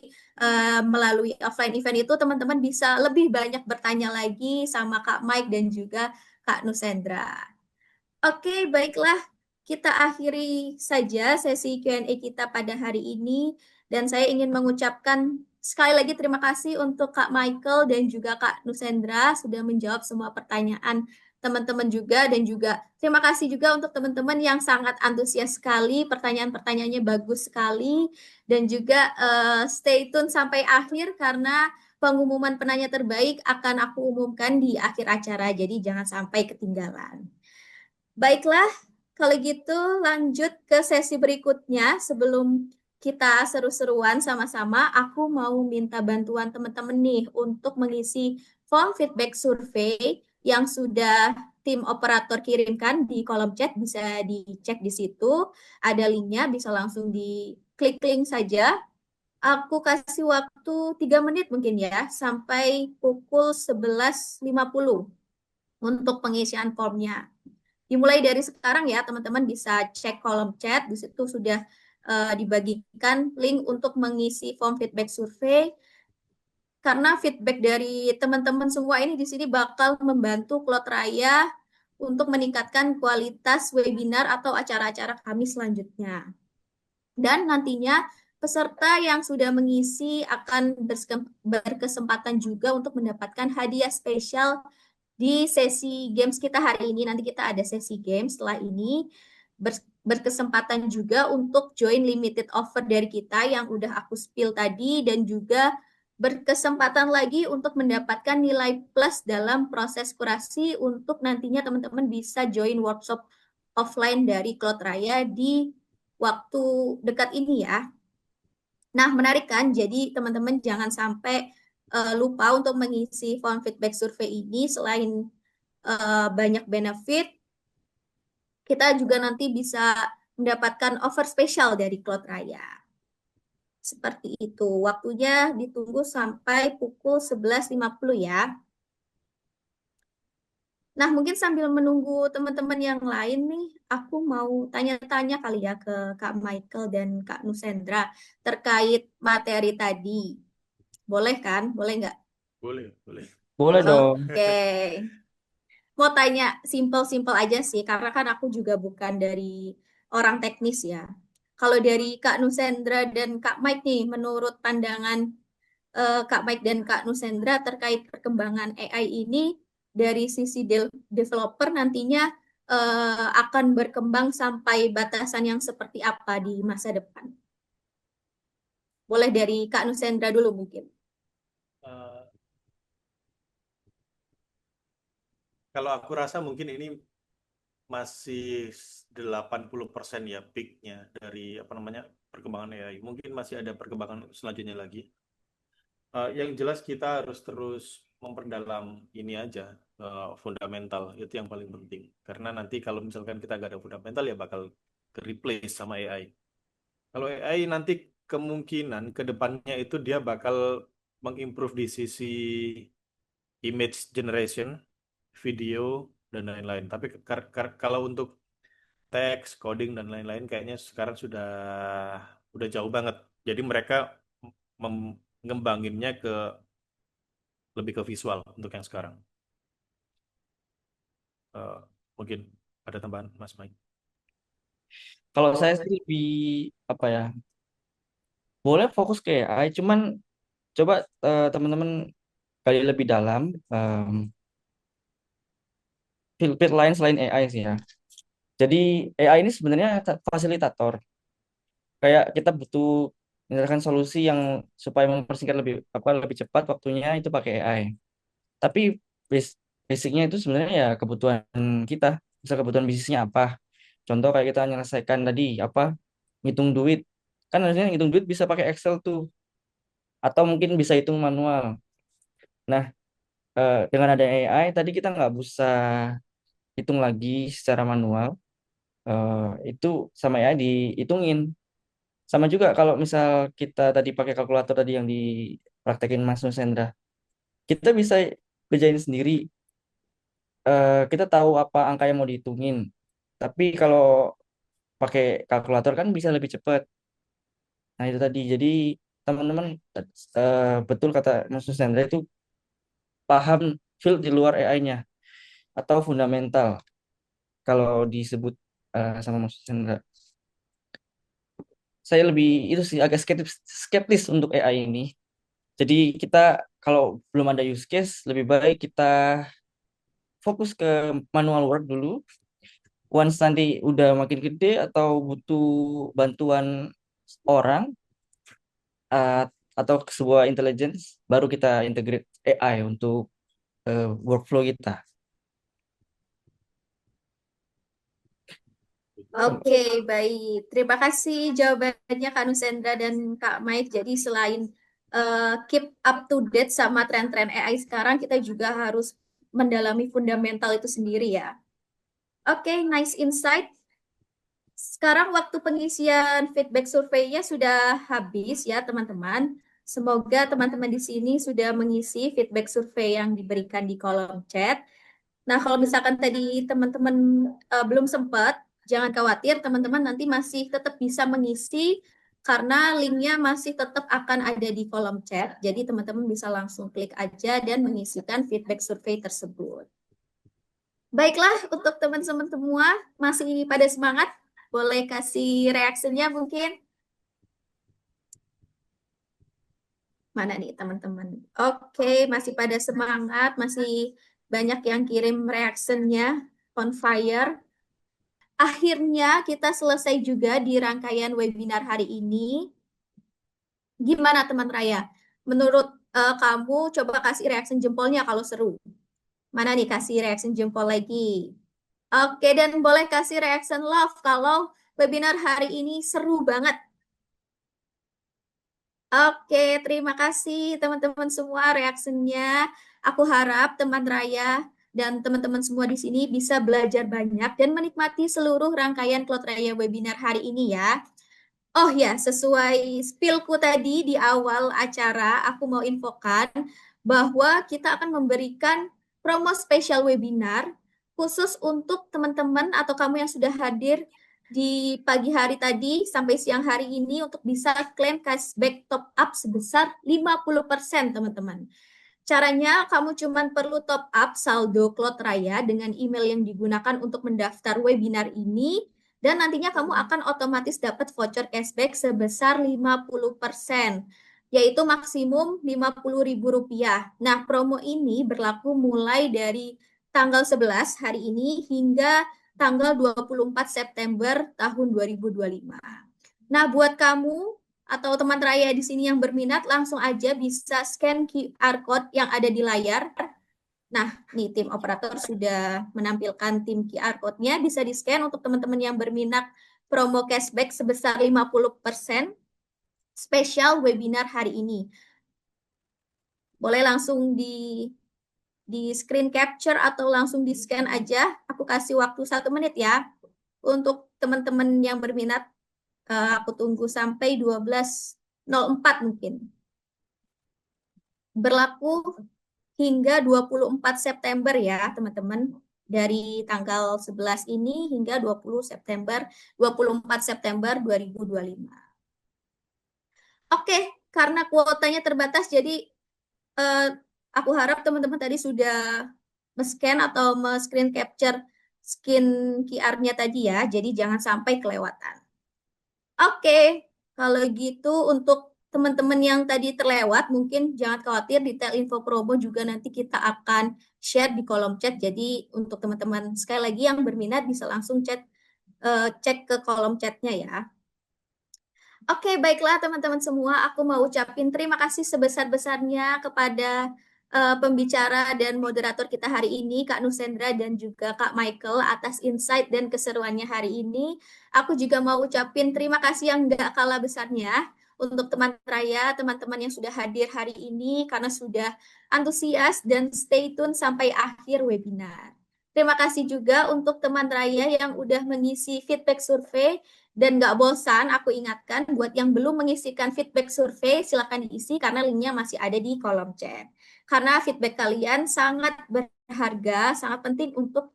melalui offline event itu teman-teman bisa lebih banyak bertanya lagi sama Kak Mike dan juga Kak Nusendra. Oke, baiklah. Kita akhiri saja sesi Q&A kita pada hari ini. Dan saya ingin mengucapkan sekali lagi terima kasih untuk Kak Michael dan juga Kak Nusendra sudah menjawab semua pertanyaan teman-teman juga. Dan juga terima kasih juga untuk teman-teman yang sangat antusias sekali. Pertanyaan-pertanyaannya bagus sekali. Dan juga stay tune sampai akhir karena pengumuman penanya terbaik akan aku umumkan di akhir acara. Jadi jangan sampai ketinggalan. Baiklah, kalau gitu lanjut ke sesi berikutnya. Sebelum kita seru-seruan sama-sama, aku mau minta bantuan teman-teman nih untuk mengisi form feedback survei yang sudah tim operator kirimkan di kolom chat. Bisa dicek di situ, ada linknya, bisa langsung diklik link saja. Aku kasih waktu 3 menit mungkin ya, sampai pukul 11.50 untuk pengisian formnya. Dimulai dari sekarang ya, teman-teman bisa cek kolom chat, di situ sudah dibagikan link untuk mengisi form feedback survei. Karena feedback dari teman-teman semua ini di sini bakal membantu Klot Raya untuk meningkatkan kualitas webinar atau acara-acara kami selanjutnya. Dan nantinya peserta yang sudah mengisi akan berkesempatan juga untuk mendapatkan hadiah spesial di sesi games kita hari ini. Nanti kita ada sesi games setelah ini. Berkesempatan juga untuk join limited offer dari kita yang udah aku spill tadi, dan juga berkesempatan lagi untuk mendapatkan nilai plus dalam proses kurasi untuk nantinya teman-teman bisa join workshop offline dari Klot Raya di waktu dekat ini ya. Nah, menarik kan? Jadi teman-teman jangan sampai lupa untuk mengisi form feedback survei ini. Selain banyak benefit, kita juga nanti bisa mendapatkan offer spesial dari Klot Raya. Seperti itu. Waktunya ditunggu sampai pukul 11.50 ya. Nah, mungkin sambil menunggu teman-teman yang lain nih, aku mau tanya-tanya kali ya ke Kak Michael dan Kak Nusendra terkait materi tadi. Boleh kan? Boleh nggak? Boleh, boleh. Boleh dong. Oke. Mau tanya simple-simple aja sih, karena kan aku juga bukan dari orang teknis ya. Kalau dari Kak Nusendra dan Kak Mike nih, menurut pandangan Kak Mike dan Kak Nusendra terkait perkembangan AI ini dari sisi developer nantinya akan berkembang sampai batasan yang seperti apa di masa depan? Boleh dari Kak Nusendra dulu mungkin. Eh, Kalau aku rasa mungkin ini masih 80% ya peaknya dari apa namanya perkembangan AI. Mungkin masih ada perkembangan selanjutnya lagi. Yang jelas kita harus terus memperdalam ini aja, fundamental itu yang paling penting. Karena nanti kalau misalkan kita nggak ada fundamental ya bakal ke replace sama AI. Kalau AI nanti kemungkinan ke depannya itu dia bakal mengimprove di sisi image generation, video dan lain-lain. Tapi kalau untuk teks, coding dan lain-lain kayaknya sekarang udah jauh banget. Jadi mereka mengembanginnya lebih ke visual untuk yang sekarang. Eh, Mungkin ada tambahan Mas Mike. Kalau saya sih lebih apa ya? boleh fokus ke AI, cuman coba teman-teman gali lebih dalam field lain selain AI sih ya. Jadi AI ini sebenarnya fasilitator. Kayak kita butuh misalkan solusi yang supaya mempersingkat lebih cepat waktunya itu pakai AI. Tapi basicnya itu sebenarnya ya kebutuhan kita. Misal kebutuhan bisnisnya apa? Contoh kayak kita menyelesaikan tadi apa? Ngitung duit. Kan harusnya ngitung duit bisa pakai Excel tuh, atau mungkin bisa hitung manual. Nah, dengan ada AI tadi kita nggak usah hitung lagi secara manual. Itu sama AI dihitungin. Sama juga kalau misal kita tadi pakai kalkulator tadi yang dipraktekin Mas Nusendra, kita bisa kerjain sendiri. Kita tahu apa angka yang mau dihitungin. Tapi kalau pakai kalkulator kan bisa lebih cepat. Nah itu tadi. Jadi teman-teman betul kata Mas Nusendra itu paham field di luar AI-nya atau fundamental kalau disebut sama Mas Nusendra. Saya lebih itu sih agak skeptis untuk AI ini. Jadi kita kalau belum ada use case, lebih baik kita fokus ke manual work dulu. Once nanti udah makin gede atau butuh bantuan orang uh, atau sebuah intelligence, baru kita integrate AI untuk workflow kita. Oke, baik. Terima kasih jawabannya Kak Nusendra dan Kak Mike. Jadi selain keep up to date sama tren-tren AI sekarang, kita juga harus mendalami fundamental itu sendiri ya. Oke, nice insight. Sekarang waktu pengisian feedback survei-nya sudah habis ya, teman-teman. Semoga teman-teman di sini sudah mengisi feedback survei yang diberikan di kolom chat. Nah, kalau misalkan tadi teman-teman belum sempat, jangan khawatir, teman-teman nanti masih tetap bisa mengisi karena linknya masih tetap akan ada di kolom chat. Jadi teman-teman bisa langsung klik aja dan mengisikan feedback survei tersebut. Baiklah, untuk teman-teman semua masih pada semangat, boleh kasih reaksinya mungkin. Mana nih teman-teman? Oke, masih pada semangat, masih banyak yang kirim reaksinya on fire. Akhirnya kita selesai juga di rangkaian webinar hari ini. Gimana teman Raya? Menurut kamu coba kasih reaksi jempolnya kalau seru. Mana nih kasih reaksi jempol lagi? Oke, dan boleh kasih reaction love kalau webinar hari ini seru banget. Oke, terima kasih teman-teman semua reaksinya. Aku harap teman Raya dan teman-teman semua di sini bisa belajar banyak dan menikmati seluruh rangkaian Cloud Raya webinar hari ini ya. Oh ya, sesuai spillku tadi di awal acara, aku mau infokan bahwa kita akan memberikan promo spesial webinar khusus untuk teman-teman atau kamu yang sudah hadir di pagi hari tadi sampai siang hari ini untuk bisa klaim cashback top up sebesar 50%, teman-teman. Caranya, kamu cuma perlu top up saldo Cloud Raya dengan email yang digunakan untuk mendaftar webinar ini, dan nantinya kamu akan otomatis dapat voucher cashback sebesar 50%, yaitu maksimum Rp50.000. Nah, promo ini berlaku mulai dari tanggal 11 hari ini hingga tanggal 24 September tahun 2025. Nah, buat kamu atau teman Raya di sini yang berminat, langsung aja bisa scan QR code yang ada di layar. Nah, nih tim operator sudah menampilkan tim QR code-nya, bisa di-scan untuk teman-teman yang berminat promo cashback sebesar 50% spesial webinar hari ini. Boleh langsung di screen capture atau langsung di-scan aja. Aku kasih waktu 1 menit ya. Untuk teman-teman yang berminat, aku tunggu sampai 12.04 mungkin. Berlaku hingga 24 September ya, teman-teman. Dari tanggal 11 ini hingga 24 September 2025. Oke, karena kuotanya terbatas, jadi aku harap teman-teman tadi sudah men-scan atau screen capture skin QR-nya tadi ya, jadi jangan sampai kelewatan. Oke, kalau gitu untuk teman-teman yang tadi terlewat, mungkin jangan khawatir, detail info promo juga nanti kita akan share di kolom chat. Jadi untuk teman-teman sekali lagi yang berminat bisa langsung cek ke kolom chatnya ya. Oke, baiklah teman-teman semua, aku mau ucapin terima kasih sebesar-besarnya kepada pembicara dan moderator kita hari ini, Kak Nusendra dan juga Kak Michael atas insight dan keseruannya hari ini. Aku juga mau ucapin terima kasih yang nggak kalah besarnya untuk teman Raya, teman-teman yang sudah hadir hari ini karena sudah antusias dan stay tune sampai akhir webinar. Terima kasih juga untuk teman Raya yang udah mengisi feedback survei dan nggak bosan, aku ingatkan buat yang belum mengisikan feedback survei, silakan diisi karena linknya masih ada di kolom chat. Karena feedback kalian sangat berharga, sangat penting untuk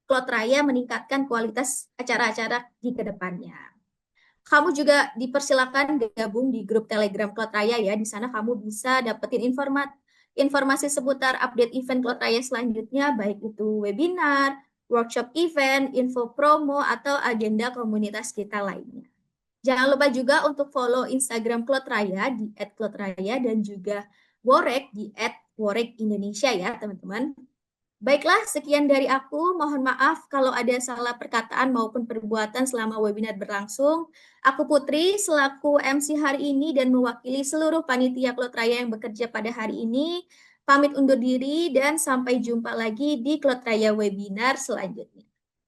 Cloud Raya meningkatkan kualitas acara-acara di kedepannya. Kamu juga dipersilakan gabung di grup Telegram Cloud Raya ya. Di sana kamu bisa dapetin informasi seputar update event Cloud Raya selanjutnya, baik itu webinar, workshop event, info promo, atau agenda komunitas kita lainnya. Jangan lupa juga untuk follow Instagram Cloud Raya di @cloudraya dan juga Worek di @worekindonesia ya teman-teman. Baiklah, sekian dari aku. Mohon maaf kalau ada salah perkataan maupun perbuatan selama webinar berlangsung. Aku Putri, selaku MC hari ini dan mewakili seluruh panitia Cloud Raya yang bekerja pada hari ini, pamit undur diri dan sampai jumpa lagi di Cloud Raya webinar selanjutnya.